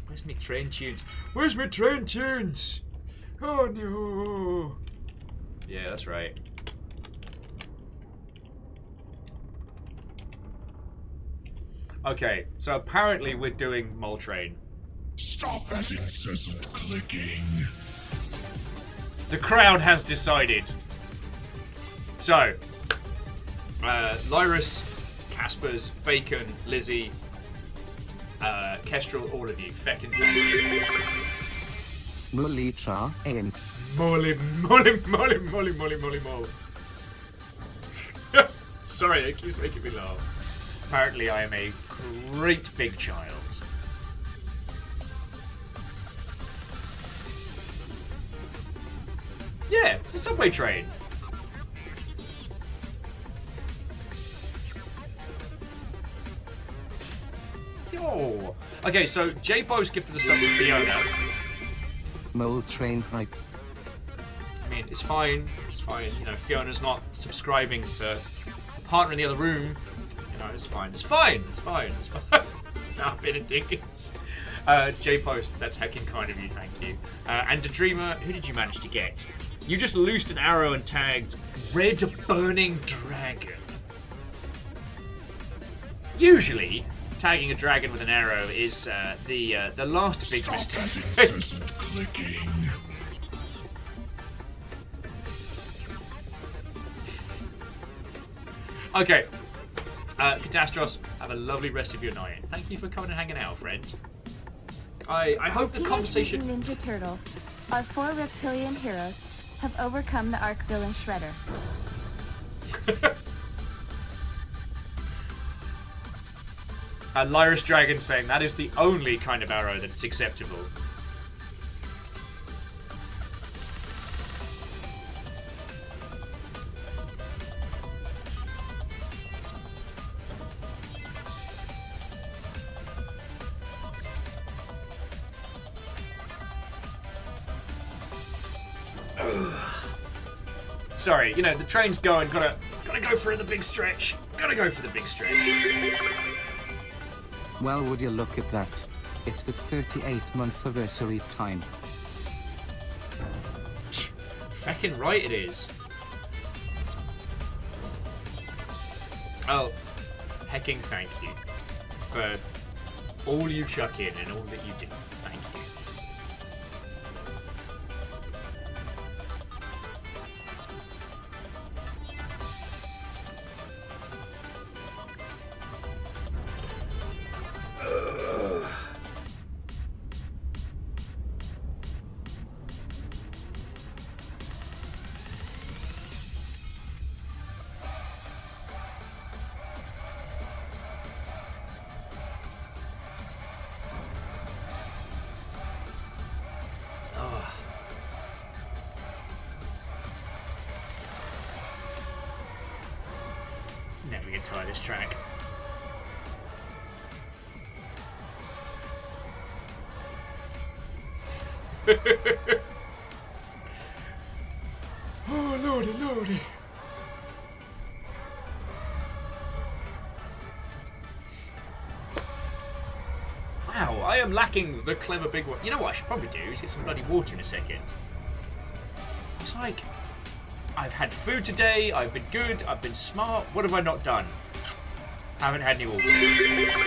Where's my train tunes? Where's my train tunes? Oh no. Yeah, that's right. Okay, so apparently we're doing Mole Train. Stop that incessant clicking. The crowd has decided. So, Lyrus, Caspers, Bacon, Lizzie, Kestrel, all of you. Feckin' thank you. Mulitra aim. Molly. Sorry, it keeps making me laugh. Apparently I am a great big child. Yeah, it's a subway train. Yo. Okay, so J-Bo's gifted the sub to Fiona. Mole train hype. I mean, it's fine. It's fine. You know, Fiona's not subscribing to a partner in the other room. You know, it's fine. It's fine. It's fine. It's fine. Nah, bit of tickets. J-Post, that's heckin' kind of you, thank you. And the Dreamer, who did you manage to get? You just loosed an arrow and tagged Red Burning Dragon. Usually, tagging a dragon with an arrow is the last big mistake. Okay. Catastros, have a lovely rest of your night. Thank you for coming and hanging out, friend. I hope the Teenage conversation... Mutant Ninja Turtle, our 4 reptilian heroes, have overcome the arch villain Shredder. Lyrus Dragon saying that is the only kind of arrow that's acceptable. Sorry, you know, the train's going, gotta go for the big stretch. Gotta go for the big stretch. Well, would you look at that? It's the 38th anniversary time. Feckin' right it is. Oh, hecking thank you for all you chuck in and all that you do. Thank you. Never get tired of this track. Oh, lordy, lordy. Wow, I am lacking the clever big one. You know what I should probably do is get some bloody water in a second. It's like, I've had food today, I've been good, I've been smart. What have I not done? Haven't had any water.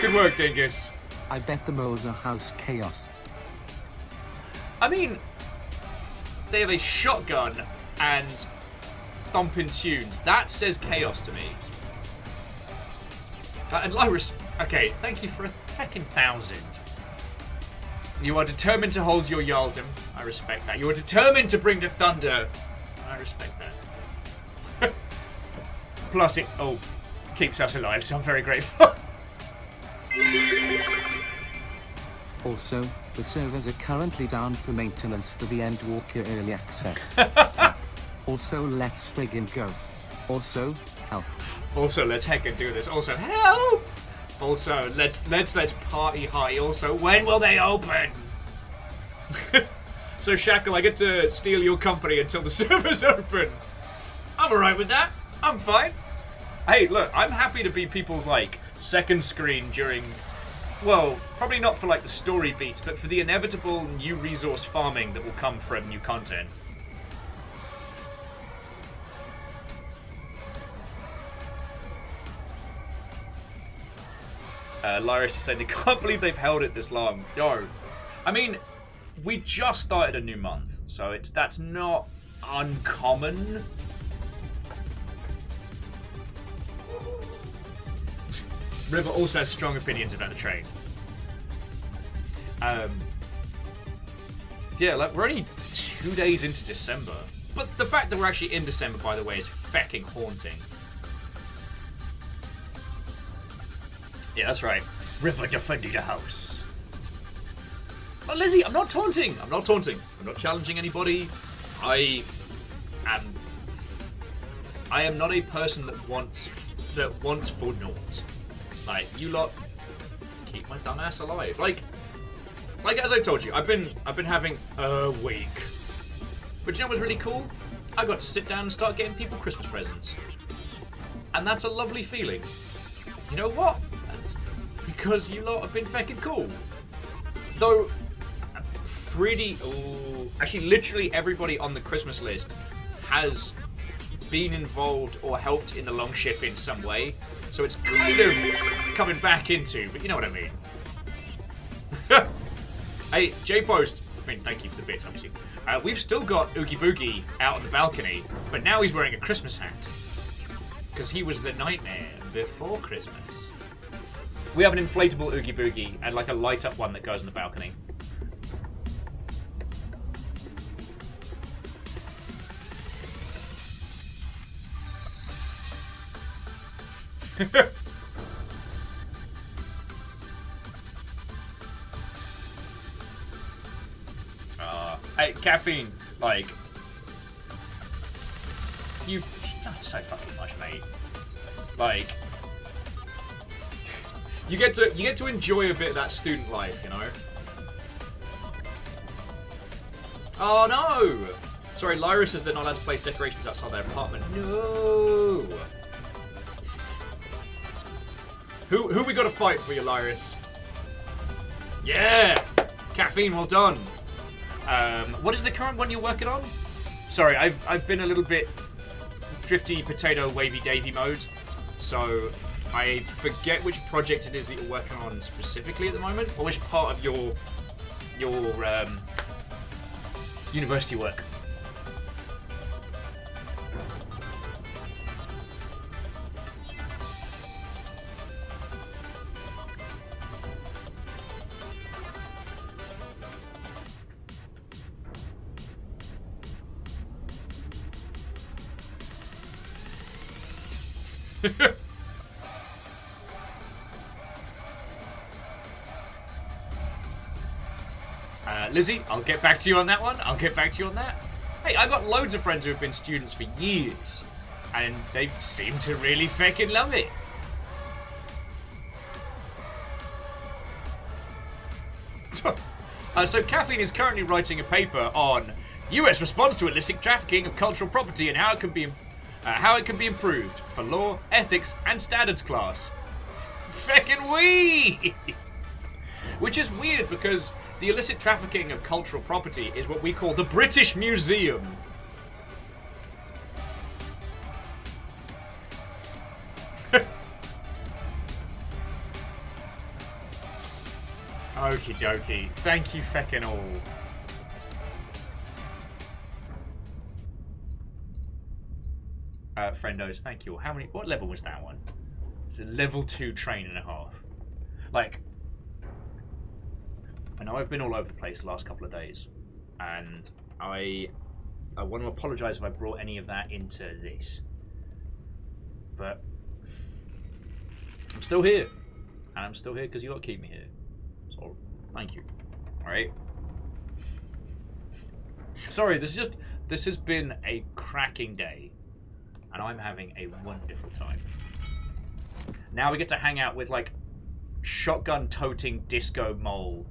Good work, Dingus. I bet the moles are house chaos. I mean, they have a shotgun and thumping tunes. That says chaos to me. And Lyrus, okay, thank you for 1,000. You are determined to hold your Yaldom. I respect that. You are determined to bring the thunder. I respect that. Plus it keeps us alive, so I'm very grateful. Also, the servers are currently down for maintenance for the Endwalker early access. Also, let's friggin' go. Also, help. Also, let's heckin' do this. Also, help! Also, let's party high. Also, when will they open? So, Shackle, I get to steal your company until the server's open. I'm alright with that. I'm fine. Hey, look, I'm happy to be people's, like, second screen during... Well, probably not for, like, the story beats, but for the inevitable new resource farming that will come from new content. Lyris is saying they can't believe they've held it this long. Yo, I mean, we just started a new month, so that's not uncommon. River also has strong opinions about the train. Yeah, like we're only 2 days into December, but the fact that we're actually in December, by the way, is fecking haunting. Yeah, that's right. River defending the house. But Lizzie, I'm not taunting. I'm not taunting. I'm not challenging anybody. I am not a person that wants for naught. Like, you lot keep my dumb ass alive. Like as I told you, I've been having a week. But you know what's really cool? I got to sit down and start getting people Christmas presents. And that's a lovely feeling. You know what? That's because you lot have been feckin' cool. Though, actually literally everybody on the Christmas list has been involved or helped in the long ship in some way. So it's kind of coming back into, but you know what I mean. Hey, J-Post, I mean, thank you for the bits, obviously. We've still got Oogie Boogie out on the balcony, but now he's wearing a Christmas hat. Because he was the nightmare before Christmas. We have an inflatable Oogie Boogie and like a light-up one that goes on the balcony. Hey, caffeine, like, you don't so fucking much, mate. Like, you get to enjoy a bit of that student life, you know. Oh no! Sorry, Lyra says they're not allowed to place decorations outside their apartment. No. Who we got to fight for you, Lyris? Yeah, caffeine, well done. What is the current one you're working on? Sorry, I've been a little bit drifty potato wavy davy mode, so I forget which project it is that you're working on specifically at the moment, or which part of your university work. Lizzie, I'll get back to you on that one. I'll get back to you on that. Hey, I've got loads of friends who have been students for years, and they seem to really feckin' love it. So Caffeine is currently writing a paper on US response to illicit trafficking of cultural property and how it can be improved for law, ethics, and standards class. Feckin' wee! Which is weird because the illicit trafficking of cultural property is what we call the British Museum. Okie dokie. Thank you feckin' all. Friendos, thank you. What level was that one? It's a level 2 train and a half. Like, I know I've been all over the place the last couple of days, and I want to apologise if I brought any of that into this. But I'm still here, and I'm still here because you lot keep me here. So thank you. All right. Sorry, this has been a cracking day, and I'm having a wonderful time. Now we get to hang out with like shotgun-toting disco mole,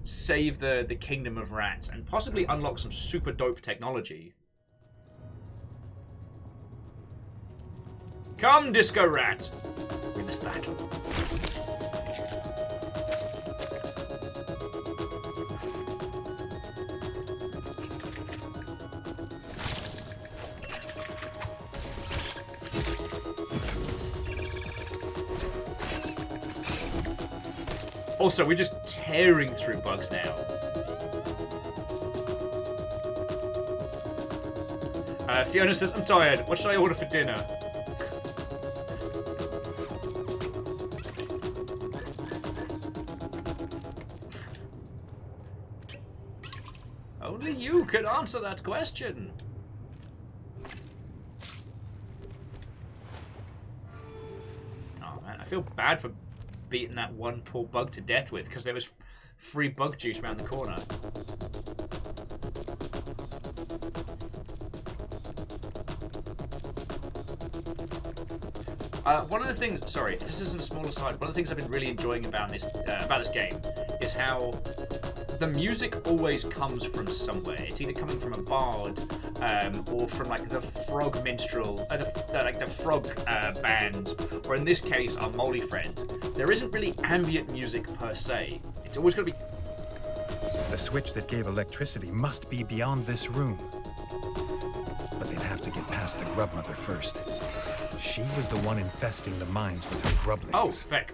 save the kingdom of rats, and possibly unlock some super dope technology. Come, disco rat! We must battle. Also, we're just tearing through bugs now. Fiona says, I'm tired. What should I order for dinner? Only you can answer that question. Oh man, I feel bad for beating that one poor bug to death with, because there was free bug juice around the corner. One of the things, sorry, this isn't a small aside. One of the things I've been really enjoying about this game is how the music always comes from somewhere. It's either coming from a bard or from like the frog minstrel, like the frog band, or in this case, our Molly friend. There isn't really ambient music per se. It's always going to be. The switch that gave electricity must be beyond this room. But they'd have to get past the grub mother first. She was the one infesting the mines with her grublings. Oh, feck.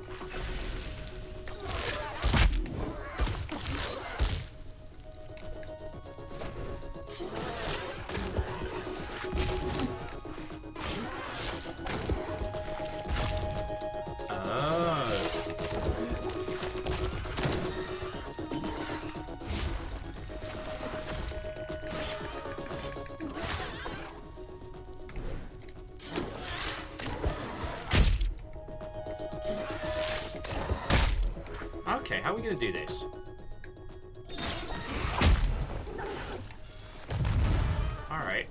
Okay, how are we going to do this? Alright.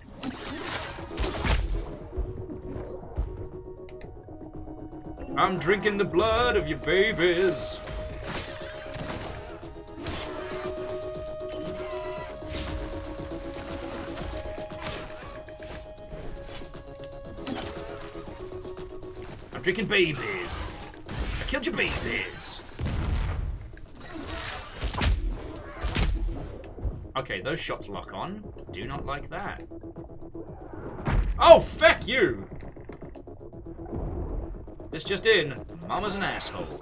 I'm drinking the blood of your babies. I'm drinking babies. I killed your babies. Okay, those shots lock on. Do not like that. Oh, feck you! This just in. Mama's an asshole.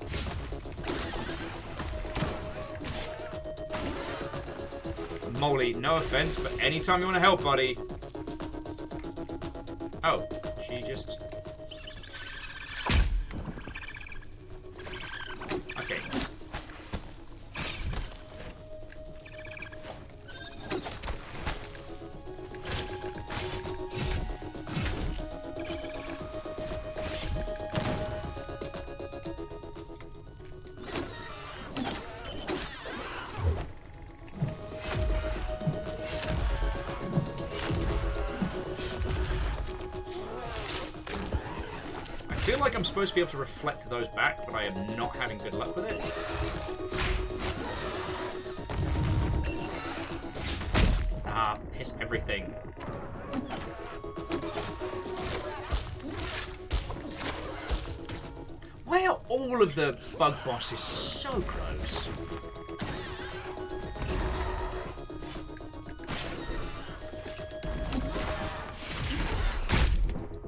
Molly, no offense, but anytime you want to help, buddy. Oh, she just... Okay. I feel like I'm supposed to be able to reflect those back, but I am not having good luck with it. Ah, piss everything. Why are all of the bug bosses so gross?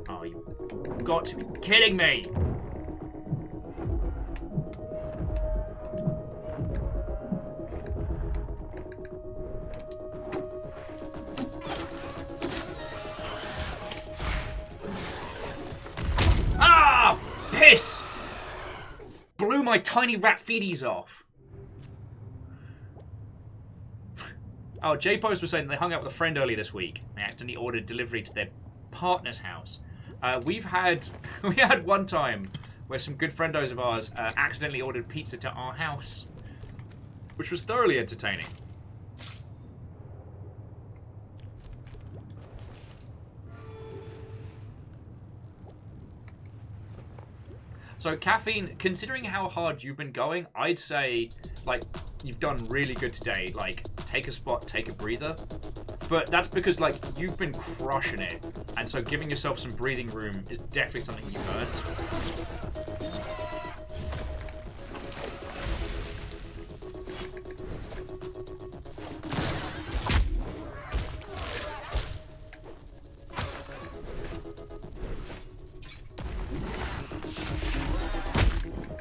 Oh, you've got to be kidding me! Ah! Piss! Blew my tiny rat feeties off. Oh, J-Post was saying they hung out with a friend earlier this week. They accidentally ordered delivery to their partner's house. We had one time where some good friendos of ours accidentally ordered pizza to our house, which was thoroughly entertaining. So caffeine, considering how hard you've been going, I'd say like you've done really good today. Like take a spot, take a breather. But that's because like you've been crushing it. And so giving yourself some breathing room is definitely something you've earned.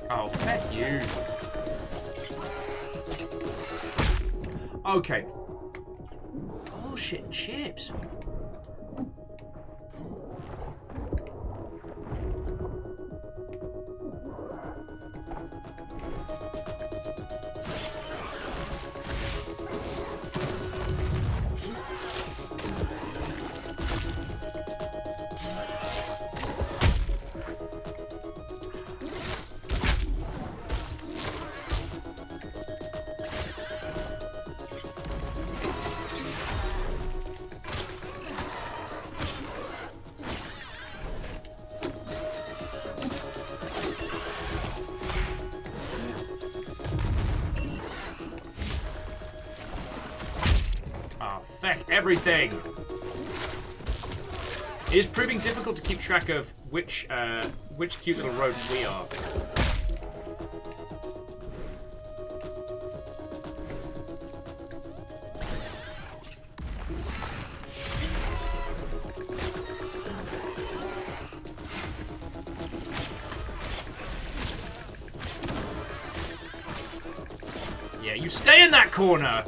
Oh, heck you. Okay. Bullshit and chips. Everything. It is proving difficult to keep track of which cute little rodent we are. Yeah, you stay in that corner.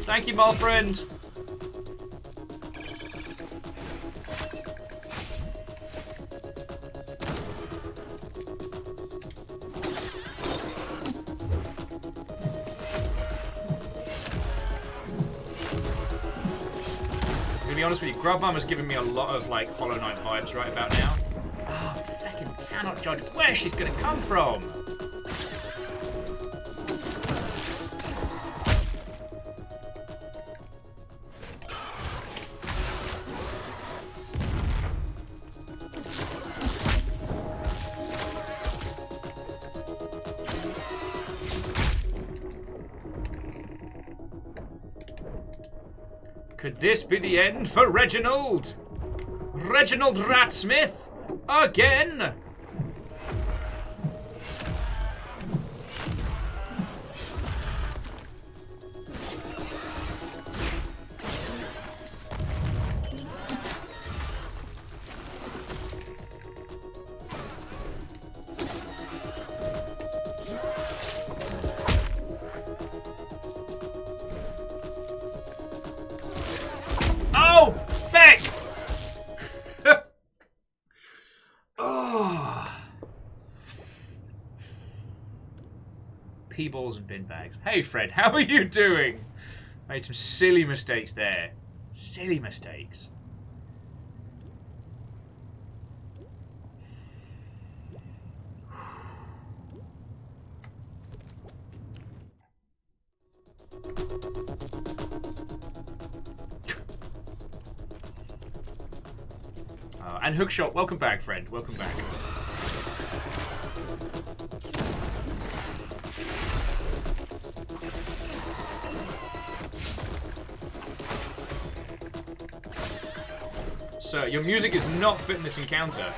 Thank you, my friend. To be honest with you, Grub Mum is giving me a lot of like Hollow Knight vibes right about now. Oh, I fucking cannot judge where she's gonna come from. Could this be the end for Reginald? Reginald Ratsmith? Again? Balls and bin bags. Hey Fred, how are you doing? Made some silly mistakes there. Silly mistakes. And Hookshot, welcome back, friend. Welcome back. Sir, your music is not fitting this encounter.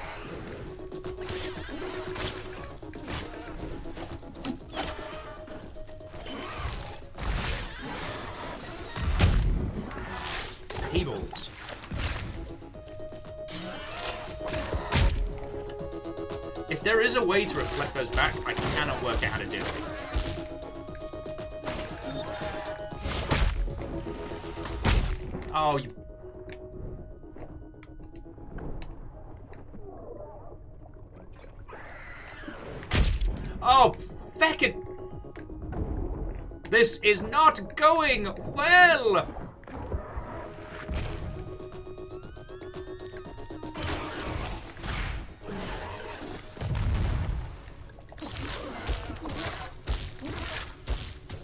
P-balls. If there is a way to reflect those back, I cannot work out how to do it. Oh, you... Oh, feck it! This is not going well!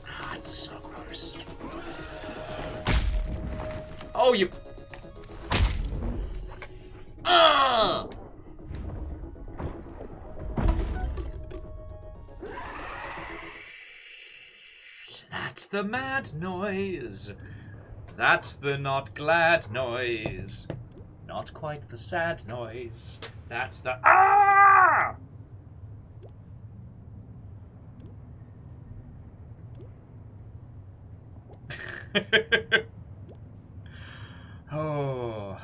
Ah, it's so gross. Oh, you... Ugh! That's the mad noise. That's the not glad noise. Not quite the sad noise. That's the ah! Oh.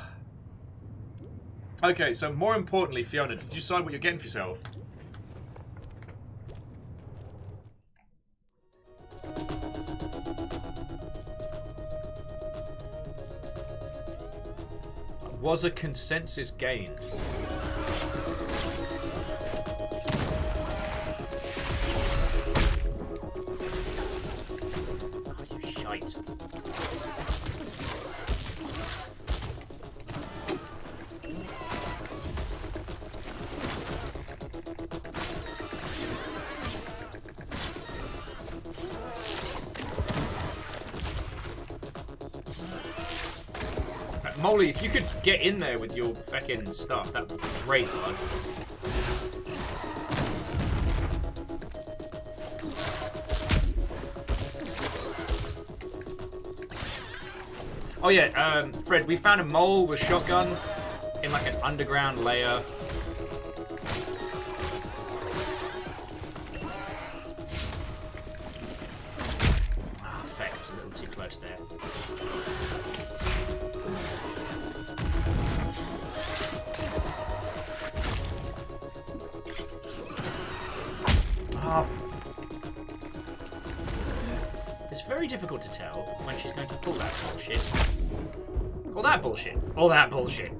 Okay, so more importantly, Fiona, did you decide what you're getting for yourself? Was a consensus gained? Oh, you shite. Molly, if you could get in there with your feckin' stuff, that would be great, bud. Oh yeah, Fred, we found a mole with shotgun in like an underground layer. Ah, feck, it was a little too close there. It's very difficult to tell when she's going to pull that bullshit. Or that bullshit. Or that bullshit.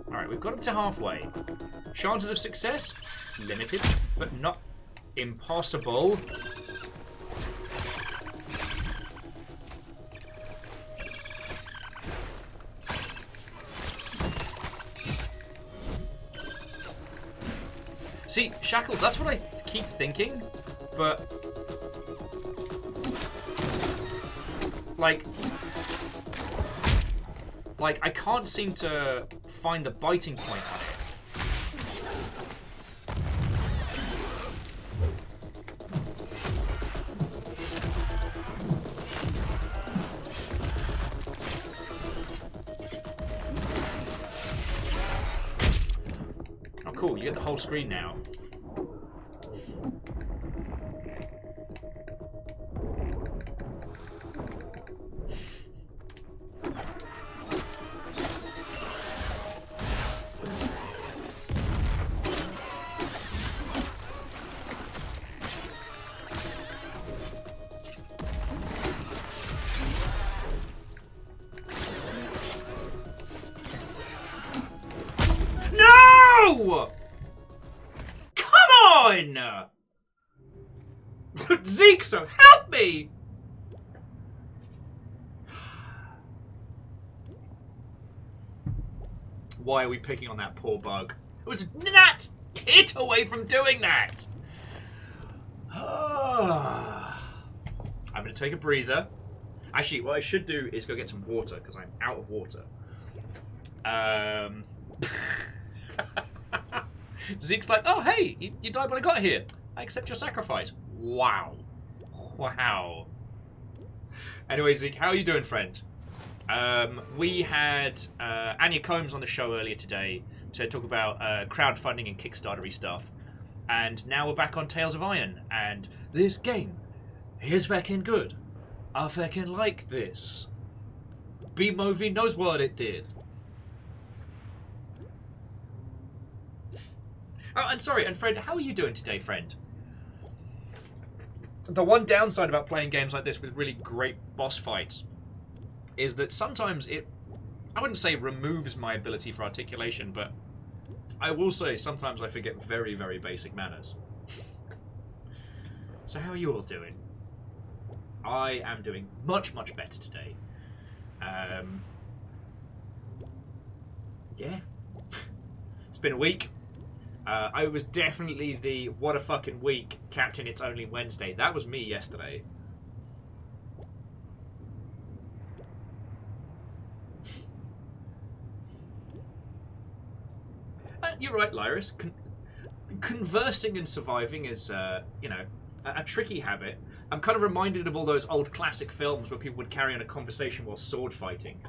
Alright, we've got up to halfway. Chances of success? Limited, but not impossible. See, Shackle, that's what I keep thinking, but like I can't seem to find the biting point on it. Oh, cool, you get the whole screen now. Come on! Zeke, so help me! Why are we picking on that poor bug? It was not tit away from doing that! I'm going to take a breather. Actually, what I should do is go get some water, because I'm out of water. Zeke's like, oh, hey, you died when I got here. I accept your sacrifice. Wow. Wow. Anyway, Zeke, how are you doing, friend? We had Anya Combs on the show earlier today to talk about crowdfunding and Kickstarter-y stuff. And now we're back on Tales of Iron. And this game is fucking good. I fucking like this. B-Movie knows what it did. Oh, and sorry, and Fred, how are you doing today, friend? The one downside about playing games like this with really great boss fights is that sometimes it, I wouldn't say removes my ability for articulation, but I will say sometimes I forget very, very basic manners. So how are you all doing? I am doing much, much better today. Yeah. It's been a week. I was definitely the what a fucking week, Captain, it's only Wednesday. That was me yesterday. You're right, Lyris. Conversing and surviving is, you know, a tricky habit. I'm kind of reminded of all those old classic films where people would carry on a conversation while sword fighting.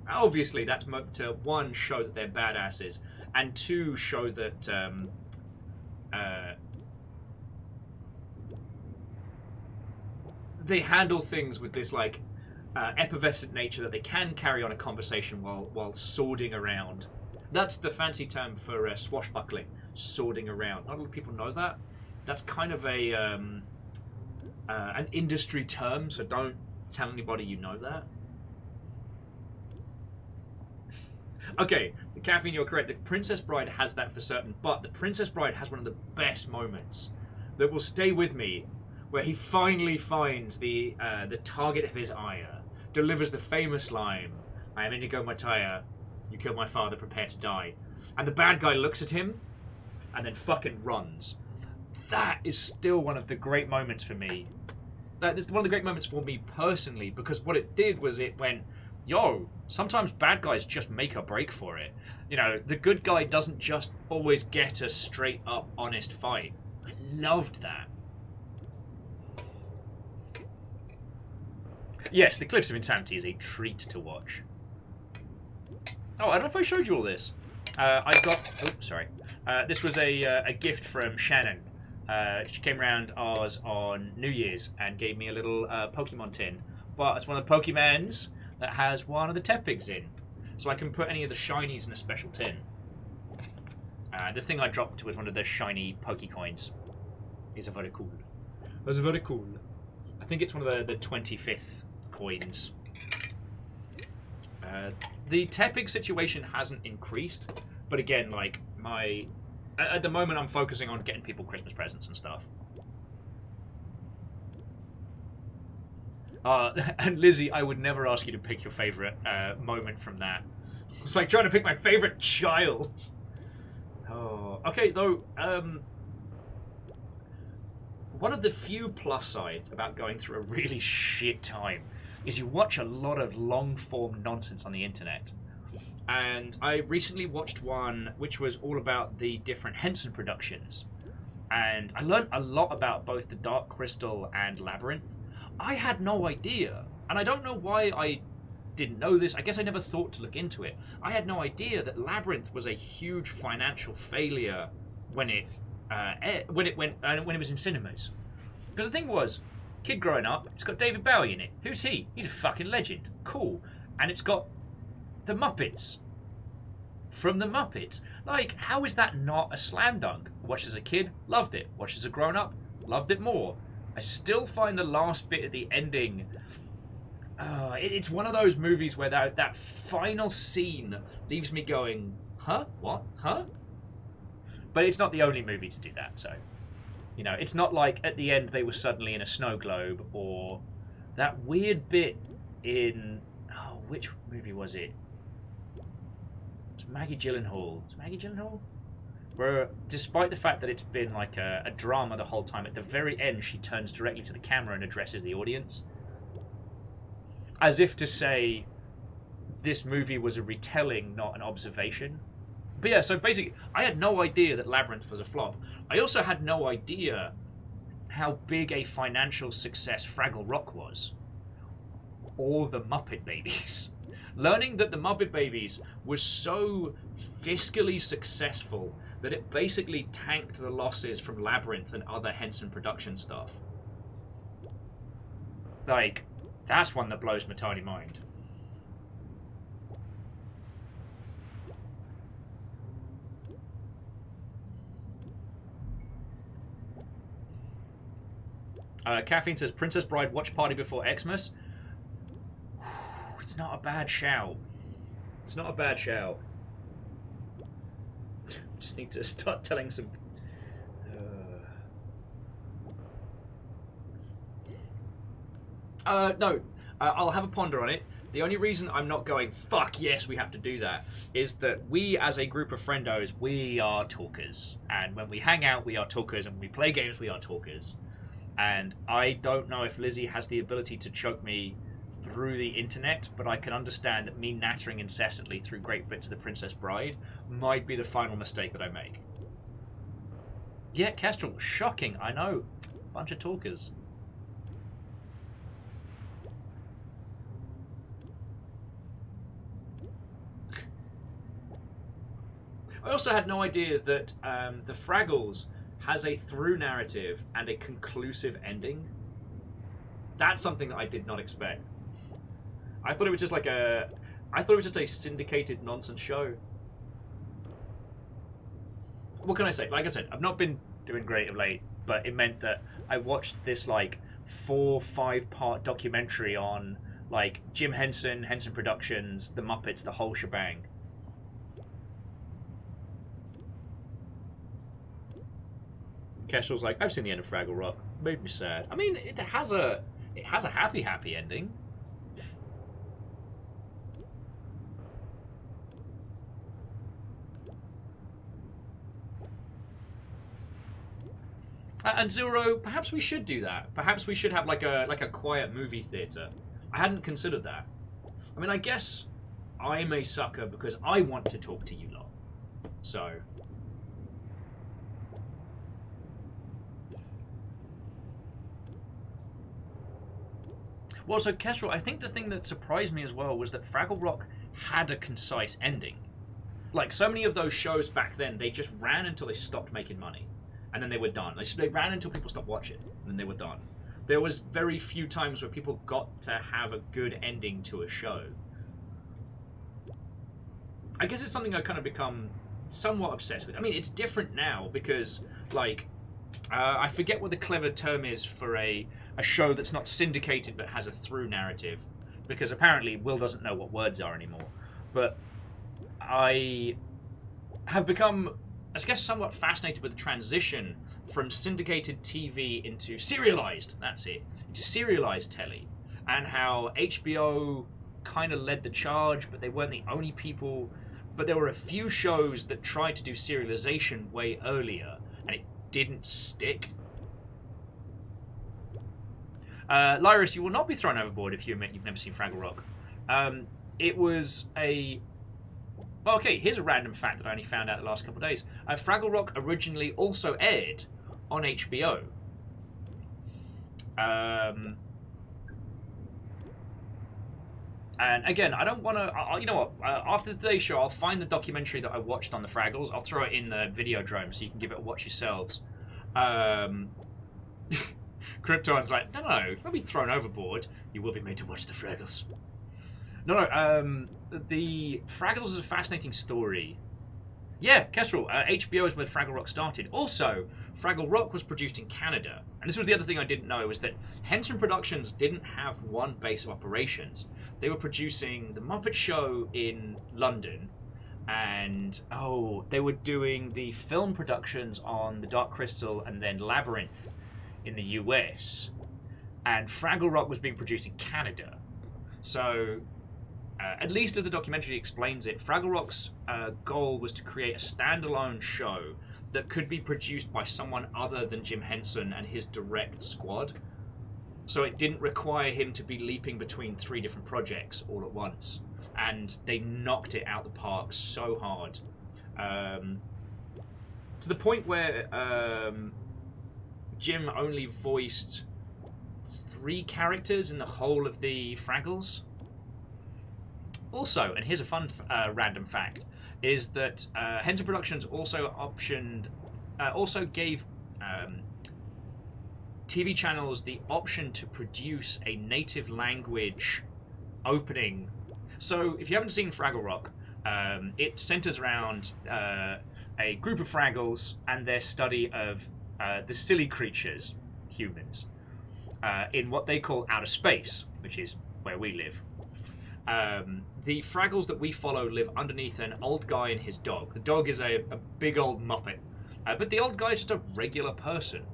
Obviously, that's to one, show that they're badasses, and two, show that they handle things with this like effervescent nature that they can carry on a conversation while swording around. That's the fancy term for swashbuckling, swording around. Not a lot of people know that. That's kind of a an industry term, so don't tell anybody you know that. Okay, the caffeine, you're correct. The Princess Bride has that for certain, but the Princess Bride has one of the best moments that will stay with me, where he finally finds the target of his ire, delivers the famous line, "I am Inigo Montoya, you killed my father, prepare to die." And the bad guy looks at him, and then fucking runs. That is still one of the great moments for me. That is one of the great moments for me personally, because what it did was it went, yo, sometimes bad guys just make a break for it. You know, the good guy doesn't just always get a straight up honest fight. I loved that. Yes, the Cliffs of Insanity is a treat to watch. Oh, I don't know if I showed you all this. I got... Oh, sorry. This was a gift from Shannon. She came around ours on New Year's and gave me a little Pokemon tin. But it's one of the Pokemons that has one of the Tepigs in. So I can put any of the shinies in a special tin. The thing I dropped was one of the shiny Pokecoins. It's very cool. It's very cool. I think it's one of the 25th coins. The Tepig situation hasn't increased, but again, like at the moment, I'm focusing on getting people Christmas presents and stuff. And Lizzie, I would never ask you to pick your favorite moment from that. It's like trying to pick my favorite child. Oh, okay. Though, one of the few plus sides about going through a really shit time is you watch a lot of long-form nonsense on the internet. And I recently watched one which was all about the different Henson productions. And I learned a lot about both the Dark Crystal and Labyrinth. I had no idea, and I don't know why I didn't know this. I guess I never thought to look into it. I had no idea that Labyrinth was a huge financial failure when it was in cinemas. Because the thing was, kid growing up, it's got David Bowie in it. Who's he? He's a fucking legend. Cool. And it's got the Muppets from the Muppets. Like, how is that not a slam dunk? Watched as a kid, loved it. Watched as a grown up, loved it more. I still find the last bit at the ending. It's one of those movies where that final scene leaves me going, huh? What? Huh? But it's not the only movie to do that, so. You know, it's not like at the end they were suddenly in a snow globe, or that weird bit in... Oh, which movie was it? It's Maggie Gyllenhaal. Is it Maggie Gyllenhaal? Where, despite the fact that it's been like a drama the whole time, at the very end she turns directly to the camera and addresses the audience. As if to say, this movie was a retelling, not an observation. But yeah, so basically, I had no idea that Labyrinth was a flop. I also had no idea how big a financial success Fraggle Rock was. Or the Muppet Babies. Learning that the Muppet Babies was so fiscally successful that it basically tanked the losses from Labyrinth and other Henson production stuff. Like, that's one that blows my tiny mind. Caffeine says, Princess Bride watch party before Xmas. It's not a bad shout. It's not a bad shout. Just need to start telling some... No. I'll have a ponder on it. The only reason I'm not going, fuck yes, we have to do that, is that we, as a group of friendos, we are talkers. And when we hang out, we are talkers. And when we play games, we are talkers. And I don't know if Lizzie has the ability to choke me through the internet, but I can understand that me nattering incessantly through great bits of The Princess Bride might be the final mistake that I make. Yeah, Kestrel, shocking, I know. Bunch of talkers. I also had no idea that the Fraggles has a through narrative and a conclusive ending. That's something that I did not expect. I thought it was just like a syndicated nonsense show. What can I say? Like I said, I've not been doing great of late, but it meant that I watched this like 4-5 part documentary on like Jim Henson, Henson Productions, the Muppets, the whole shebang. Kestrel's like, I've seen the end of Fraggle Rock. Made me sad. I mean, it has a happy ending. And Zero, perhaps we should do that. Perhaps we should have like a quiet movie theater. I hadn't considered that. I mean, I guess I'm a sucker because I want to talk to you lot. So. Well, so Kestrel, I think the thing that surprised me as well was that Fraggle Rock had a concise ending. Like, so many of those shows back then, they just ran until they stopped making money. And then they were done. They ran until people stopped watching, and then they were done. There was very few times where people got to have a good ending to a show. I guess it's something I've kind of become somewhat obsessed with. I mean, it's different now because, like, I forget what the clever term is for a show that's not syndicated but has a through narrative. Because apparently Will doesn't know what words are anymore. But I have become, I guess, somewhat fascinated with the transition from syndicated TV into serialized, that's it, into serialized telly. And how HBO kind of led the charge, but they weren't the only people. But there were a few shows that tried to do serialization way earlier, and it didn't stick. Lyris, you will not be thrown overboard if you admit you've never seen Fraggle Rock. It was a... Well, okay, here's a random fact that I only found out the last couple of days. Fraggle Rock originally also aired on HBO. And again, I don't want to... You know what? After today's show, I'll find the documentary that I watched on the Fraggles. I'll throw it in the Videodrome so you can give it a watch yourselves. Krypton's like, no, don't be thrown overboard. You will be made to watch the Fraggles. No, the Fraggles is a fascinating story. Yeah, Kestrel, HBO is where Fraggle Rock started. Also, Fraggle Rock was produced in Canada. And this was the other thing I didn't know, was that Henson Productions didn't have one base of operations. They were producing The Muppet Show in London, and, they were doing the film productions on The Dark Crystal and then Labyrinth in the US. And Fraggle Rock was being produced in Canada. So... at least as the documentary explains it, Fraggle Rock's goal was to create a standalone show that could be produced by someone other than Jim Henson and his direct squad. So it didn't require him to be leaping between 3 different projects all at once. And they knocked it out the park so hard. To the point where Jim only voiced 3 characters in the whole of the Fraggles. Also, and here's a fun random fact, is that Henson Productions also gave TV channels the option to produce a native language opening. So, if you haven't seen Fraggle Rock, it centers around a group of Fraggles and their study of the silly creatures, humans, in what they call outer space, which is where we live. The Fraggles that we follow live underneath an old guy and his dog. The dog is a big old Muppet. But the old guy is just a regular person.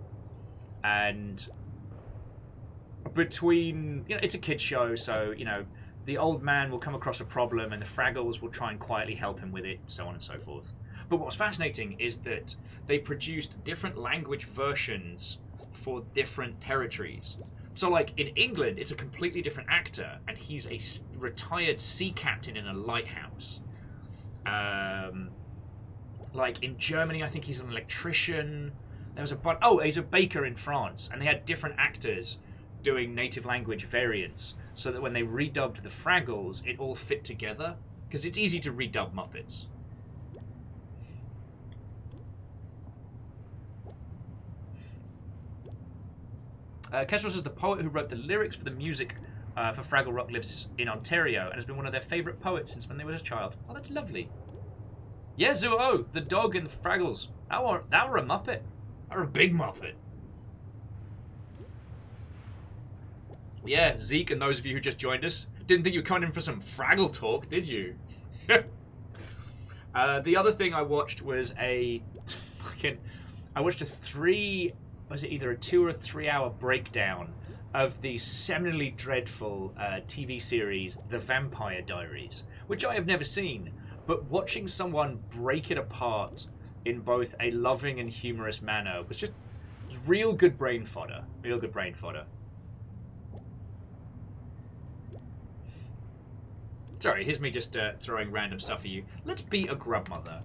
And between... it's a kid's show, so, the old man will come across a problem and the Fraggles will try and quietly help him with it, so on and so forth. But what's fascinating is that they produced different language versions for different territories. So, like, in England, it's a completely different actor, and he's a retired sea captain in a lighthouse. Like, in Germany, I think he's an electrician. There was he's a baker in France, and they had different actors doing native language variants, so that when they redubbed the Fraggles, it all fit together, because it's easy to redub Muppets. Kestrel says the poet who wrote the lyrics for the music for Fraggle Rock lives in Ontario and has been one of their favourite poets since when they were a child. Oh, that's lovely. Yeah, Zuo, the dog in the Fraggles. That were a Muppet. That were a big Muppet. Yeah, Zeke and those of you who just joined us, didn't think you were coming in for some Fraggle talk, did you? The other thing I watched was I watched was it either a 2 or 3 hour breakdown of the seminally dreadful TV series The Vampire Diaries, which I have never seen, but watching someone break it apart in both a loving and humorous manner was just real good brain fodder. Real good brain fodder. Sorry, here's me just throwing random stuff at you. Let's beat a grub mother.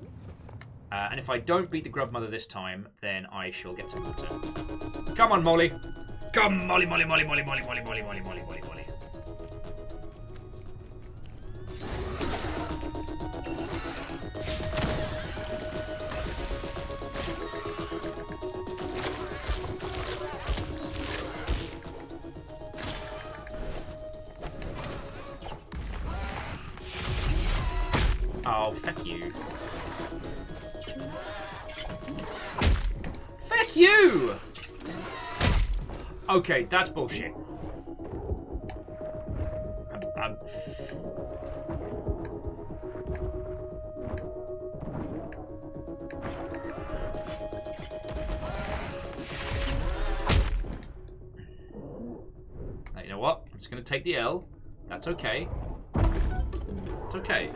And if I don't beat the grub mother this time, then I shall get some water. Come on, Molly. Come, Molly, Molly, Molly, Molly, Molly, Molly, Molly, Molly, Molly, Molly, Molly. Oh, fuck you. Fuck you! Okay, that's bullshit. I'm... Now, you know what? I'm just going to take the L. That's okay. It's okay.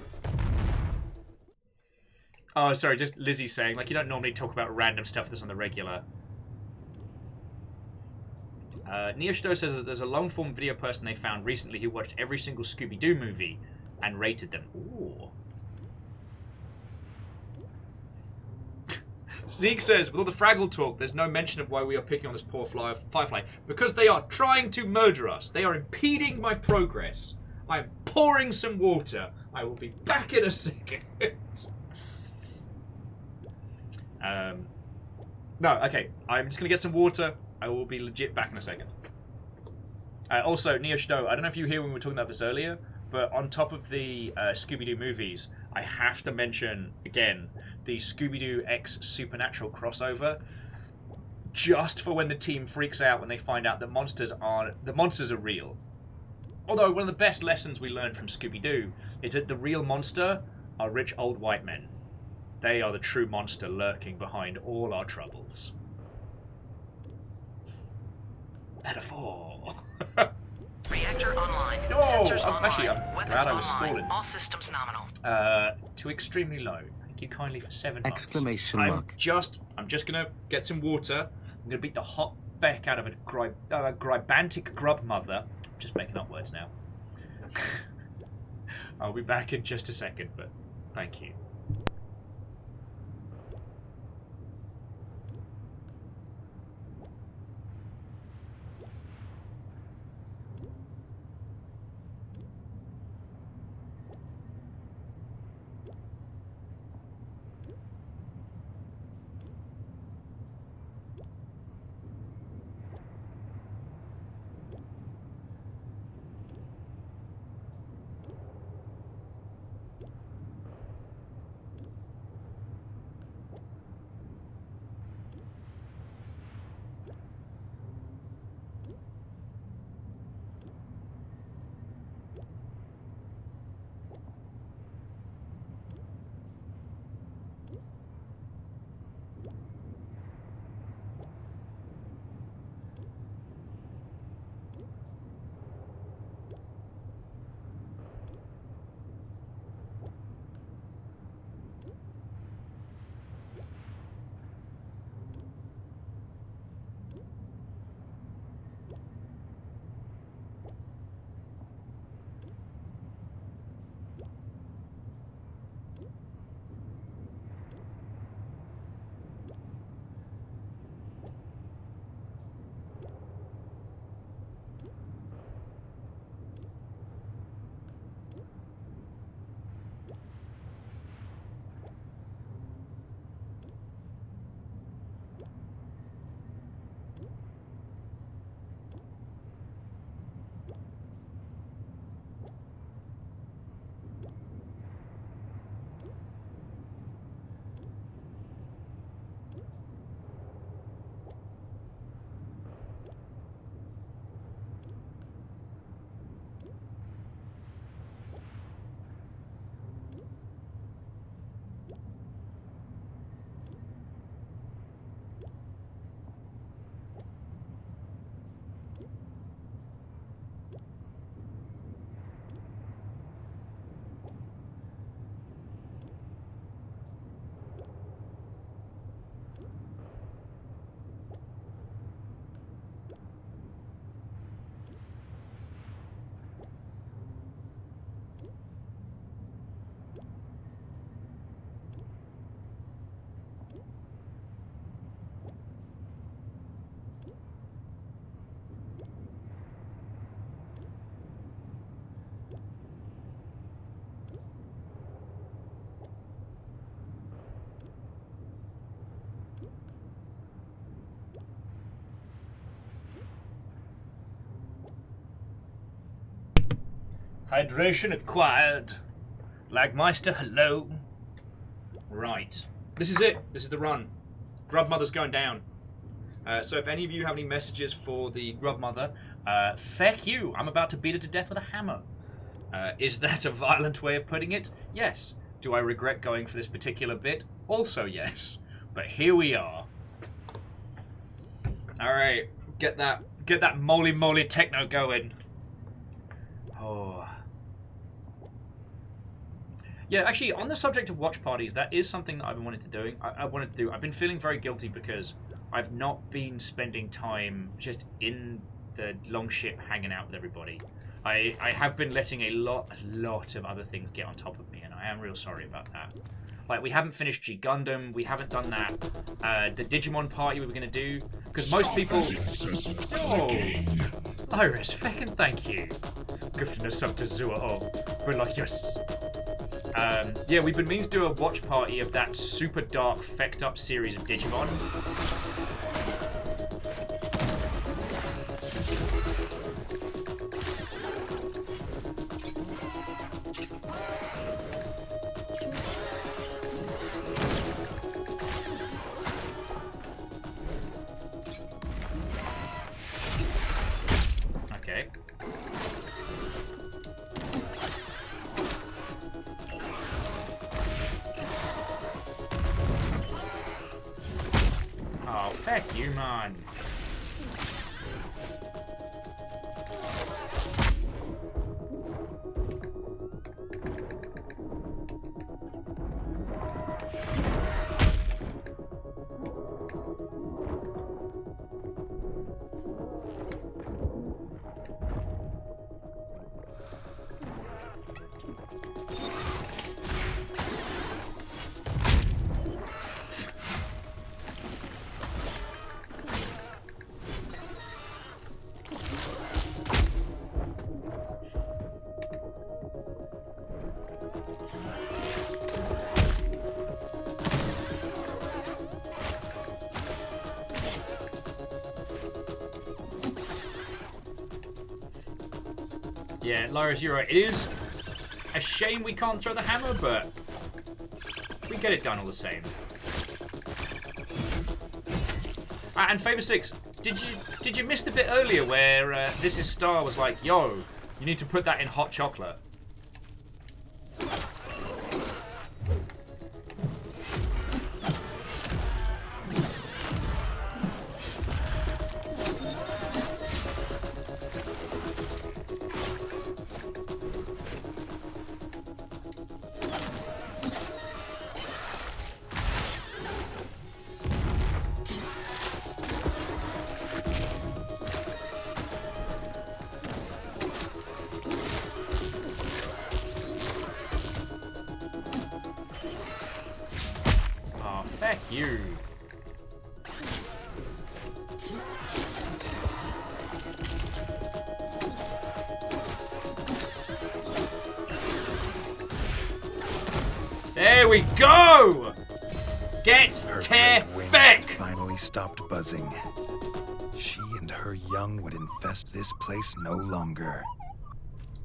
Oh, sorry, just Lizzie saying, like, you don't normally talk about random stuff that's on the regular. Neoshto says that there's a long-form video person they found recently who watched every single Scooby-Doo movie and rated them. Ooh. Zeke says, with all the Fraggle talk, there's no mention of why we are picking on this poor Firefly. Because they are trying to murder us. They are impeding my progress. I am pouring some water. I will be back in a second. No, okay. I'm just going to get some water. I will be legit back in a second. Also, Neo Shdo, I don't know if you hear when we were talking about this earlier, but on top of the Scooby-Doo movies, I have to mention, again, the Scooby-Doo X Supernatural crossover, just for when the team freaks out when they find out that monsters are real. Although, one of the best lessons we learned from Scooby-Doo is that the real monster are rich old white men. They are the true monster lurking behind all our troubles. Metaphor. Reactor online. Oh, Sensors online. actually, I'm Weapons glad I was online. stalling. All systems nominal. To extremely low. Thank you kindly for 7 months. Exclamation I'm mark. just gonna get some water. I'm gonna beat the hot beck out of a gribantic grub mother. I'm just making up words now. I'll be back in just a second, but thank you. Hydration acquired. Lagmeister, hello. Right. This is it. This is the run. Grub Mother's going down. So if any of you have any messages for the Grub Mother, feck you. I'm about to beat her to death with a hammer. Is that a violent way of putting it? Yes. Do I regret going for this particular bit? Also yes. But here we are. Alright. Get that moly techno going. Oh. Yeah, actually, on the subject of watch parties, that is something that I've been wanting to do. I've been feeling very guilty because I've not been spending time just in the long ship hanging out with everybody. I have been letting a lot of other things get on top of me, and I am real sorry about that. Like, we haven't finished G Gundam, we haven't done that. The Digimon party we were going to do, because most people... Oh, Iris, feckin' thank you. Gifting us up to Zua. Oh, we're like, yes. Yeah, we've been meaning to do a watch party of that super dark, fecked up series of Digimon. Okay. Oh, feck you, man. Yeah, Lyra's, you're right. It is a shame we can't throw the hammer, but we get it done all the same. And Favor 6, did you miss the bit earlier where This Is Star was like, yo, you need to put that in hot chocolate? Heck you. There we go! Get tear back! Finally stopped buzzing. She and her young would infest this place no longer.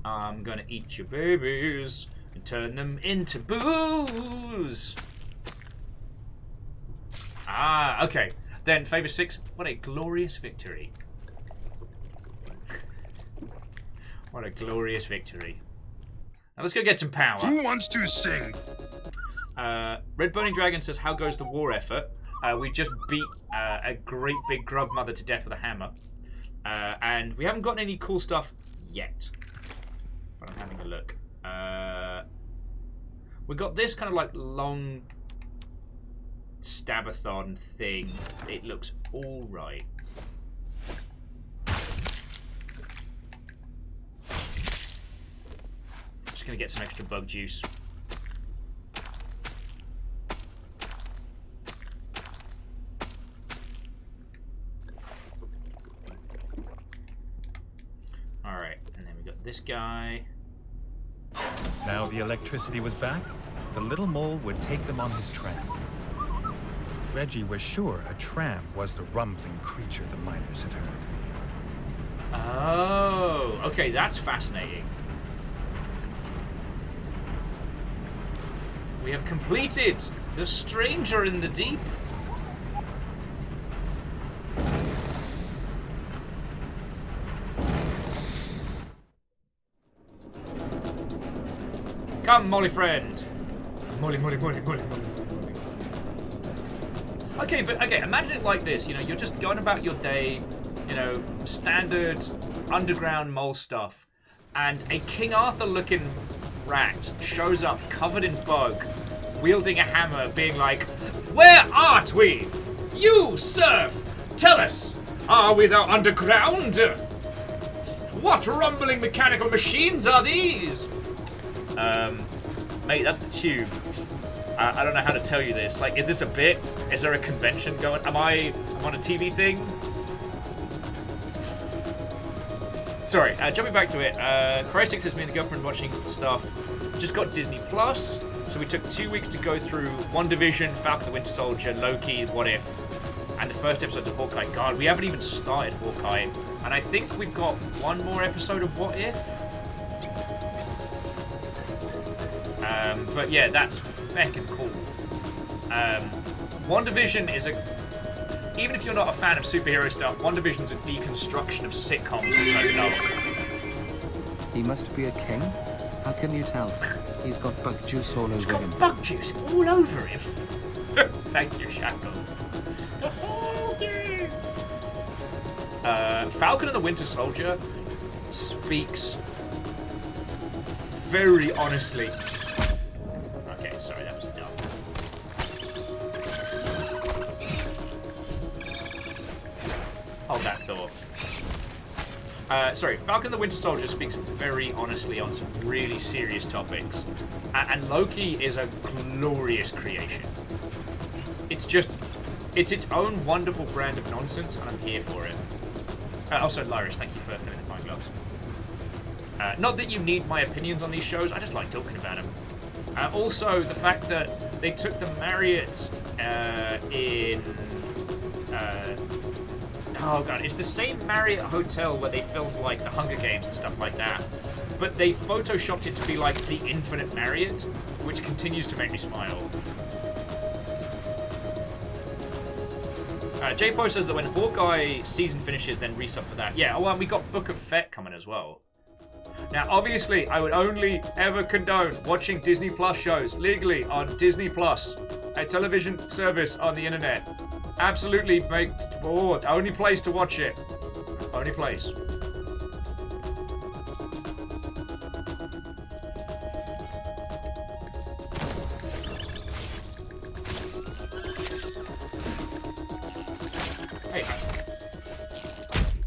I'm gonna eat your babies and turn them into booze. Ah, okay. Then, Favor 6, what a glorious victory. What a glorious victory. Now let's go get some power. Who wants to sing? Red Burning Dragon says, how goes the war effort? We just beat a great big grub mother to death with a hammer. And we haven't gotten any cool stuff yet. But I'm having a look. We got this kind of like long stabathon thing. It looks alright. Just gonna get some extra bug juice. Alright, and then we got this guy. Now the electricity was back, the little mole would take them on his tram. Reggie was sure a tram was the rumbling creature the miners had heard. Oh, okay, that's fascinating. We have completed the Stranger in the Deep. Come, Molly friend. Molly. Okay, but okay, imagine it like this. You know, you're just going about your day, you know, standard underground mole stuff, and a King Arthur-looking rat shows up covered in bug, wielding a hammer, being like, "Where art we? You, serf, tell us, are we thou underground? What rumbling mechanical machines are these?" Mate, that's the tube. I don't know how to tell you this. Like, is this a bit? Is there a convention going? Am I on a TV thing? Sorry, jumping back to it. Crytek says me and the girlfriend watching stuff. Just got Disney Plus, so we took 2 weeks to go through WandaVision, Falcon the Winter Soldier, Loki, What If, and the first episode of Hawkeye. God, we haven't even started Hawkeye, and I think we've got one more episode of What If. But yeah, that's feckin' cool. WandaVision is even if you're not a fan of superhero stuff, WandaVision's a deconstruction of sitcoms, which I love. He must be a king? How can you tell? He's got bug juice all He's over got him. bug juice all over him. Thank you, Shackle. The whole team! Falcon and the Winter Soldier speaks very honestly. Okay, sorry, that was dumb. Hold that thought. Sorry, Falcon the Winter Soldier speaks very honestly on some really serious topics. And Loki is a glorious creation. It's its own wonderful brand of nonsense, and I'm here for it. Also, Lyris, thank you for filling the pine gloves. Not that you need my opinions on these shows, I just like talking about them. Also, the fact that they took the Marriott in... oh god, it's the same Marriott hotel where they filmed like the Hunger Games and stuff like that, but they photoshopped it to be like the Infinite Marriott, which continues to make me smile. J-Po says that when Hawkeye season finishes, then resub for that. Yeah, well, we got Book of Fett coming as well. Now, obviously, I would only ever condone watching Disney Plus shows legally on Disney Plus, a television service on the internet. Absolutely, mate. Oh, only place to watch it. Only place. Hey.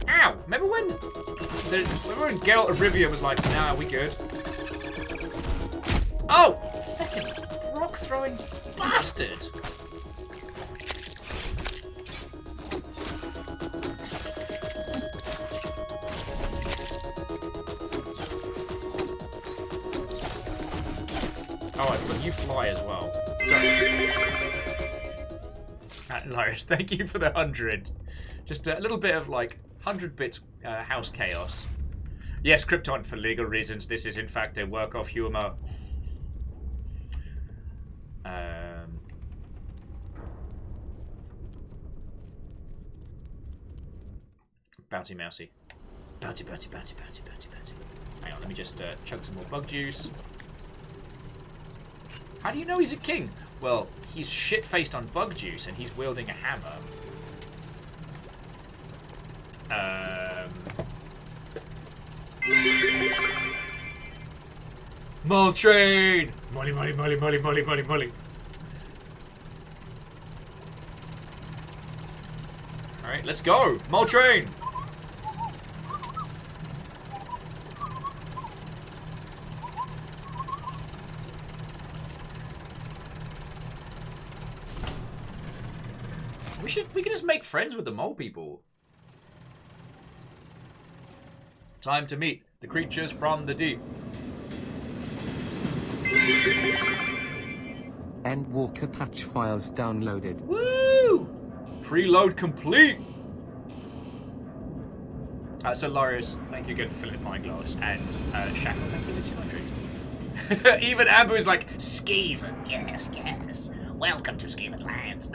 Ow! Remember when Geralt of Rivia was like, nah, we good? Oh! Fucking rock throwing bastard! Oh, I forgot you fly as well. Sorry. Lyris, thank you for the 100. Just a little bit of like 100 bits house chaos. Yes, Krypton, for legal reasons, this is in fact a work of humor. Bouncy mousy. Bouncy, bouncy, bouncy, bouncy, bouncy, bouncy. Hang on, let me just chug some more bug juice. How do you know he's a king? Well, he's shit-faced on bug juice and he's wielding a hammer. Mole train! Molly, molly, molly, molly, molly, molly, molly. Alright, let's go! Mole train! We can just make friends with the mole people. Time to meet the creatures from the deep. Endwalker patch files downloaded. Woo! Preload complete. So Larius, thank you again for filling the pine glass, and Shackle, thank you for the 200. Even Amber's like, Skaven. Yes, yes. Welcome to Skaven Lands.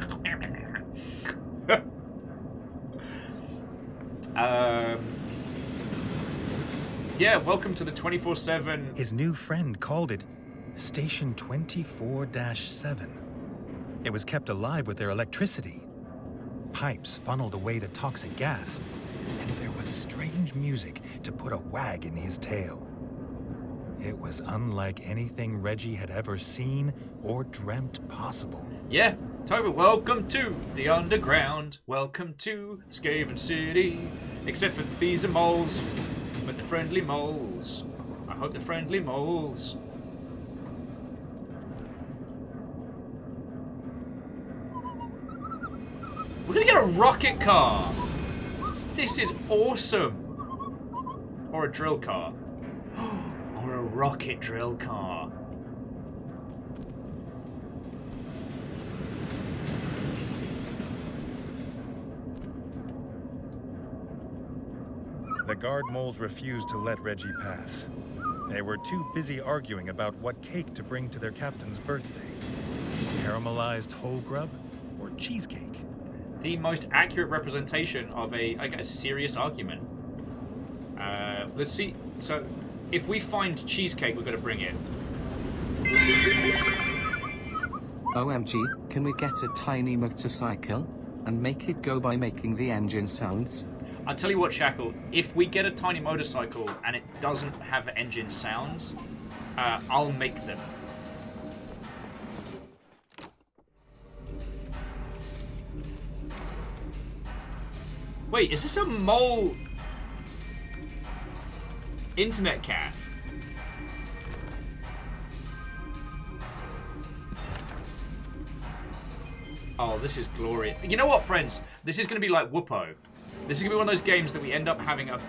Yeah, welcome to the 24/7. His new friend called it Station 24-7. It was kept alive with their electricity. Pipes funneled away the toxic gas, and there was strange music to put a wag in his tail. It was unlike anything Reggie had ever seen or dreamt possible. Yeah, totally. Welcome to the underground. Welcome to Skaven City. Except for these are moles, but they're friendly moles. I hope they're friendly moles. We're gonna get a rocket car. This is awesome. Or a drill car. Or a rocket drill car. The guard moles refused to let Reggie pass. They were too busy arguing about what cake to bring to their captain's birthday. Caramelized whole grub or cheesecake? The most accurate representation of a serious argument. Let's see. So, if we find cheesecake, we're going to bring it. OMG, can we get a tiny motorcycle and make it go by making the engine sounds? I'll tell you what, Shackle. If we get a tiny motorcycle and it doesn't have engine sounds, I'll make them. Wait, is this a mole internet calf? Oh, this is glorious. You know what, friends? This is going to be like Whoopo. This is going to be one of those games that we end up having a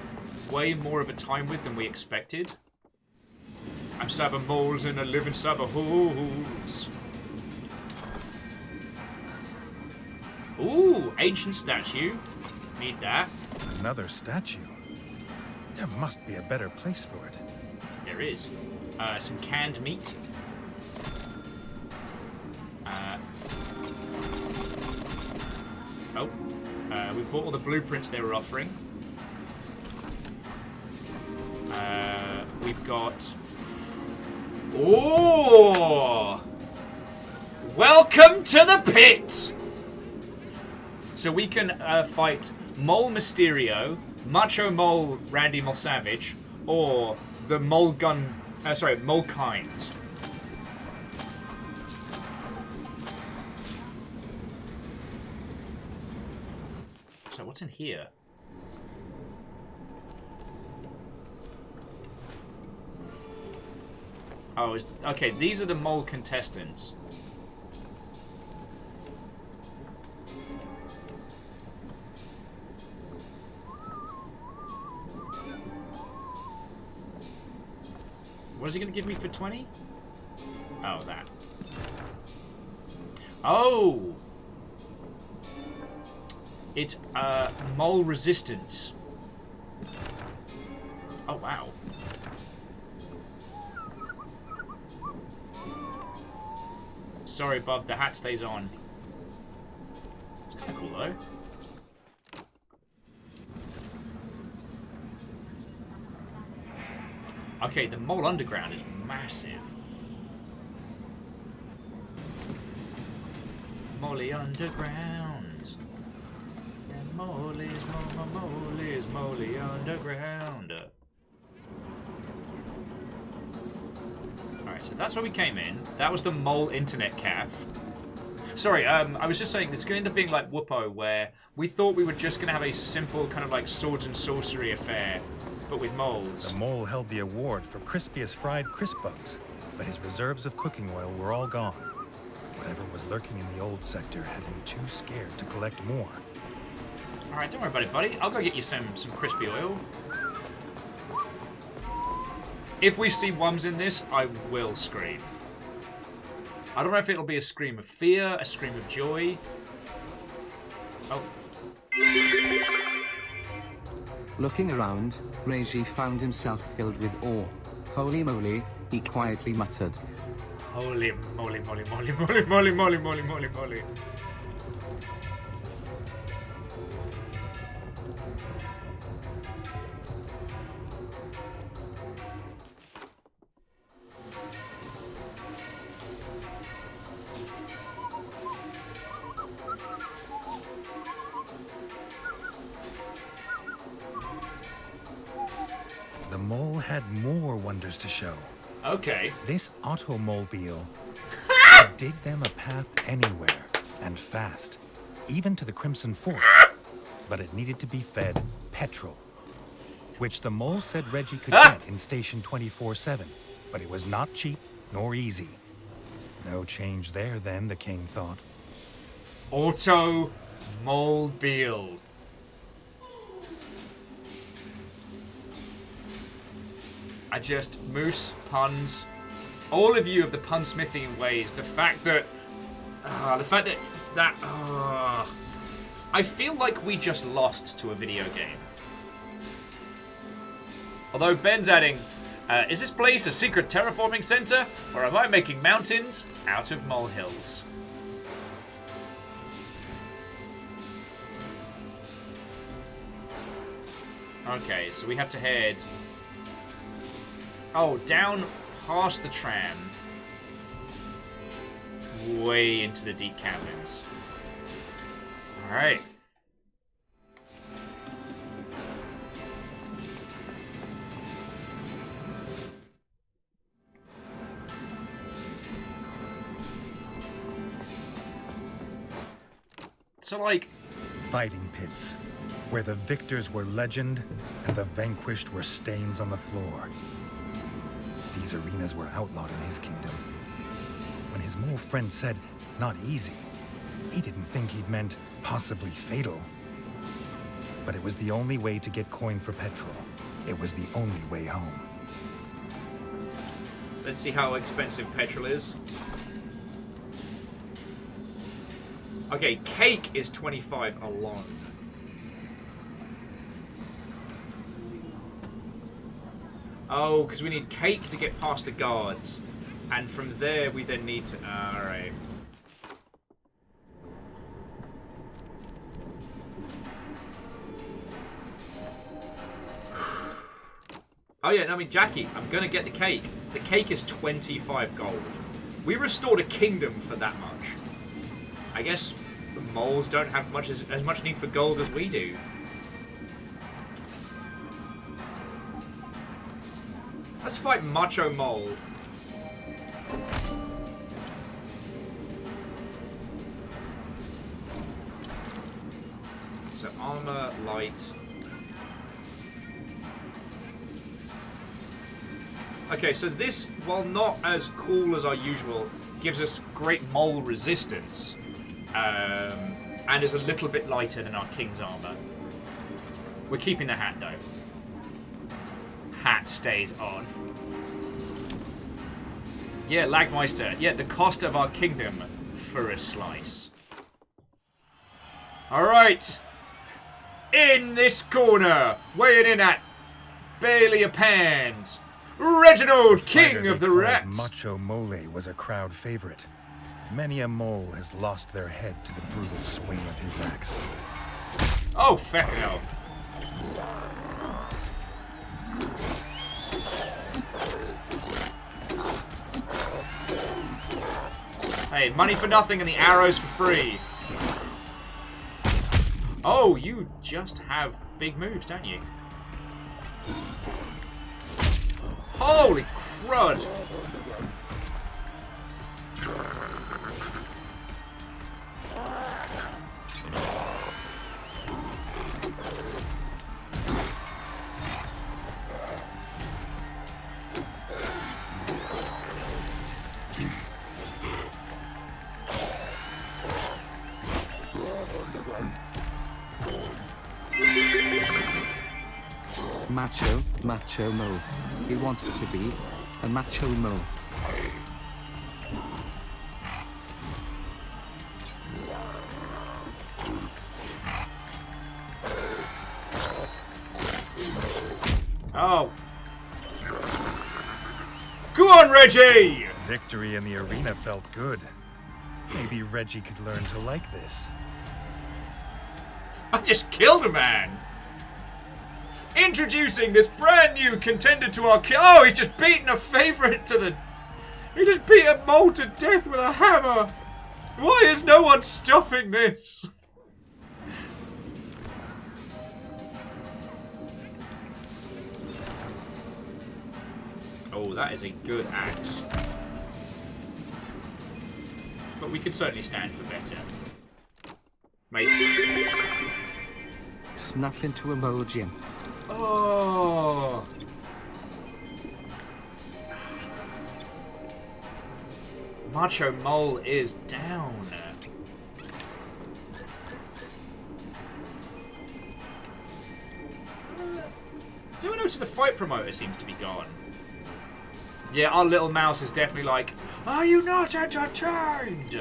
way more of a time with than we expected. I'm Sabba moles and I live in Sabba holes. Ooh, ancient statue. Need that. Another statue? There must be a better place for it. There is. Some canned meat. We've bought all the blueprints they were offering. We've got... Oh! Welcome to the pit! So we can fight Mole Mysterio, Macho Mole Randy Molsavage, or the Mole Gun... Mole Kind. So what's in here? Oh, okay, these are the mole contestants. What is he going to give me for 20? Oh, that. Oh! It's, mole resistance. Oh, wow. Sorry, Bob, the hat stays on. It's kind of cool, though. Okay, the mole underground is massive. Molly underground. And Molly's Molly underground. Alright, so that's where we came in. That was the mole internet calf. Sorry, I was just saying, this is going to end up being like Whoopo, where we thought we were just going to have a simple kind of like swords and sorcery affair, but with moles. The mole held the award for crispiest fried crisp bugs, but his reserves of cooking oil were all gone. Whatever was lurking in the old sector had him too scared to collect more. Alright, don't worry about it, buddy. I'll go get you some crispy oil. If we see Wums in this, I will scream. I don't know if it'll be a scream of fear, a scream of joy. Oh. Looking around, Reggie found himself filled with awe. Holy moly, he quietly muttered. Holy moly, moly, moly, moly, moly, moly, moly, moly, moly. The mole had more wonders to show. Okay. This automobile could dig them a path anywhere, and fast, even to the Crimson Fort. But it needed to be fed petrol, which the mole said Reggie could get in Station 24/7, but it was not cheap nor easy. No change there then, the king thought. Automobile. Moose, puns. All of you have the pun-smithing ways. The fact that I feel like we just lost to a video game. Although Ben's adding, is this place a secret terraforming center? Or am I making mountains out of molehills? Okay, so we have to head... Oh, down past the tram. Way into the deep caverns. Alright. So, like... Fighting pits, where the victors were legend and the vanquished were stains on the floor. These arenas were outlawed in his kingdom. When his mole friend said, not easy, he didn't think he'd meant possibly fatal. But it was the only way to get coin for petrol. It was the only way home. Let's see how expensive petrol is. Okay, cake is 25 alone. Oh, because we need cake to get past the guards. And from there, we then need to... Alright. Oh yeah, no, I mean, Jackie, I'm going to get the cake. The cake is 25 gold. We restored a kingdom for that much. I guess the moles don't have as much need for gold as we do. Let's fight Macho Mole. So armor, light. Okay, so this, while not as cool as our usual, gives us great mole resistance. And is a little bit lighter than our king's armor. We're keeping the hat though. Hat stays on. Yeah, Lagmeister. Yeah, the cost of our kingdom for a slice. Alright. In this corner, weighing in at barely a pound, Reginald, King of the Rats. Macho Mole was a crowd favorite. Many a mole has lost their head to the brutal swing of his axe. Oh, feck no. Hey, money for nothing and the arrows for free. Oh, you just have big moves, don't you? Holy crud! Macho Mo. He wants to be a Macho Mo. Oh. Go on, Reggie! Victory in the arena felt good. Maybe Reggie could learn to like this. I just killed a man! Introducing this brand new contender to our Oh, he's just beaten a favourite to the... He just beat a mole to death with a hammer! Why is no one stopping this? Oh, that is a good axe. But we could certainly stand for better. Mate. Snap into a mole gym. Oh. Macho Mole is down. Do I notice the fight promoter seems to be gone? Yeah, our little mouse is definitely like, are you not entertained?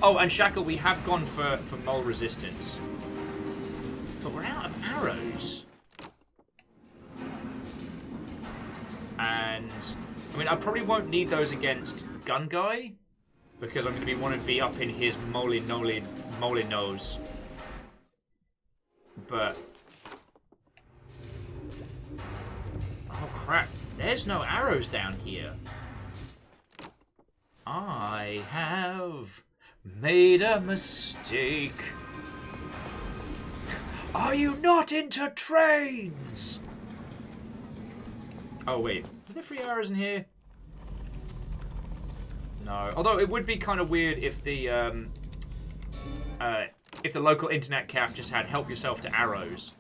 Oh, and Shackle, we have gone for mole resistance. But we're out of arrows. And, I mean, I probably won't need those against Gun Guy, because I'm going to want to be up in his moly nose. But... oh, crap. There's no arrows down here. I have... made a mistake. Are you not into trains? Oh wait, are there 3 arrows in here? No. Although it would be kind of weird if the local internet cafe just had help yourself to arrows.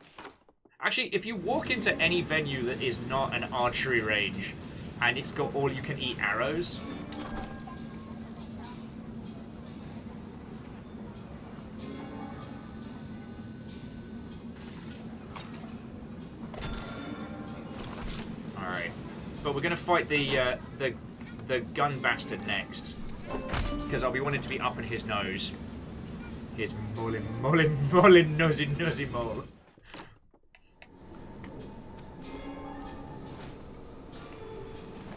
Actually, if you walk into any venue that is not an archery range and it's got all you can eat arrows. But we're going to fight the gun bastard next. Because I'll be wanting to be up in his nose. His nosy mole.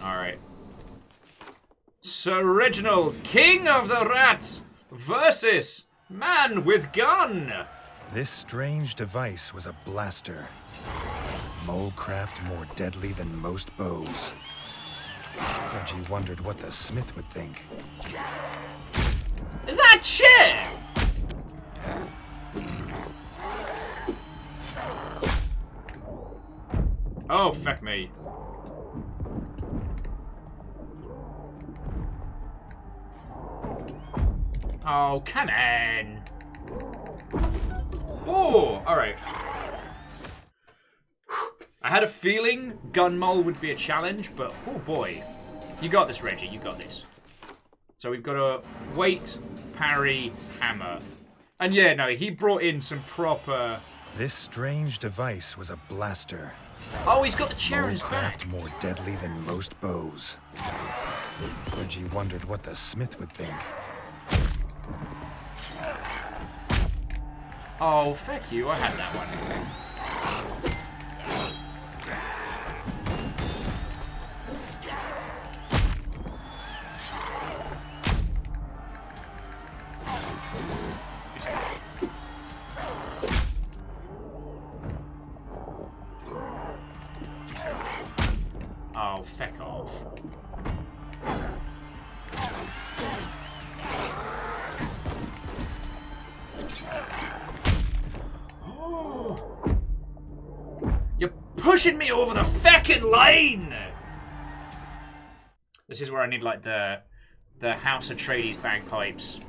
Alright. Sir Reginald, King of the Rats, versus Man with Gun. This strange device was a blaster. Molecraft more deadly than most bows. Reggie wondered what the smith would think. Is that a chair? Oh, fuck me. Oh, come on. Oh, alright. I had a feeling Gun Mole would be a challenge, but oh boy. You got this, Reggie, you got this. So we've got a weight, parry, hammer. And yeah, no, he brought in some proper... This strange device was a blaster. Oh, he's got the chair in his back. Molecraft more deadly than most bows. Reggie wondered what the smith would think. Oh, fuck you, I had that one. Oh, feck off. You're pushing me over the feckin' line! This is where I need, like, the House Atreides bagpipes.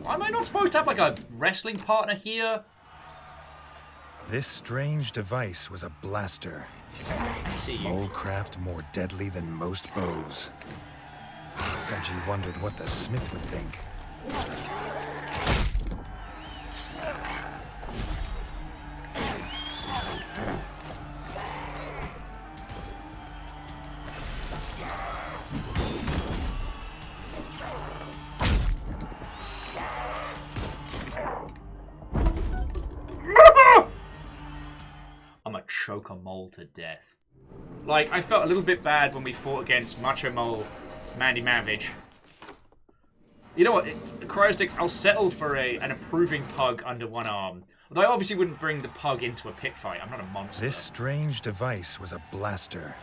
Am I not supposed to have, like, a wrestling partner here? This strange device was a blaster. I see you. Molecraft more deadly than most bows. Reggie wondered what the smith would think. choke a mole to death. Like, I felt a little bit bad when we fought against Macho Mole, Mandy Mavage. You know what? Cryosticks, I'll settle for an approving pug under one arm. Although I obviously wouldn't bring the pug into a pit fight. I'm not a monster. This strange device was a blaster.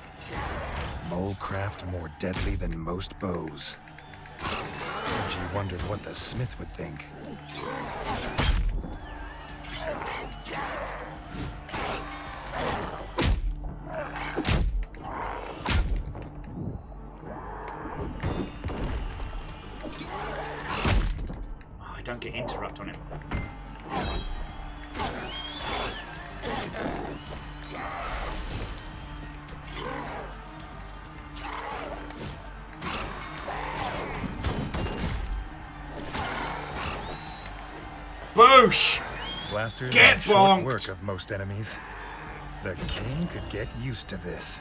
Molecraft more deadly than most bows. She wondered what the smith would think. I don't get interrupt on him. Boosh! Blasters Get are short bonked! work of most enemies. The king could get used to this.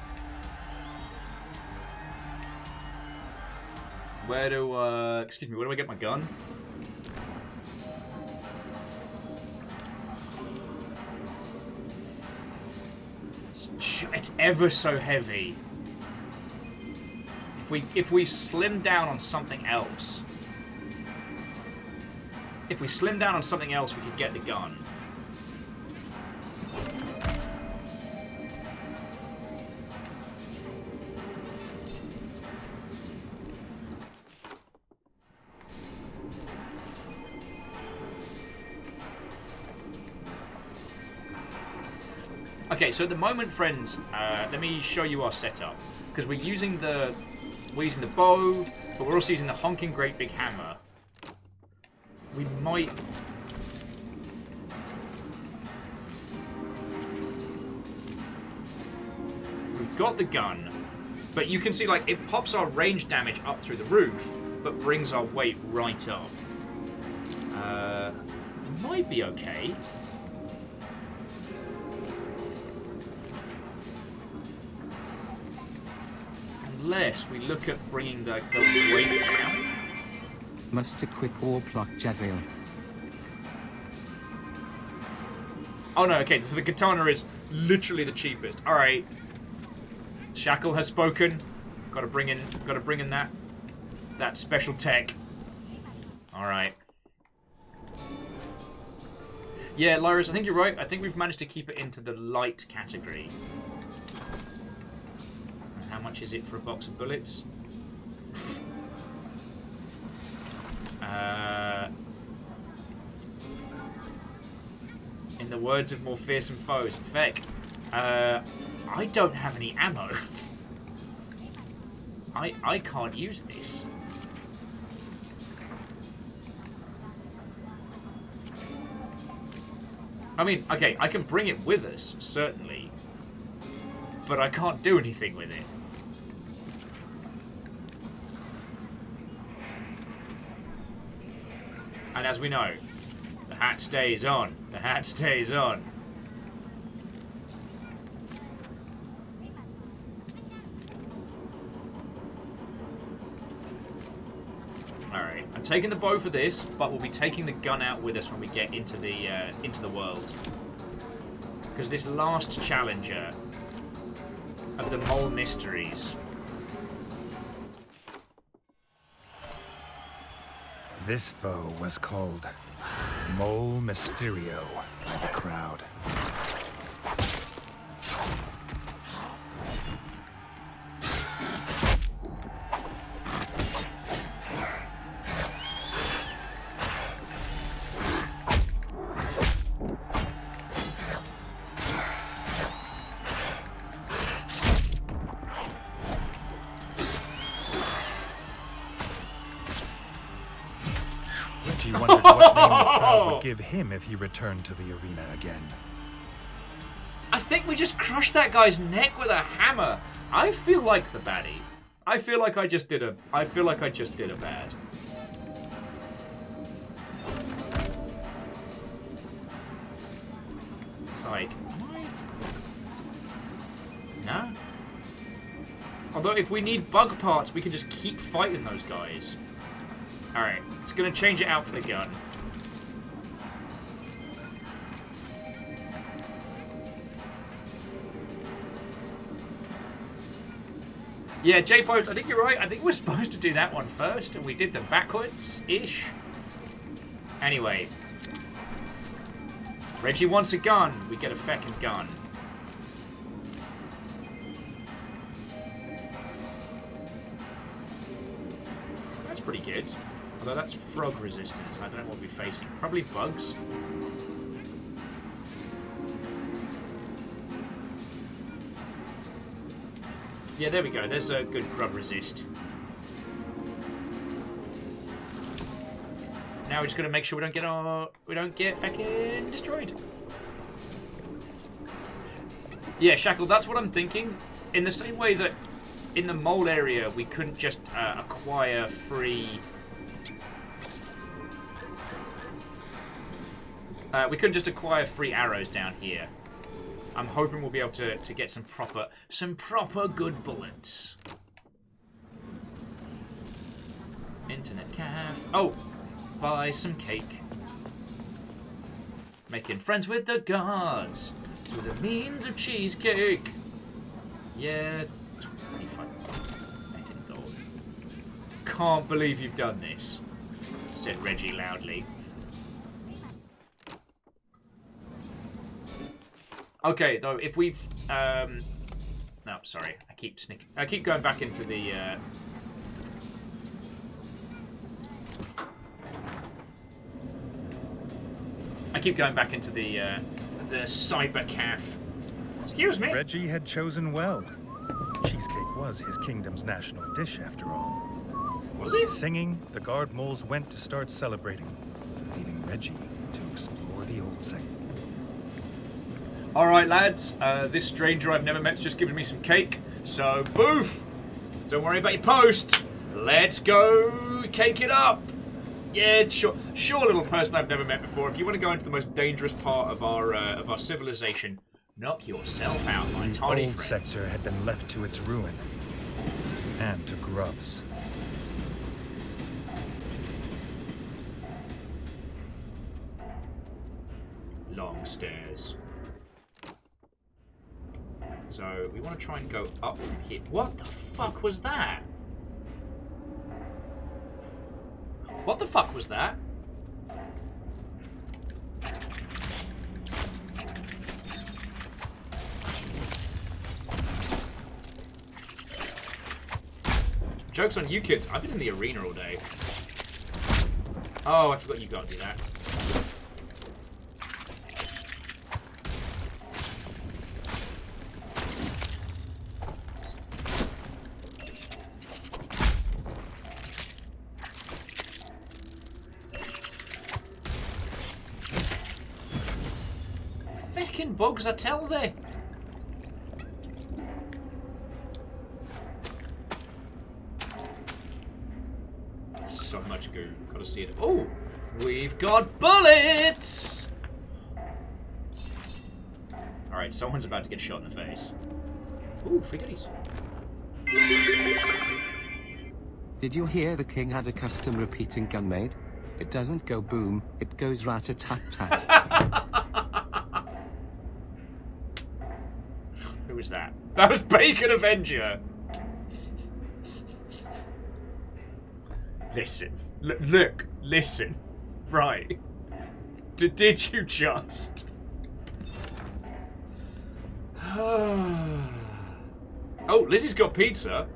Where do, excuse me, where do I get my gun? It's ever so heavy. If we slim down on something else. If we slim down on something else, we could get the gun. Okay, so at the moment, friends, let me show you our setup. Because we're using the bow, but we're also using the honking great big hammer. We might... We've got the gun, but you can see, like, it pops our range damage up through the roof, but brings our weight right up. Might be okay. Unless we look at bringing the weight down. Must equip or pluck Jazil. Oh no, okay, so the katana is literally the cheapest. Alright. Shackle has spoken. Gotta bring in that special tech. Alright. Yeah, Lyris, I think you're right. I think we've managed to keep it into the light category. And how much is it for a box of bullets? In the words of more fearsome foes, Feck, I don't have any ammo. I can't use this. I mean, okay, I can bring it with us, certainly, but I can't do anything with it. And as we know, the hat stays on. The hat stays on. Alright, I'm taking the bow for this, but we'll be taking the gun out with us when we get into the world. Because this last challenger of the Mole Mysteries... This foe was called Mole Mysterio by the crowd. She wondered what name the crowd would give him if he returned to the arena again. I think we just crushed that guy's neck with a hammer. I feel like the baddie. I feel like I just did a bad. It's like, nah. Although if we need bug parts, we can just keep fighting those guys. Alright, it's gonna change it out for the gun. Yeah, J-Pipes, I think you're right. I think we're supposed to do that one first, and we did them backwards-ish. Anyway. Reggie wants a gun. We get a feckin' gun. That's pretty good. Although that's frog resistance. I don't know what we're facing. Probably bugs. Yeah, there we go. There's a good grub resist. Now we're just gonna make sure we don't get fucking destroyed. Yeah, Shackle, that's what I'm thinking. In the same way that in the mole area we couldn't just acquire free. We couldn't just acquire free arrows down here. I'm hoping we'll be able to get some proper good bullets. Internet calf. Oh, buy some cake. Making friends with the guards through the means of cheesecake. Yeah, 25 fucking gold. Can't believe you've done this, said Reggie loudly. Okay, though, if we've no, sorry, I keep going back into the cyber calf. Excuse me. Reggie had chosen well. Cheesecake was his kingdom's national dish, after all. Was it? Singing, the guard moles went to start celebrating, leaving Reggie to explore the old sector. Alright, lads, this stranger I've never met's just given me some cake, so boof! Don't worry about your post. Let's go cake it up! Yeah, sure, little person I've never met before. If you want to go into the most dangerous part of our civilization, knock yourself out, my tiny The old friend. sector had been left to its ruin, and to grubs. Long stairs. So, we want to try and go up from here. What the fuck was that? What the fuck was that? Joke's on you kids. I've been in the arena all day. Oh, I forgot you gotta do that. Feckin' bugs, I tell thee. So much goo. Gotta see it. Oh, we've got bullets. All right, someone's about to get shot in the face. Ooh, free goodies. Did you hear the king had a custom repeating gun made? It doesn't go boom, it goes rat-a-tat-tat. Who was that? That was Bacon Avenger. Listen. Look. Listen. Right. Did you just... Oh, Lizzie's got pizza.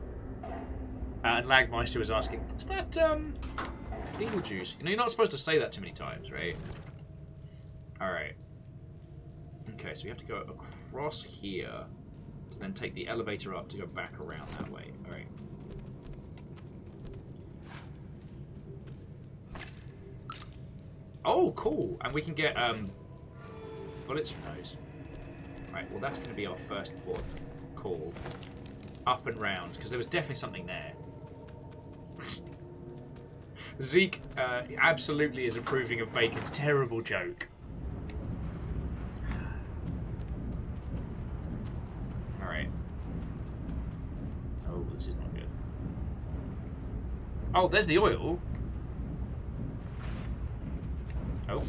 And Lagmeister was asking, is that, Beetlejuice? You know, you're not supposed to say that too many times, right? Alright. Okay, so we have to go across here to then take the elevator up to go back around that way. Alright. Oh, cool. And we can get, bullets from those. Right, well, that's going to be our first port call. Up and round, because there was definitely something there. Zeke absolutely is approving of Bacon's terrible joke. Alright. Oh, this is not good. Oh, there's the oil. Oh.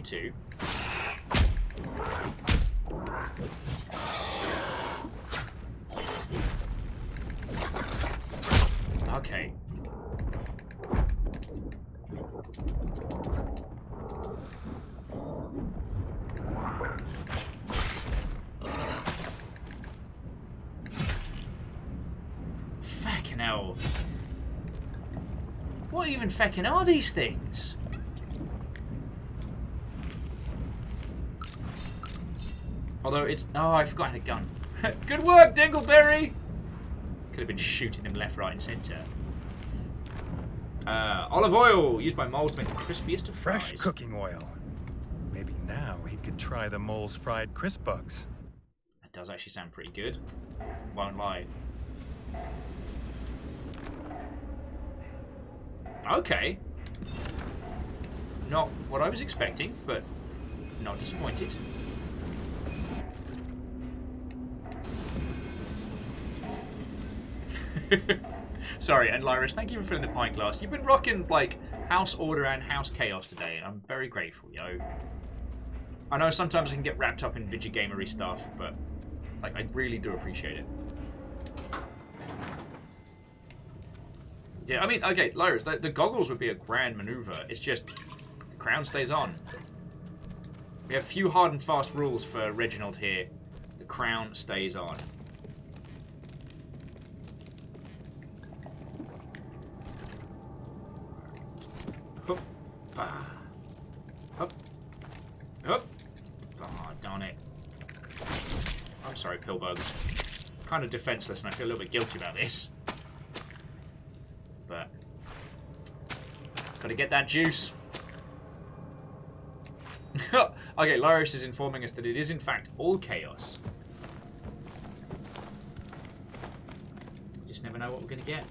to. Okay. Fucking hell. What even feckin' are these things? Although it's... Oh, I forgot I had a gun. Good work, Dingleberry! Could have been shooting them left, right, and centre. Olive oil, used by moles to make the crispiest of fries. Fresh cooking oil. Maybe now he could try the mole's fried crisp bugs. That does actually sound pretty good. Won't lie. Okay. Not what I was expecting, but not disappointed. Sorry, and Lyris, thank you for filling the pint glass. You've been rocking, like, house order and house chaos today, and I'm very grateful, yo. I know sometimes I can get wrapped up in video gamery stuff, but, like, I really do appreciate it. Yeah, I mean, okay, Lyris, the goggles would be a grand maneuver. It's just, the crown stays on. We have few hard and fast rules for Reginald here. The crown stays on. Hup. Ah. Hup. Hup. Oh, darn it. I'm sorry, pillbugs. Kind of defenseless, and I feel a little bit guilty about this. But gotta get that juice. Okay, Lyris is informing us that it is in fact all chaos. We just never know what we're gonna get.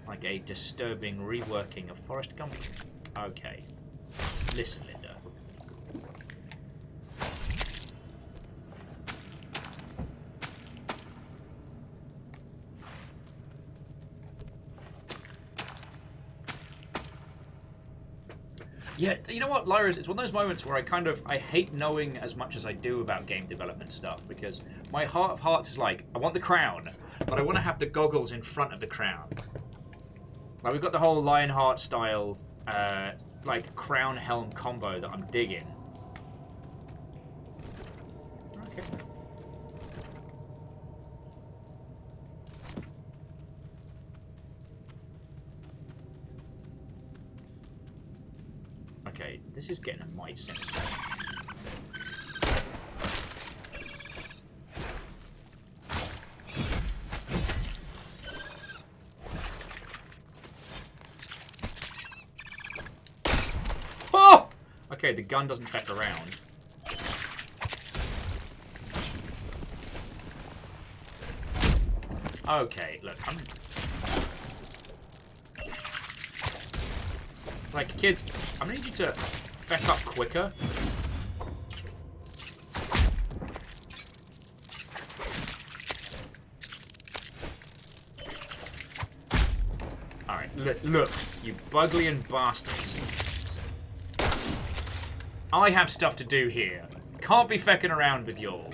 Like a disturbing reworking of Forrest Gump. Okay. Listen, Linda. Yeah, you know what, Lyris? It's one of those moments where I hate knowing as much as I do about game development stuff, because my heart of hearts is like, I want the crown, but I want to have the goggles in front of the crown. Like, we've got the whole Lionheart style, like, crown helm combo that I'm digging. Okay. Okay, this is getting a mighty sinister. Oh! Okay, the gun doesn't feck around. Okay, look, like, kids, I'm gonna need you to feck up quicker. Alright, look, you Buglian bastards. I have stuff to do here. Can't be fecking around with y'all.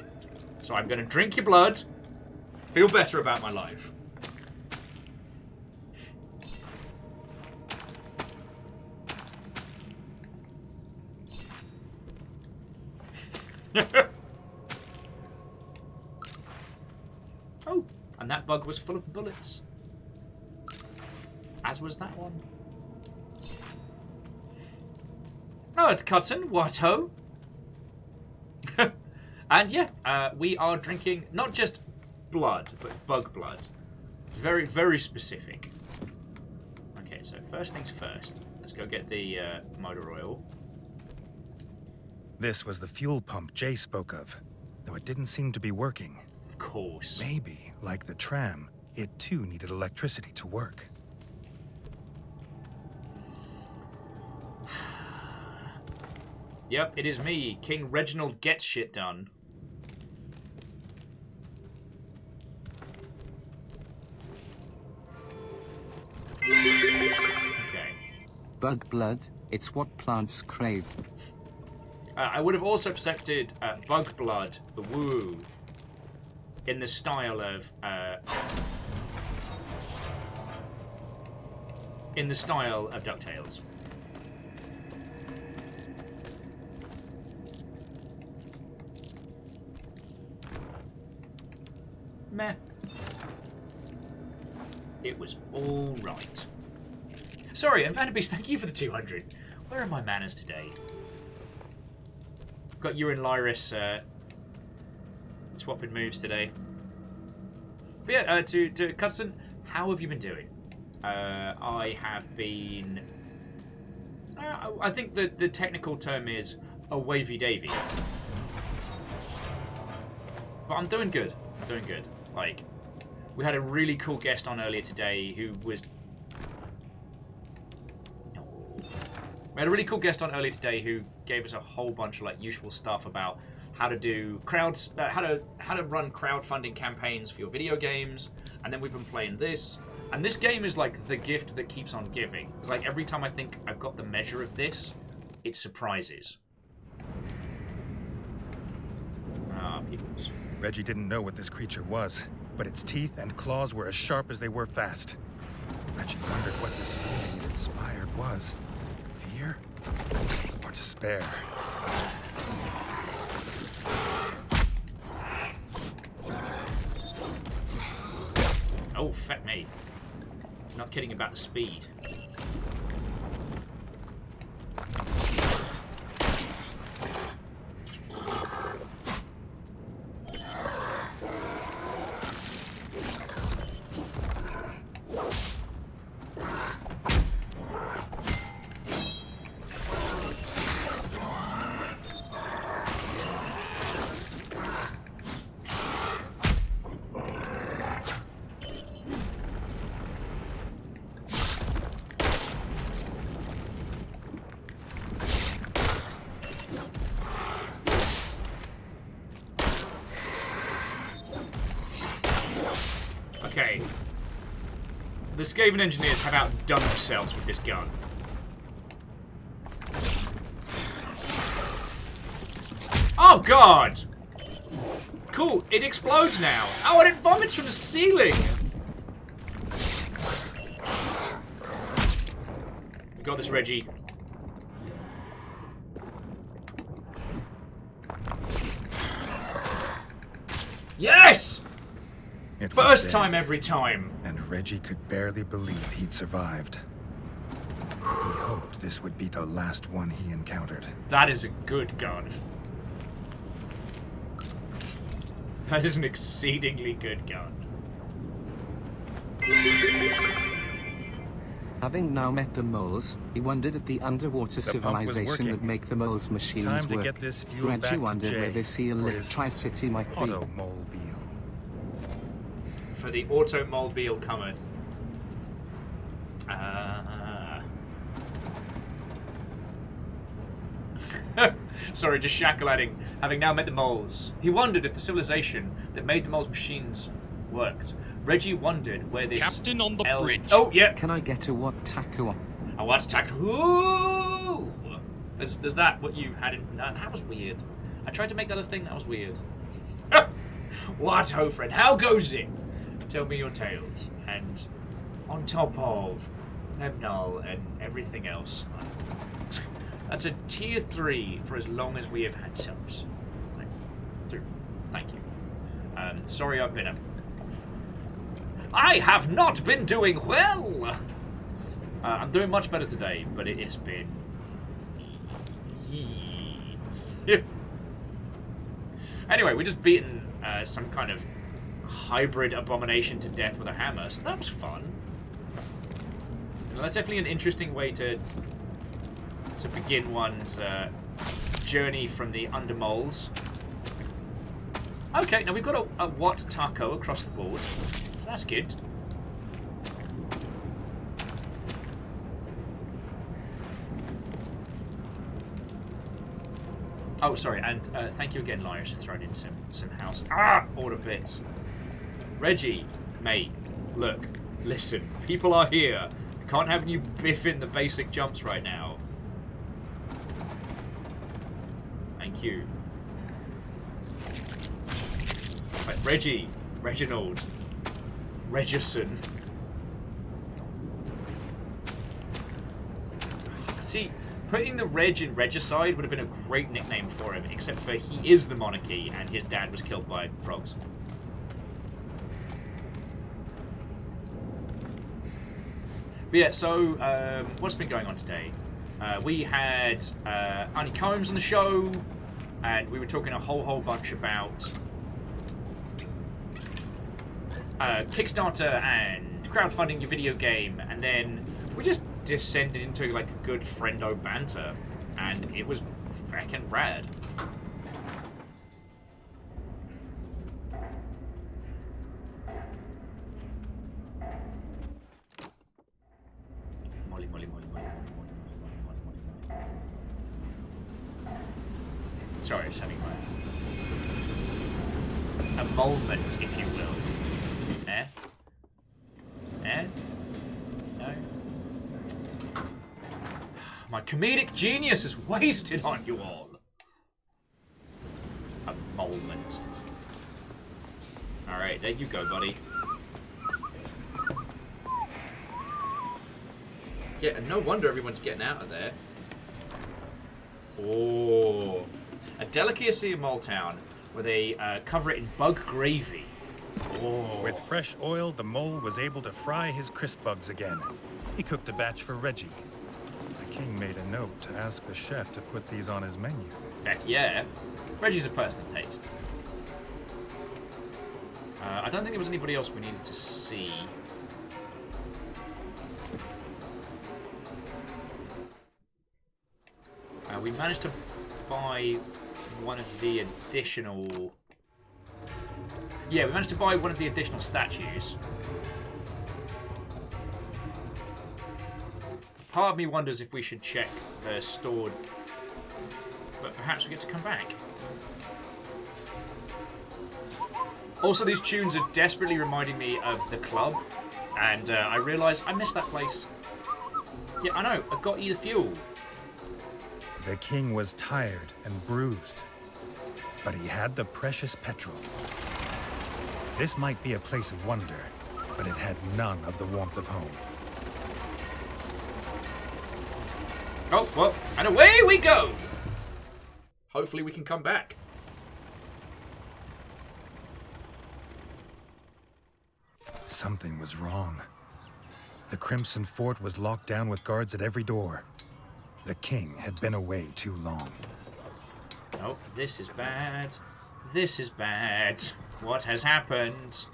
So I'm gonna drink your blood, feel better about my life. Oh, and that bug was full of bullets. As was that one. Oh, it's Cudson. What-ho? And yeah, we are drinking not just blood, but bug blood. Very, very specific. Okay, so first things first. Let's go get the motor oil. This was the fuel pump Jay spoke of, though it didn't seem to be working. Of course. Maybe, like the tram, it too needed electricity to work. Yep, it is me, King Reginald Gets Shit Done. Okay. bug blood, it's what plants crave. I would have also accepted bug blood, the woo, in the style of DuckTales. Meh. It was all right. Sorry, and Vanderbeest, thank you for the 200. Where are my manners today? Got you and Lyris swapping moves today. But yeah, to Cudson, how have you been doing? I have been... I think the technical term is a wavy-davy. But I'm doing good. I'm doing good. Like, we had a really cool guest on earlier today who was... We had a really cool guest on earlier today who gave us a whole bunch of like useful stuff about how to do how to run crowdfunding campaigns for your video games. And then we've been playing this, and this game is like the gift that keeps on giving. It's like every time I think I've got the measure of this, it surprises. Ah, peoples. Reggie didn't know what this creature was, but its teeth and claws were as sharp as they were fast. Reggie wondered what this feeling it inspired was. Fear or despair? Oh, fat me. Not kidding about the speed. Okay. The Skaven engineers have outdone themselves with this gun. Oh god! Cool, it explodes now. Oh, and it vomits from the ceiling! We got this, Reggie. Yes! It was First dead, time every time. and Reggie could barely believe he'd survived. He hoped this would be the last one he encountered. That is a good gun. That is an exceedingly good gun. Having now met the moles, he wondered at the underwater The pump was civilization that working. make the moles' machines Time to work. get this fuel Reggie back to wondered Jay where this seal for lit his Tri-City might be. Automobile. For the automobile cometh. Sorry, just shackle-adding. Having now met the moles, he wondered if the civilization that made the moles' machines worked. Reggie wondered where this... Captain on the bridge. Oh, yeah. Can I get a what taco? A what taco? Ooh! Is that what you had in... That was weird. I tried to make that a thing. That was weird. What, ho, friend? How goes it? Tell me your tales. And on top of Nebnal and everything else. That's a tier 3 for as long as we have had subs. Thank you. Sorry I've been I have not been doing well! I'm doing much better today, but it has been... Anyway, we just beaten some kind of hybrid abomination to death with a hammer, so that was fun. Well, that's definitely an interesting way to begin one's journey from the undermoles. Okay, now we've got a what taco across the board, so that's good. Oh, sorry, and thank you again, Lyris, for throwing in some house order bits. Reggie, mate, look, listen, people are here Can't have you biffing the basic jumps right now. Thank you. Right, Reggie. Reginald. Regison. See, putting the Reg in Regicide would have been a great nickname for him, except for he is the monarchy and his dad was killed by frogs. But yeah, so what's been going on today? We had Arnie Combs on the show, and we were talking a whole bunch about Kickstarter and crowdfunding your video game, and then we just descended into like a good friendo banter, and it was fucking rad. Sorry, just having a moment, if you will. Eh? Eh? No? My comedic genius is wasted on you all. A moment. Alright, there you go, buddy. Yeah, and no wonder everyone's getting out of there. Oh. A delicacy of Moletown, where they cover it in bug gravy. Oh. With fresh oil, the mole was able to fry his crisp bugs again. He cooked a batch for Reggie. The king made a note to ask the chef to put these on his menu. Heck yeah. Reggie's a personal taste. I don't think there was anybody else we needed to see. We managed to buy one of the additional... Yeah, we managed to buy one of the additional statues. Part of me wonders if we should check the stored... But perhaps we get to come back. Also, these tunes are desperately reminding me of the club. And I realise I missed that place. Yeah, I know. I got you the fuel. The king was tired and bruised, but he had the precious petrol. This might be a place of wonder, but it had none of the warmth of home. Oh, well, and away we go! Hopefully we can come back. Something was wrong. The Crimson Fort was locked down with guards at every door. The king had been away too long. Oh, this is bad. This is bad. What has happened?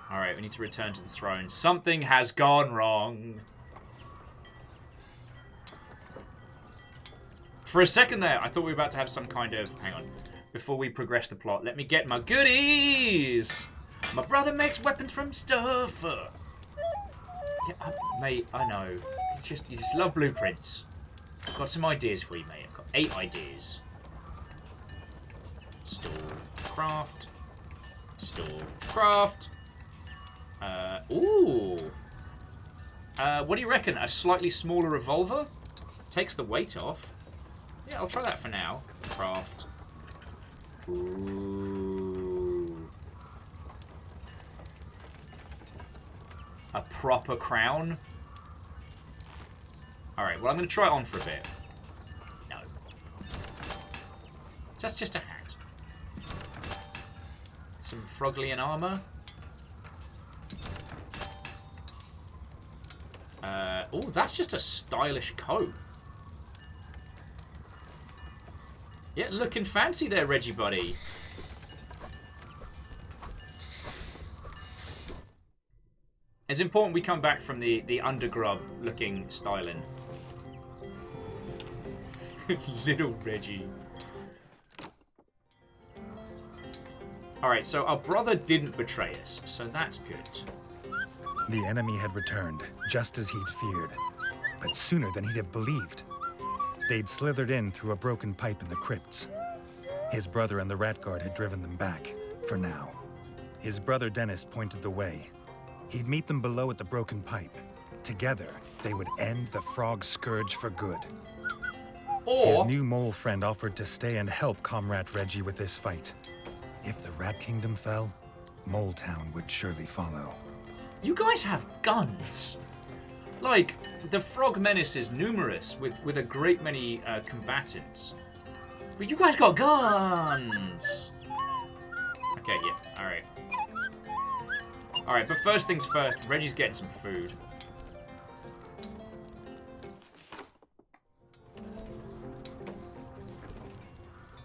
Alright, we need to return to the throne. Something has gone wrong. For a second there, I thought we were about to have some kind of... Hang on. Before we progress the plot, let me get my goodies! My brother makes weapons from stuff! Yeah, mate, I know. You just love blueprints. I've got some ideas for you, mate. I've got 8 ideas. Store, craft. Store, craft. Ooh. What do you reckon? A slightly smaller revolver? Takes the weight off. Yeah, I'll try that for now. Craft. Ooh. A proper crown? Alright, well I'm going to try it on for a bit. No. That's just a hat. Some Froglian armor. Oh, that's just a stylish coat. Yeah, looking fancy there, Reggie buddy. It's important we come back from the undergrub looking styling. Little Reggie. Alright, so our brother didn't betray us, so that's good. The enemy had returned, just as he'd feared, but sooner than he'd have believed. They'd slithered in through a broken pipe in the crypts. His brother and the Rat Guard had driven them back, for now. His brother Dennis pointed the way. He'd meet them below at the Broken Pipe. Together, they would end the Frog Scourge for good. His Or new mole friend offered to stay and help Comrade Reggie with this fight. If the Rat Kingdom fell, Mole Town would surely follow. you guys have guns. Like, the Frog Menace is numerous with a great many combatants. But you guys got guns! Okay, yeah, alright. Alright, but first things first, Reggie's getting some food.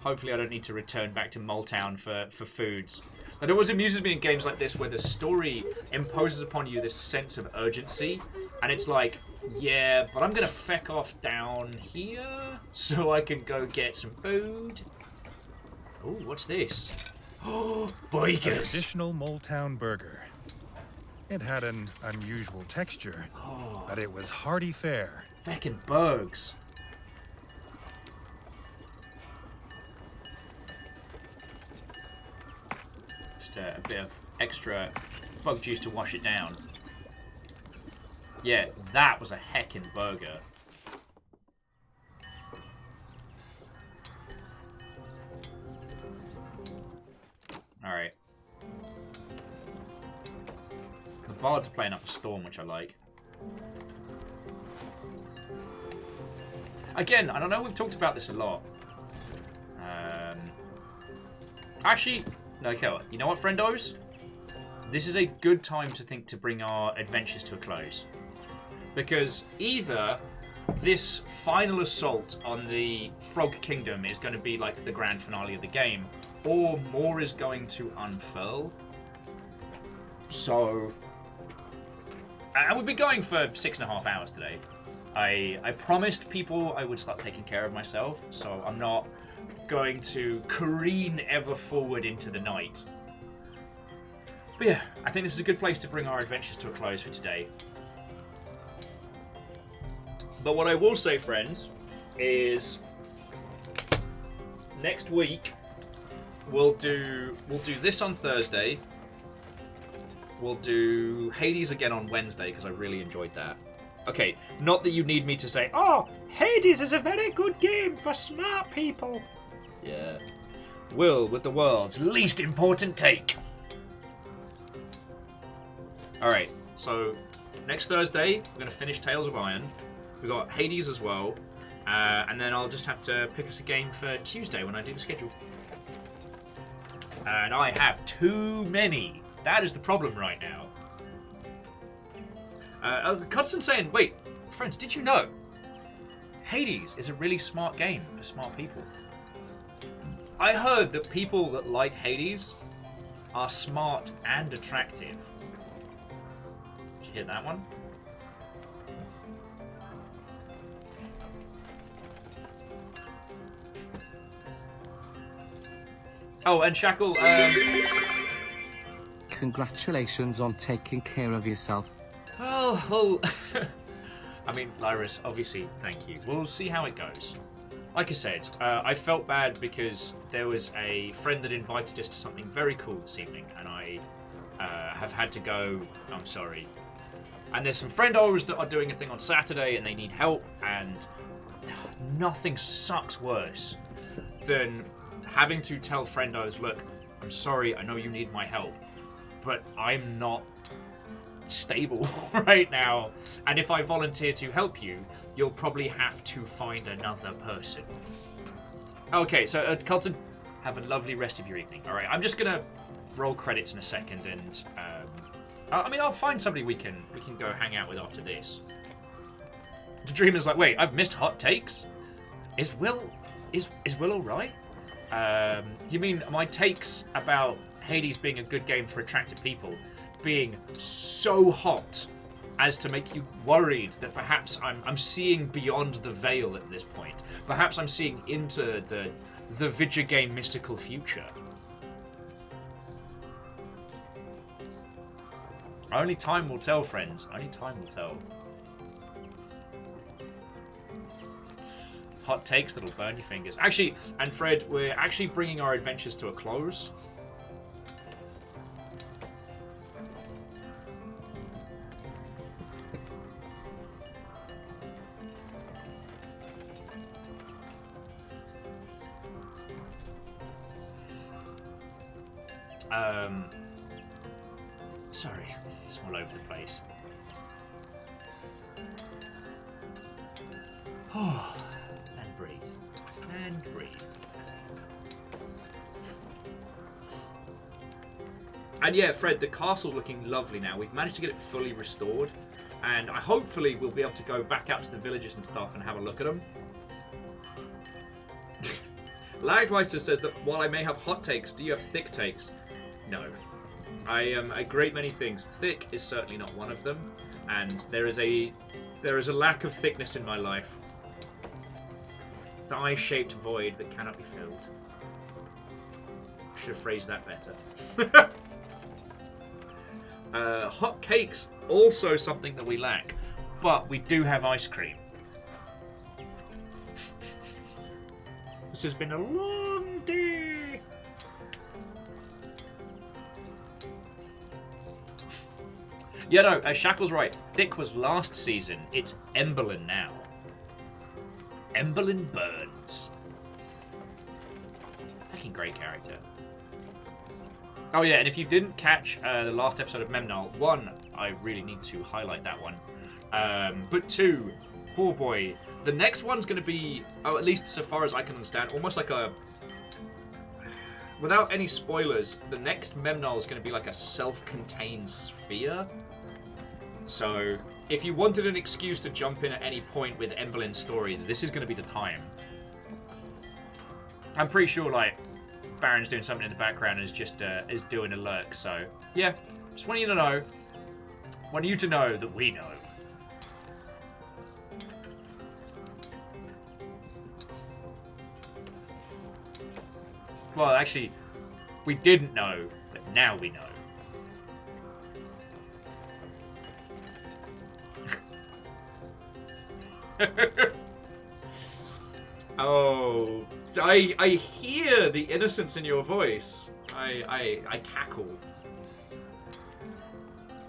Hopefully I don't need to return back to Moletown for foods. It always amuses me in games like this where the story imposes upon you this sense of urgency. And it's like, yeah, but I'm going to feck off down here so I can go get some food. Oh, what's this? Oh, A bikers. traditional Mole Town burger. It had an unusual texture, but it was hearty fare. Feckin' bugs. Just a bit of extra bug juice to wash it down. Yeah, that was a heckin' burger. Alright. The bard's playing up a storm, which I like. Again, I don't know, we've talked about this a lot. Actually, no, okay, you know what, friendos? This is a good time to think to bring our adventures to a close. Because either this final assault on the Frog Kingdom is going to be like the grand finale of the game, or more is going to unfurl. So, and we've been going for 6.5 hours today. I promised people I would start taking care of myself, so I'm not going to careen ever forward into the night. But yeah, I think this is a good place to bring our adventures to a close for today. But what I will say, friends, is next week we'll do this on Thursday. We'll do Hades again on Wednesday because I really enjoyed that. Okay, not that you need me to say, oh, Hades is a very good game for smart people. Yeah. Will with the world's least important take. Alright, so next Thursday, we're going to finish Tales of Iron. We've got Hades as well. And then I'll just have to pick us a game for Tuesday when I do the schedule. And I have too many. That is the problem right now. Cudson's saying, wait, friends, did you know? Hades is a really smart game for smart people. I heard that people that like Hades are smart and attractive. Did you hear that one? Oh, and Shackle, Congratulations on taking care of yourself. well, I mean, Lyris, obviously, thank you. We'll see how it goes. Like I said, I felt bad because there was a friend that invited us to something very cool this evening, and I have had to go. I'm sorry. And there's some friendos that are doing a thing on Saturday, and they need help, and nothing sucks worse than having to tell friendos, look, I'm sorry, I know you need my help, but I'm not stable right now, and if I volunteer to help you, you'll probably have to find another person. Okay, so Colton, have a lovely rest of your evening. All right, I'm just gonna roll credits in a second, and I mean, I'll find somebody we can go hang out with after this. The Dreamer's like, wait, I've missed hot takes. Is Will all right? You mean my takes about Hades being a good game for attractive people being so hot as to make you worried that perhaps I'm seeing beyond the veil at this point. Perhaps I'm seeing into the video game mystical future. Only time will tell, friends. Only time will tell. hot takes that'll burn your fingers. Actually, and Fred, we're actually bringing our adventures to a close. Sorry, it's all over the place. Oh, and breathe. And breathe. And yeah, Fred, the castle's looking lovely now. We've managed to get it fully restored. And hopefully we'll be able to go back out to the villages and stuff and have a look at them. Lagmeister says that while I may have hot takes, do you have thick takes? No. I am a great many things. Thick is certainly not one of them. And there is a lack of thickness in my life. Thigh-shaped void that cannot be filled. Should have phrased that better. Hot cakes, also something that we lack. But we do have ice cream. This has been a long day. Yeah, no, Shackle's right. Thick was last season. It's Emberlyn now. Emberlyn Burns. Fucking great character. Oh yeah, and if you didn't catch the last episode of Memnol, 1, I really need to highlight that one. But 2, poor boy. The next one's going to be, at least so far as I can understand, almost like a... Without any spoilers, the next Memnol is going to be like a self-contained sphere. So, if you wanted an excuse to jump in at any point with Emberlyn's story, this is going to be the time. I'm pretty sure, like, Baron's doing something in the background and is doing a lurk, so... Yeah, just want you to know. Want you to know that we know. Well, actually, we didn't know, but now we know. Oh, I hear the innocence in your voice. I cackle.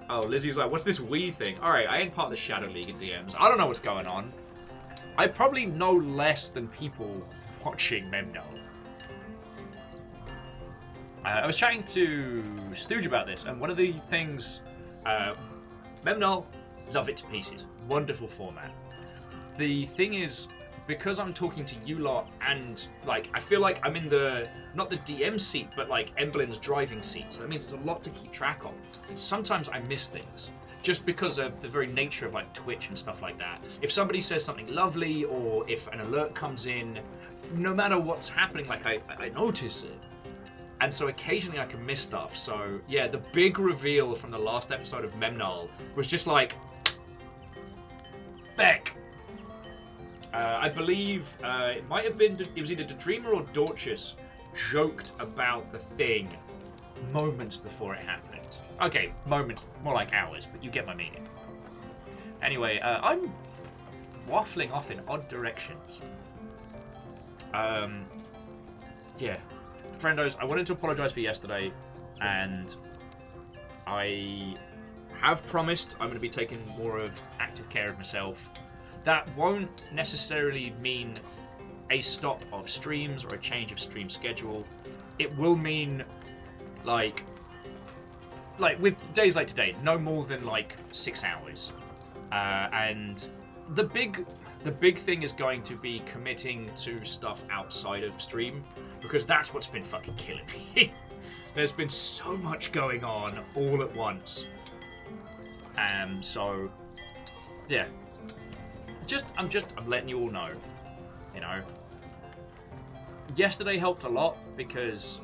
Oh, Lizzie's like, what's this we thing? Alright, I ain't part of the Shadow League in DMs. I don't know what's going on. I probably know less than people watching Memnol. I was chatting to Stooge about this, and one of the things... Memnol, love it to pieces. Wonderful format. The thing is, because I'm talking to you lot, and, like, I feel like I'm in the... Not the DM seat, but, like, Emberlyn's driving seat. So that means there's a lot to keep track of. And sometimes I miss things. Just because of the very nature of, like, Twitch and stuff like that. If somebody says something lovely, or if an alert comes in, no matter what's happening, like, I notice it. And so occasionally I can miss stuff. So, yeah, the big reveal from the last episode of Memnol was just like... Beck! I believe it might have been... It was either the Dreamer or Dorchus joked about the thing moments before it happened. Okay, moments. More like hours, but you get my meaning. Anyway, I'm waffling off in odd directions. Yeah. Friendos, I wanted to apologise for yesterday, and I have promised I'm going to be taking more of active care of myself. That won't necessarily mean a stop of streams or a change of stream schedule. It will mean, like with days like today, no more than like 6 hours. And the big thing is going to be committing to stuff outside of stream, because that's what's been fucking killing me. There's been so much going on all at once. So yeah. I'm letting you all know, you know. Yesterday helped a lot because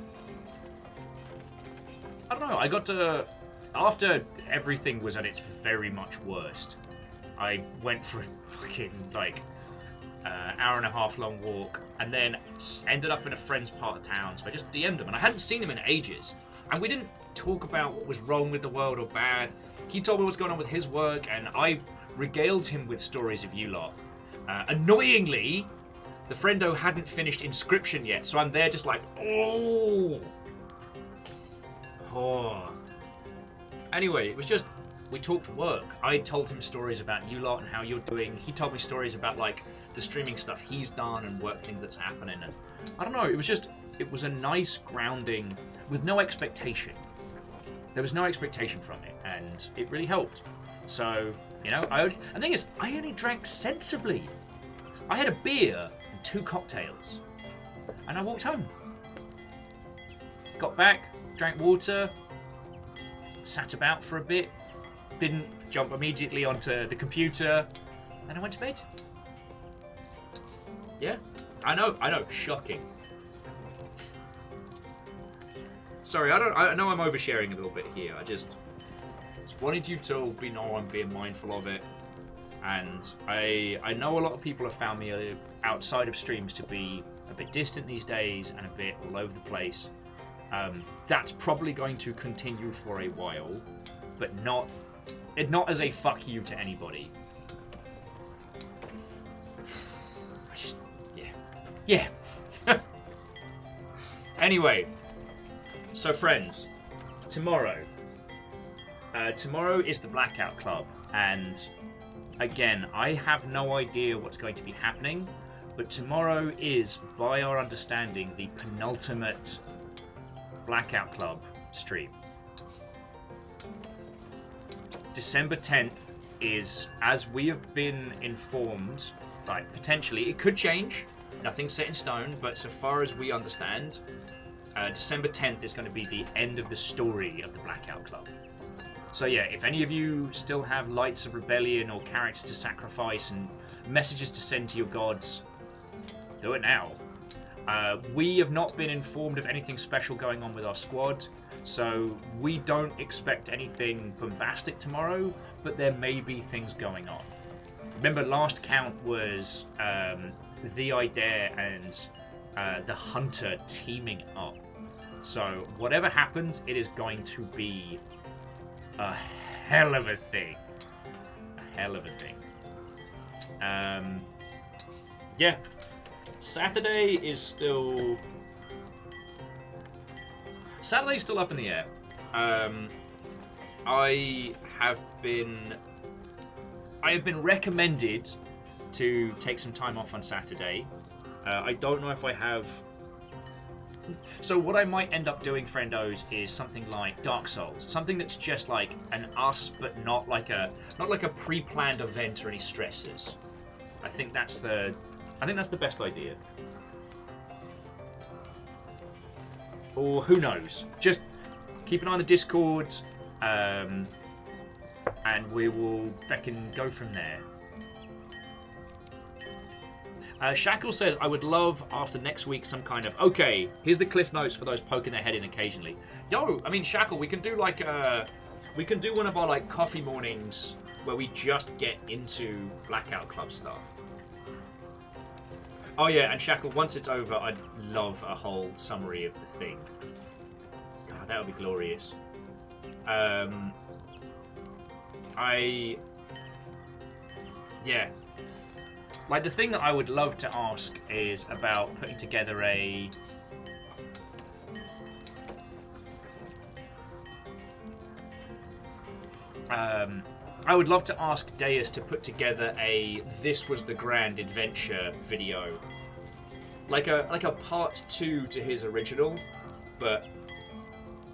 I don't know, I got to, after everything was at its very much worst, I went for a fucking like hour and a half long walk and then ended up in a friend's part of town. So I just DM'd him, and I hadn't seen him in ages, and we didn't talk about what was wrong with the world or bad. He told me what's going on with his work, and I regaled him with stories of you lot. Annoyingly, the friendo hadn't finished Inscription yet, so I'm there just like, oh. Anyway, it was just, we talked work. I told him stories about you lot and how you're doing. He told me stories about like the streaming stuff he's done and work things that's happening. And I don't know, it was a nice grounding with no expectation. There was no expectation from it, and it really helped. So, you know, the thing is, I only drank sensibly. I had a beer and 2 cocktails, and I walked home. Got back, drank water, sat about for a bit, didn't jump immediately onto the computer, and I went to bed. Yeah, I know, shocking. Sorry, I know I'm oversharing a little bit here. I just wanted you to know I'm being mindful of it. And I know a lot of people have found me outside of streams to be a bit distant these days and a bit all over the place. That's probably going to continue for a while, but not as a fuck you to anybody. Yeah. Anyway, so friends, tomorrow is the Blackout Club, and again, I have no idea what's going to be happening, but tomorrow is, by our understanding, the penultimate Blackout Club stream. December 10th is, as we have been informed, like potentially, it could change, nothing's set in stone, but so far as we understand, December 10th is going to be the end of the story of the Blackout Club. So yeah, if any of you still have lights of rebellion or characters to sacrifice and messages to send to your gods, do it now. We have not been informed of anything special going on with our squad, so we don't expect anything bombastic tomorrow, but there may be things going on. Remember, last count was the Idea and the Hunter teaming up. So whatever happens, it is going to be a hell of a thing. A hell of a thing. Yeah. Saturday's still up in the air. I have been recommended to take some time off on Saturday. I don't know if I have. So what I might end up doing, friendos, is something like Dark Souls, something that's just like an us, but not like a pre-planned event or any stresses. I think that's the best idea. Or who knows? Just keep an eye on the Discord, and we will feckin' go from there. Shackle said, I would love after next week some kind of, okay, here's the cliff notes for those poking their head in occasionally. Yo, I mean, Shackle, we can do like we can do one of our like coffee mornings where we just get into Blackout Club stuff. Oh yeah, and Shackle, once it's over, I'd love a whole summary of the thing. God, that would be glorious. Yeah. Like, the thing that I would love to ask is about putting together a... I would love to ask Deus to put together a "This was the grand adventure" video, like a part 2 to his original, but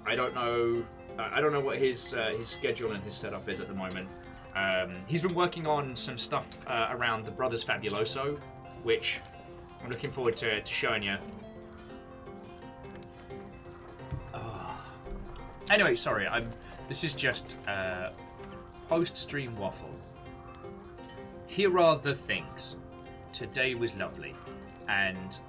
I don't know what his schedule and his setup is at the moment. He's been working on some stuff around the Brothers Fabuloso, which I'm looking forward to showing you. Anyway, sorry, this is just post-stream waffle. Here are the things. Today was lovely, and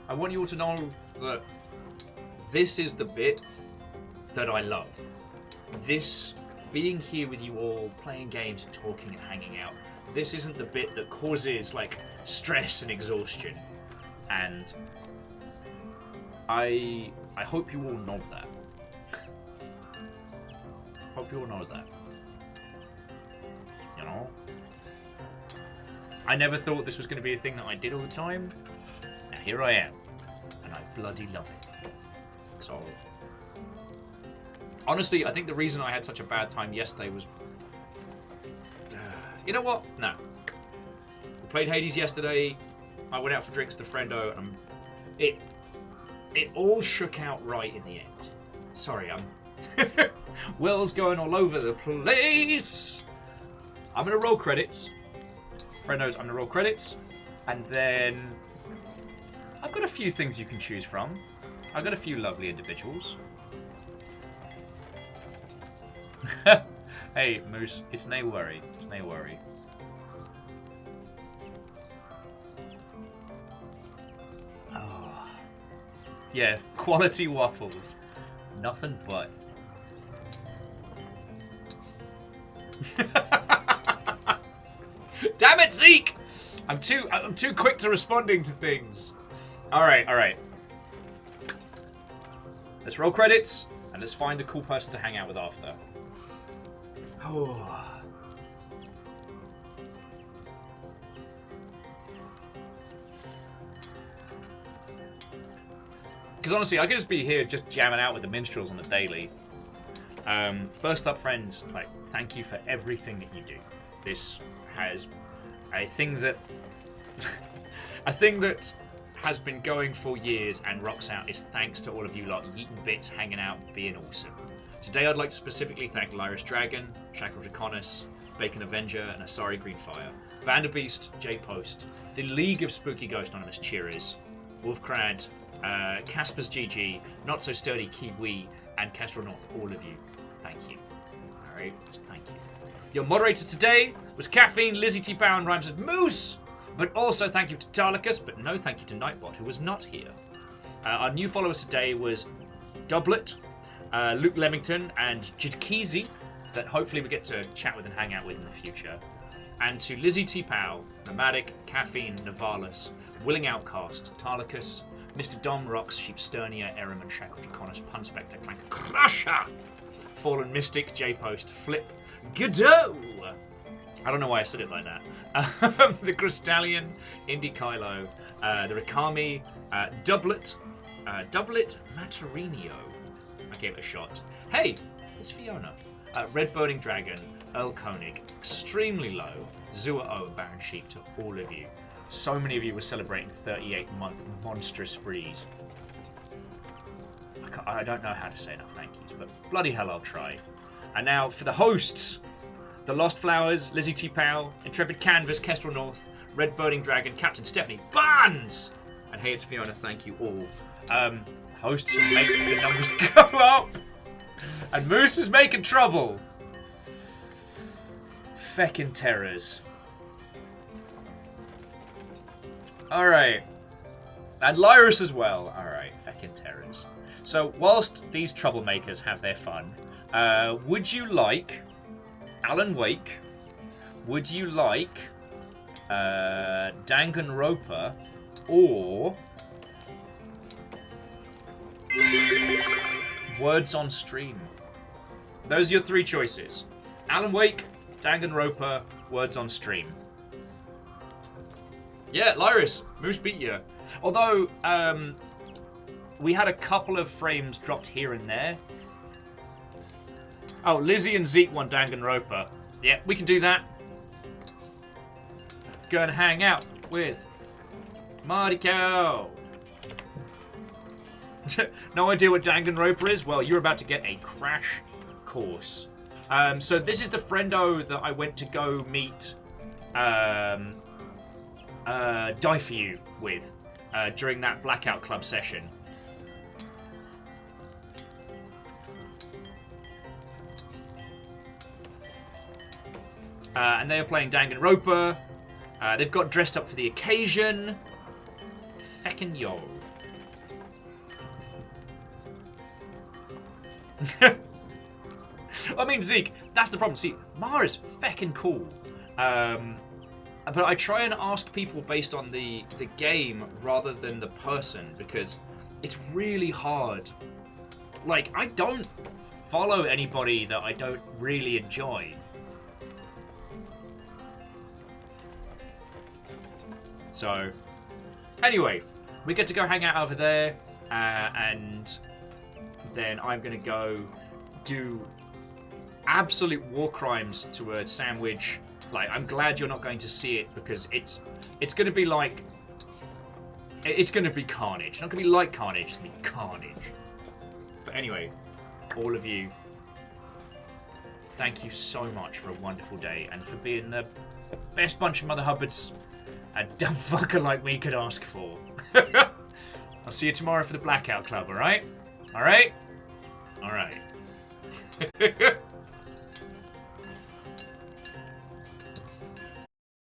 I want you all to know that this is the bit that I love. This, being here with you all, playing games and talking and hanging out, this isn't the bit that causes like stress and exhaustion. And I hope you all know that. Hope you all know that. you know? I never thought this was going to be a thing that I did all the time. Now here I am. And I bloody love it. So... honestly, I think the reason I had such a bad time yesterday was... you know what? No. We played Hades yesterday. I went out for drinks with a friendo, and it all shook out right in the end. Sorry, Will's going all over the place. I'm gonna roll credits. Friendos, I'm gonna roll credits, and then I've got a few things you can choose from. I've got a few lovely individuals. Hey, Moose, it's no worry. It's no worry. Oh. Yeah, quality waffles. Nothing but. Damn it, Zeke! I'm too quick to responding to things. Alright. Let's roll credits, and let's find a cool person to hang out with after. Oh. Because honestly, I could just be here just jamming out with the minstrels on the daily. First up, friends, like, thank you for everything that you do. This has a thing that has been going for years and rocks out is thanks to all of you lot eating bits, hanging out, being awesome. Today I'd like to specifically thank Lyris Dragon, Shackle Draconis, Bacon Avenger, and Asari Greenfire, Vanderbeast, J Post, the League of Spooky Ghost Anonymous Cheerers, Wolfcrad, Casper's GG, Not So Sturdy Kiwi, and Kestrel North, all of you. Thank you. Alright, thank you. Your moderator today was Caffeine, Lizzie T. Bowen, rhymes with Moose, but also thank you to Tarlicus, but no thank you to Nightbot, who was not here. Our new followers today was Doublet, Luke Lemington, and Jidkizi, that hopefully we get to chat with and hang out with in the future. And to Lizzie T. Powell, Nomadic, Caffeine, Navalis, Willing Outcast, Tarlicus, Mr. Dom Rocks, Sheepsternia, Erim, and Shackle Draconis, Pun Spectre, Clank Crusher, Fallen Mystic, J Post, Flip, Godot. I don't know why I said it like that. The Crystallion, Indy Kylo, the Rikami, Doublet, Materinio. I gave it a shot. Hey, it's Fiona. Red Burning Dragon, Earl Koenig, Extremely Low, Zua O, and Baron Sheep, to all of you. So many of you were celebrating 38-month monstrous sprees. I don't know how to say enough thank yous, but bloody hell, I'll try. And now for the hosts. The Lost Flowers, Lizzie T. Powell, Intrepid Canvas, Kestrel North, Red Burning Dragon, Captain Stephanie Barnes! And hey, it's Fiona, thank you all. Hosts are making the numbers go up! And Moose is making trouble! Feckin' terrors. Alright. And Lyris as well. Alright, feckin' terrors. So, whilst these troublemakers have their fun, would you like Alan Wake? Would you like Danganronpa or Words on Stream? Those are your three choices. Alan Wake, Danganronpa, Words on Stream. Yeah, Lyris, Moose beat you. Although, we had a couple of frames dropped here and there. Oh, Lizzie and Zeke won Danganronpa. Yeah, we can do that. Go and hang out with Marty Cow. No idea what Danganronpa is? Well, you're about to get a crash course. So this is the friendo that I went to go meet Die For You with during that Blackout Club session. And they are playing Danganronpa. They've got dressed up for the occasion. Feckin' yo. I mean, Zeke, that's the problem. See, Mara's feckin' cool. But I try and ask people based on the game rather than the person, because it's really hard. Like, I don't follow anybody that I don't really enjoy. So, anyway, we get to go hang out over there, and then I'm going to go do absolute war crimes to a sandwich. Like, I'm glad you're not going to see it, because it's going to be like... It's going to be carnage. It's not going to be like carnage, it's going to be carnage. But anyway, all of you, thank you so much for a wonderful day, and for being the best bunch of Mother Hubbards a dumb fucker like me could ask for. I'll see you tomorrow for the Blackout Club, alright? Alright? Alright.